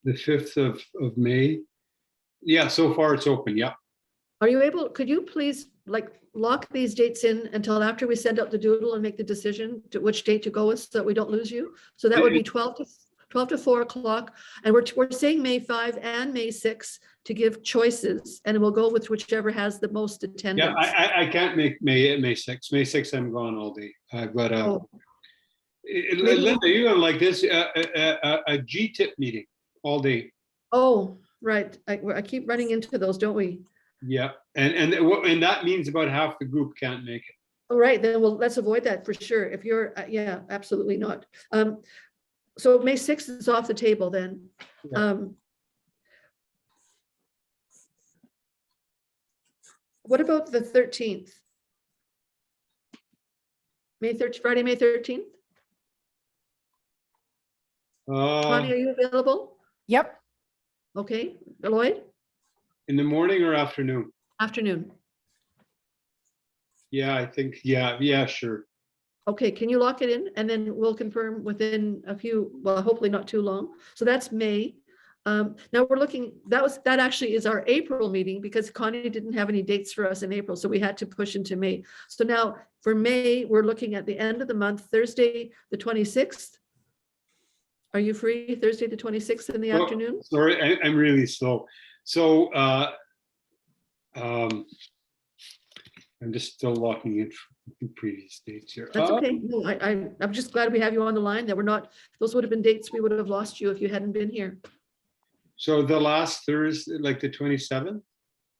The 5th of May. Yeah, so far it's open. Yeah. Are you able, could you please lock these dates in until after we send out the doodle and make the decision to which date to go with so that we don't lose you? So that would be 12 to 4 o'clock. And we're saying May 5 and May 6 to give choices, and we'll go with whichever has the most attendance. Yeah, I can't make May 6. May 6 I'm gone all day. I've got a Linda, you're gonna like this, a GTIP meeting all day. Oh, right. I keep running into those, don't we? Yeah, and that means about half the group can't make it. All right, then let's avoid that for sure. If you're, yeah, absolutely not. So May 6th is off the table then. Yeah. What about the 13th? Friday, May 13th? Connie, are you available? Yep. Okay, Lloyd? In the morning or afternoon? Afternoon. Yeah, I think, yeah, sure. Okay, can you lock it in? And then we'll confirm within a few, well, hopefully not too long. So that's May. Now we're looking, that actually is our April meeting because Connie didn't have any dates for us in April, so we had to push into May. So now for May, we're looking at the end of the month, Thursday, the 26th. Are you free Thursday, the 26th in the afternoon? Sorry, I'm really slow. So I'm just still locking in previous dates here. That's okay. No, I'm just glad we have you on the line. That we're not, those would have been dates we would have lost you if you hadn't been here. So the last Thursday, like the 27th?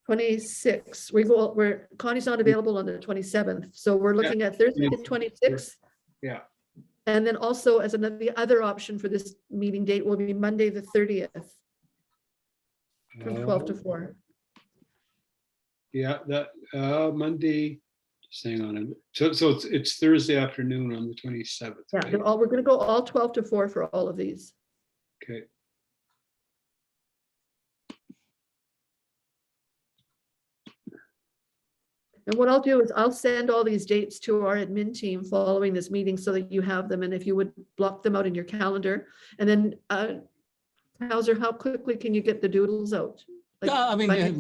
26. Where Connie's not available on the 27th. So we're looking at Thursday, the 26th. Yeah. And then also as the other option for this meeting date will be Monday, the 30th. From 12 to 4. Yeah, that Monday, just hang on. So it's Thursday afternoon on the 27th, Yeah, right? they're all, we're gonna go all 12 to 4 for all of these. Okay. And what I'll do is I'll send all these dates to our admin team following this meeting so that you have them. And if you would block them out in your calendar. And then, Hauser, how quickly can you get the doodles out? Like, I mean, by next-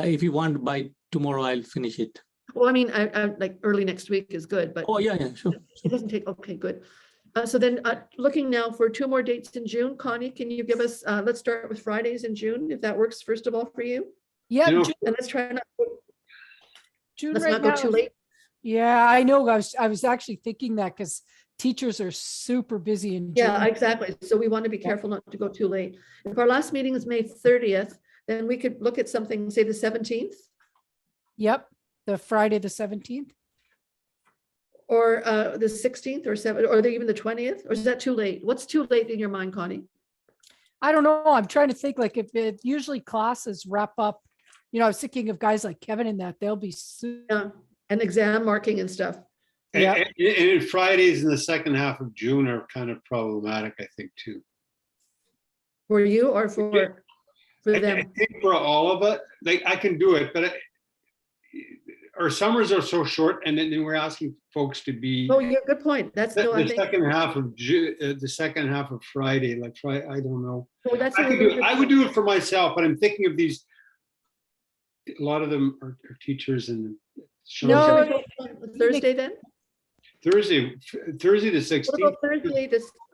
if you want by tomorrow, I'll finish it. Well, I mean, I like early next week is good, but Oh, yeah, sure. it doesn't take, okay, good. So then looking now for 2 more dates in June, Connie, can you give us, let's start with Fridays in June, if that works, first of all, for you? Yeah, You know, June, And let's try not, June let's right not go now too is- late. Yeah, I know. I was actually thinking that because teachers are super busy in June. Yeah, exactly. So we want to be careful not to go too late. If our last meeting is May 30th, then we could look at something, say the 17th, Yep, the Friday, the 17th. or the 16th or 7th, or even the 20th, or is that too late? What's too late in your mind, Connie? I don't know. I'm trying to think, like, if it usually classes wrap up, I was thinking of guys like Kevin and that they'll be Yeah, and exam marking and stuff. Yeah. And Fridays in the second half of June are kind of problematic, I think, too. For you or for I them? think for all of it, like I can do it, but our summers are so short, and then we're asking folks to be Oh, yeah, good point. That's no, I the think. second half of the second half of Friday, like Friday, I don't know. Oh, that's a I could really do, good I would point. do it for myself, but I'm thinking of these. A lot of them are teachers and. No, Thursday then? Thursday the What 16th. about Thursday?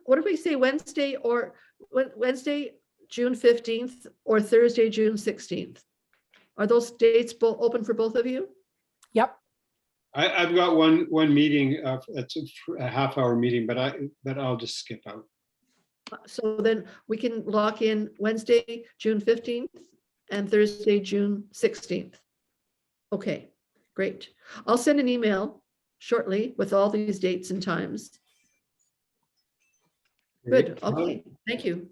What did we say, Wednesday or Wednesday, June 15th or Thursday, June 16th? Are those dates both open for both of you? Yep. I've got one meeting. It's a half-hour meeting, but I'll just skip out. So then we can lock in Wednesday, June 15th and Thursday, June 16th. Okay, great. I'll send an email shortly with all these dates and times. Good, okay, thank you.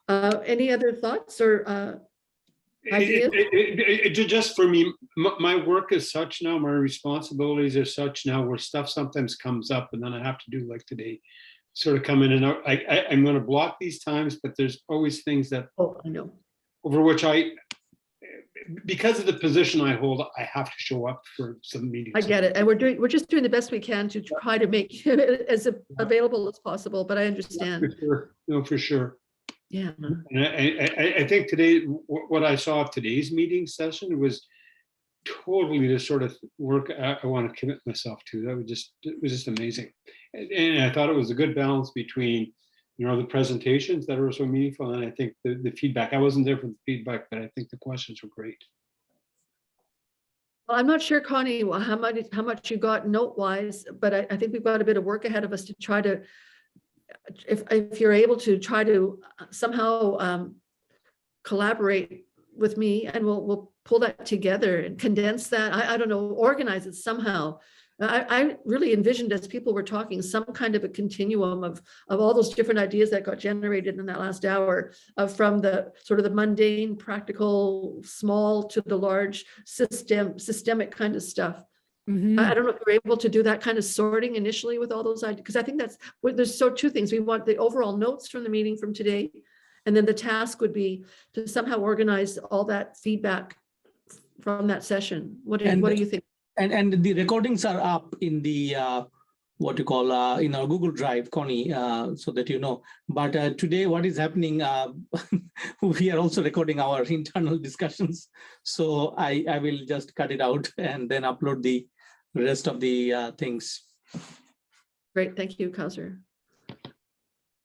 Any other thoughts or ideas? Just for me, my work is such now, my responsibilities are such now where stuff sometimes comes up and then I have to do like today, sort of come in and out. I'm going to block these times, but there's always things that I know. Over which because of the position I hold, I have to show up for some meetings. I get it. And we're just doing the best we can to try to make it as available as possible, but I understand. For sure. No, for sure. Yeah. And I think today, what I saw of today's meeting session was totally the sort of work I want to commit myself to. It was just amazing. And I thought it was a good balance between, the presentations that are so meaningful, and I think the feedback. I wasn't there for the feedback, but I think the questions were great. Well, I'm not sure, Connie, how much you got note-wise, but I think we've got a bit of work ahead of us to try to, if you're able to try to somehow collaborate with me, and we'll pull that together and condense that. I don't know, organize it somehow. I really envisioned, as people were talking, some kind of a continuum of all those different ideas that got generated in that last hour, from the sort of the mundane, practical, small to the large systemic kind of stuff. I don't know if we're able to do that kind of sorting initially with all those ideas, because I think there's two things. We want the overall notes from the meeting from today, and then the task would be to somehow organize all that feedback from that session. What do you think? And the recordings are up in the what you call in our Google Drive, Connie, so that you know. But today, what is happening? We are also recording our internal discussions, so I will just cut it out and then upload the rest of the things. Great, thank you, Kauser.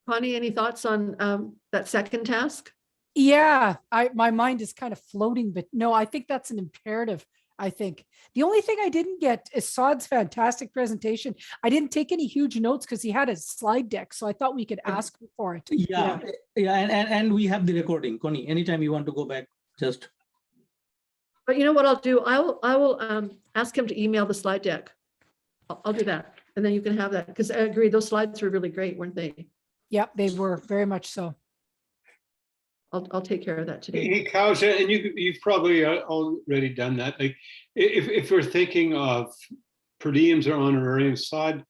Connie, any thoughts on that second task? Yeah, my mind is kind of floating, but no, I think that's an imperative. I think the only thing I didn't get is Saad's fantastic presentation. I didn't take any huge notes because he had a slide deck, so I thought we could ask him for it. Yeah, and we have the recording, Connie. Anytime you want to go back, just. But you know what I'll do? I will ask him to email the slide deck. I'll do that, and then you can have that, because I agree, those slides were really great, weren't they? Yep, they were very much so. I'll take care of that today. Hey, Kausa, and you've probably already done that. Like, if we're thinking of per diems or honorariums, Saad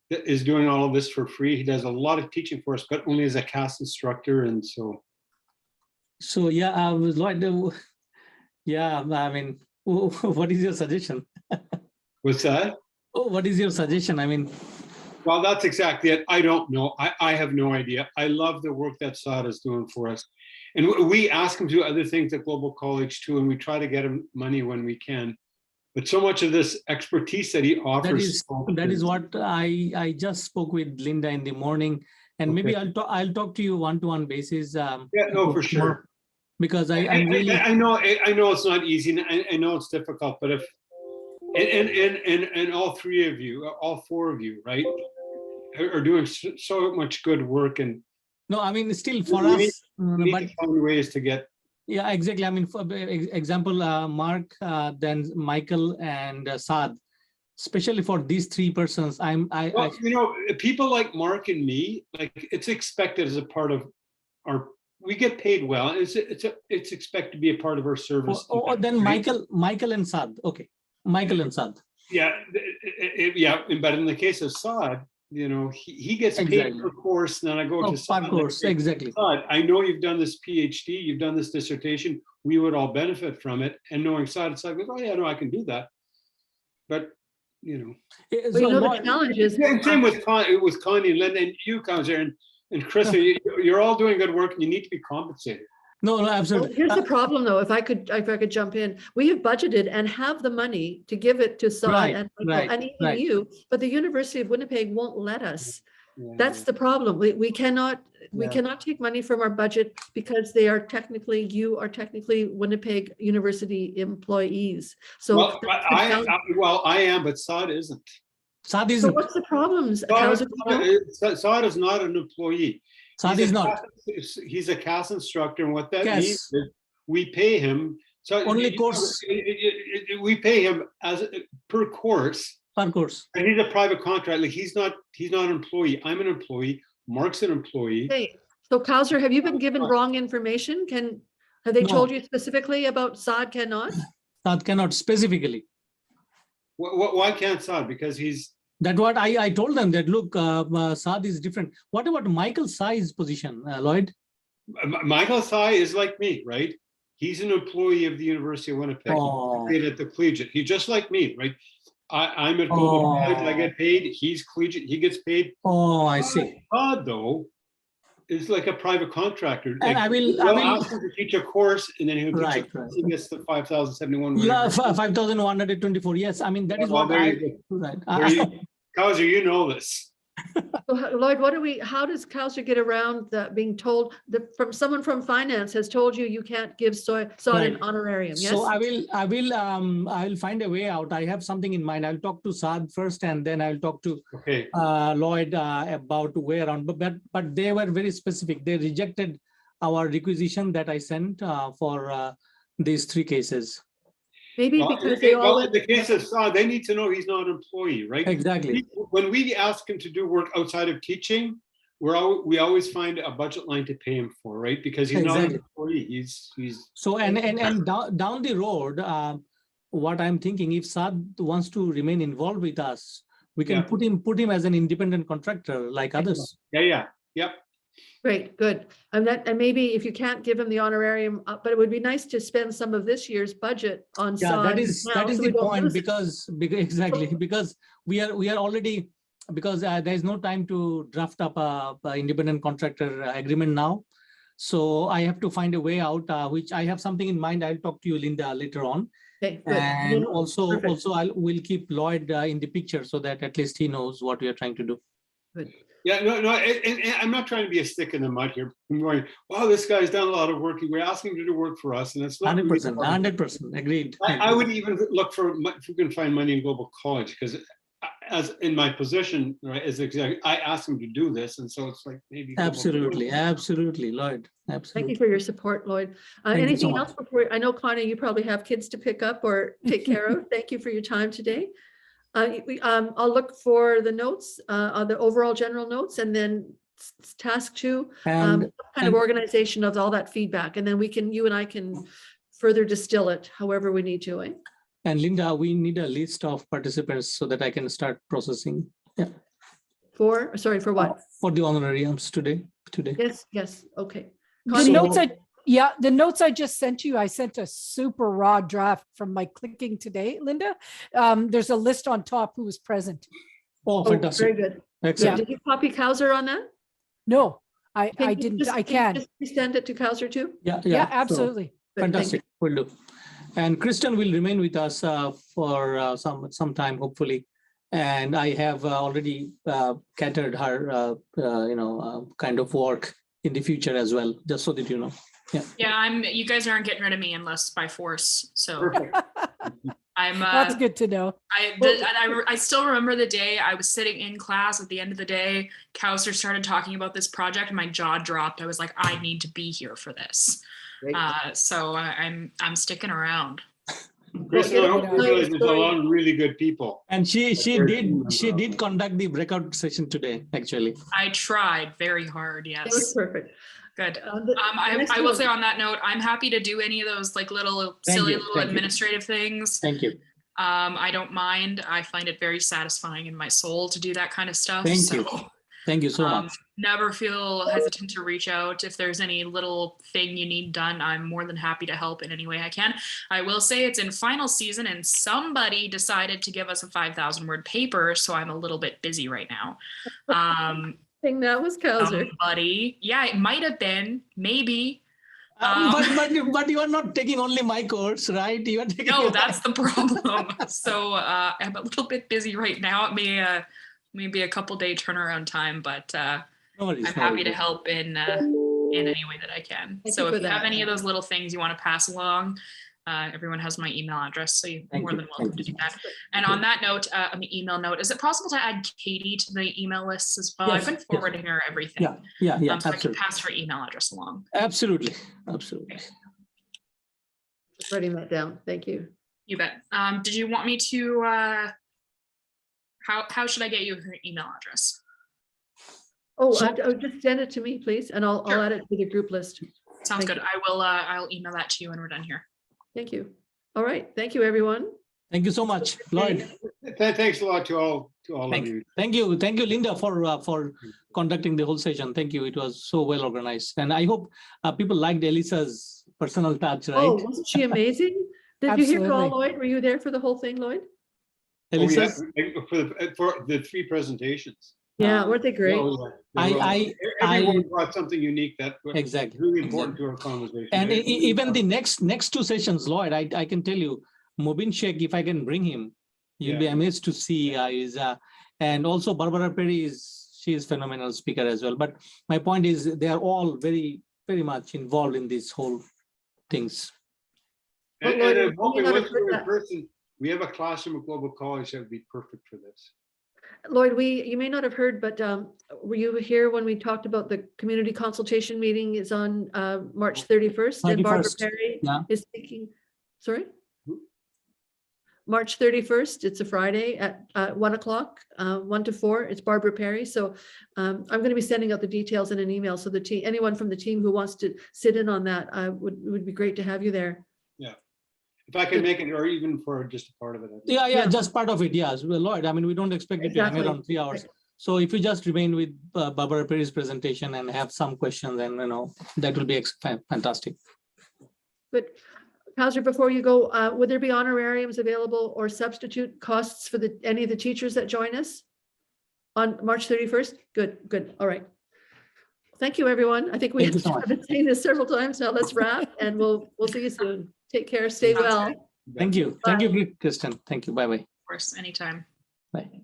is doing all of this for free. He does a lot of teaching for us, but only as a CAS instructor, and so. So yeah, I was like, yeah, I mean, what is your suggestion? What's that? Oh, what is your suggestion? I mean, well, that's exactly it. I don't know. I have no idea. I love the work that Saad is doing for us. And we ask him to do other things at Global College too, and we try to get him money when we can. But so much of this expertise that he offers. That is what I just spoke with Linda in the morning, and maybe I'll talk to you one-to-one basis. Yeah, no, for sure. Because I'm really. I know it's not easy, and I know it's difficult, but if and all three of you, all four of you, right, are doing so much good work, and no, I mean, still for us, we need to find ways to get. Yeah, exactly. I mean, for example, Mark, then Michael and Saad, especially for these three persons, Well, you know, people like Mark and me, like it's expected as a part of our. We get paid well. It's expected to be a part of our service. Then Michael and Saad. Okay, Michael and Saad. Yeah, yeah. But in the case of Saad, you know, he gets paid per course. And then I go to per course, exactly. Saad, I know you've done this PhD, you've done this dissertation. We would all benefit from it. And knowing Saad, it's like, oh yeah, no, I can do that. But you know, well, you know the challenge is. Same with Connie and Linda and you, Kausa, and Chris, you're all doing good work, and you need to be compensated. No, absolutely. Well, here's the problem, though. If I could jump in, we have budgeted and have the money to give it to Saad and Michael and even you, but the University of Winnipeg won't let us. That's the problem. We cannot take money from our budget because you are technically Winnipeg University employees. So I am, but Saad isn't. Saad isn't. So what's the problems? Saad is not an employee. Saad is not. He's a CAS instructor, and what that means is we pay him. So only course. We pay him as per course. Per course. And he's a private contract. Like he's not an employee. I'm an employee. Mark's an employee. Hey, so Kausa, have you been given wrong information? Have they told you specifically about Saad cannot? Saad cannot specifically. Why can't Saad? Because he's. That's what I told them that look, Saad is different. What about Michael Sai's position, Lloyd? Michael Sai is like me, right? He's an employee of the University of Winnipeg. He's at the collegiate. He's just like me, right? I'm at Global College. I get paid. He's collegiate. He gets paid. Oh, I see. Saad, though, is like a private contractor. And like, I will ask him to teach a course, and then he'll teach he gets the 5,071. Yeah, 5,124. Yes, I mean that is what I. Right. Kausa, you know this. So, Lloyd, how does Kausa get around being told from someone from finance has told you can't give Saad an honorarium? Yes. So I will find a way out. I have something in mind. I'll talk to Saad first, and then I'll talk to Lloyd about way around. But they were very specific. They rejected our requisition that I sent for these three cases. Maybe because they all. In the case of Saad, they need to know he's not an employee, right? Exactly. When we ask him to do work outside of teaching, we always find a budget line to pay him for, right? Because he's not an employee. He's. So and down the road, what I'm thinking, if Saad wants to remain involved with us, we can put him as an independent contractor like others. Yep. Great, good. And maybe if you can't give him the honorarium, but it would be nice to spend some of this year's budget on. Yeah, that is the point because we are already because there is no time to draft up a independent contractor agreement now. So I have to find a way out, which I have something in mind. I'll talk to you, Linda, later on. Okay, good. And also we'll keep Lloyd in the picture so that at least he knows what we are trying to do. Good. Yeah, no, and I'm not trying to be a stick in the mud here. I'm going, wow, this guy's done a lot of work. We're asking him to do work for us, and it's not 100%, agreed. I would even look for if we can find money in Global College, because as in my position, right, as executive, I asked him to do this, and so it's like maybe. Absolutely, Lloyd. Absolutely. Thank you for your support, Lloyd. Anything else before? I know, Connie, you probably have kids to pick up or take care of. Thank you for your time today. I'll look for the notes, the overall general notes, and then task 2, And, some kind of organization of all that feedback, and then you and I can further distill it however we need to. and Linda, we need a list of participants so that I can start processing. Yeah. For what? For the honorariums today. Yes. Okay. The notes I just sent you, I sent a super raw draft from my clicking today, Linda. There's a list on top who was present. Oh, fantastic. Very good. Excellent. Did you copy Kauser on that? No, I didn't. I can. Just send it to Kauser too? Yeah, absolutely. So, fantastic. Will do. And Kristen will remain with us for some time, hopefully. And I have already catered her, kind of work in the future as well, just so that you know. Yeah, you guys aren't getting rid of me unless by force. So I'm. That's good to know. I still remember the day I was sitting in class at the end of the day. Kauser started talking about this project, and my jaw dropped. I was like, I need to be here for this. So I'm sticking around. Kristen, I hope you realize there's a lot of really good people. And she did conduct the breakout session today, actually. I tried very hard. Yes. It was perfect. Good. I will say on that note, I'm happy to do any of those like silly little administrative things. Thank you. I don't mind. I find it very satisfying in my soul to do that kind of stuff. Thank you so much. Never feel hesitant to reach out. If there's any little thing you need done, I'm more than happy to help in any way I can. I will say it's in final season and somebody decided to give us a 5,000 word paper. So I'm a little bit busy right now. I think that was Kauser. Somebody. Yeah, it might have been, maybe. But you are not taking only my course, right? You are taking no, that's the problem. So I'm a little bit busy right now. It may maybe a couple day turnaround time, but I'm happy to help in any way that I can. So if you have any of those little things you want to pass along, everyone has my email address, so you're more than welcome to do that. And on that note, on the email note, is it possible to add Katie to the email list as well? Yes, I've been forwarding her everything. Yeah, So I absolutely. can pass her email address along. Absolutely. Just writing that down. Thank you. You bet. Did you want me to? How should I get you her email address? Oh, just send it to me, please, and I'll add it to the group list. Sounds good. I will. I'll email that to you when we're done here. Thank you. All right. Thank you, everyone. Thank you so much, Lloyd. Thanks a lot to all of you. Thank you, Linda, for conducting the whole session. Thank you. It was so well organized, and I hope people liked Elisa's personal touch. Right? Oh, wasn't she amazing? Did you hear it all, Lloyd? Were you there for the whole thing, Lloyd? Elisa's? For the 3 presentations. Yeah, weren't they great? Everyone brought something unique that was exactly really important to our conversation. And even the next 2 sessions, Lloyd, I can tell you, Mobin Sheikh, if I can bring him, you'll be amazed to see and also Barbara Perry she is phenomenal speaker as well. But my point is they are all very, very much involved in these whole things. And I'm hoping once we're in person, we have a classroom at Global College that would be perfect for this. Lloyd, you may not have heard, but were you here when we talked about the community consultation meeting is on March 31st? And Barbara Perry is speaking. Sorry? March 31st, it's a Friday at 1 o'clock, 1 to 4. It's Barbara Perry. So I'm going to be sending out the details in an email. So anyone from the team who wants to sit in on that, would be great to have you there. Yeah. If I can make it, or even for just a part of it. Yeah, just part of it. Yes, well, Lloyd. I mean, we don't expect it to hang around 3 hours. So if you just remain with Barbara Perry's presentation and have some questions, then that will be fantastic. Good. Kauser, before you go, would there be honorariums available or substitute costs for any of the teachers that join us on March 31st? Good. All right. Thank you, everyone. I think we have been saying this several times now. Let's wrap, and we'll see you soon. Take care. Stay well. Thank you. Thank you, Kristen. Thank you. Bye-bye. Of course, anytime. Bye.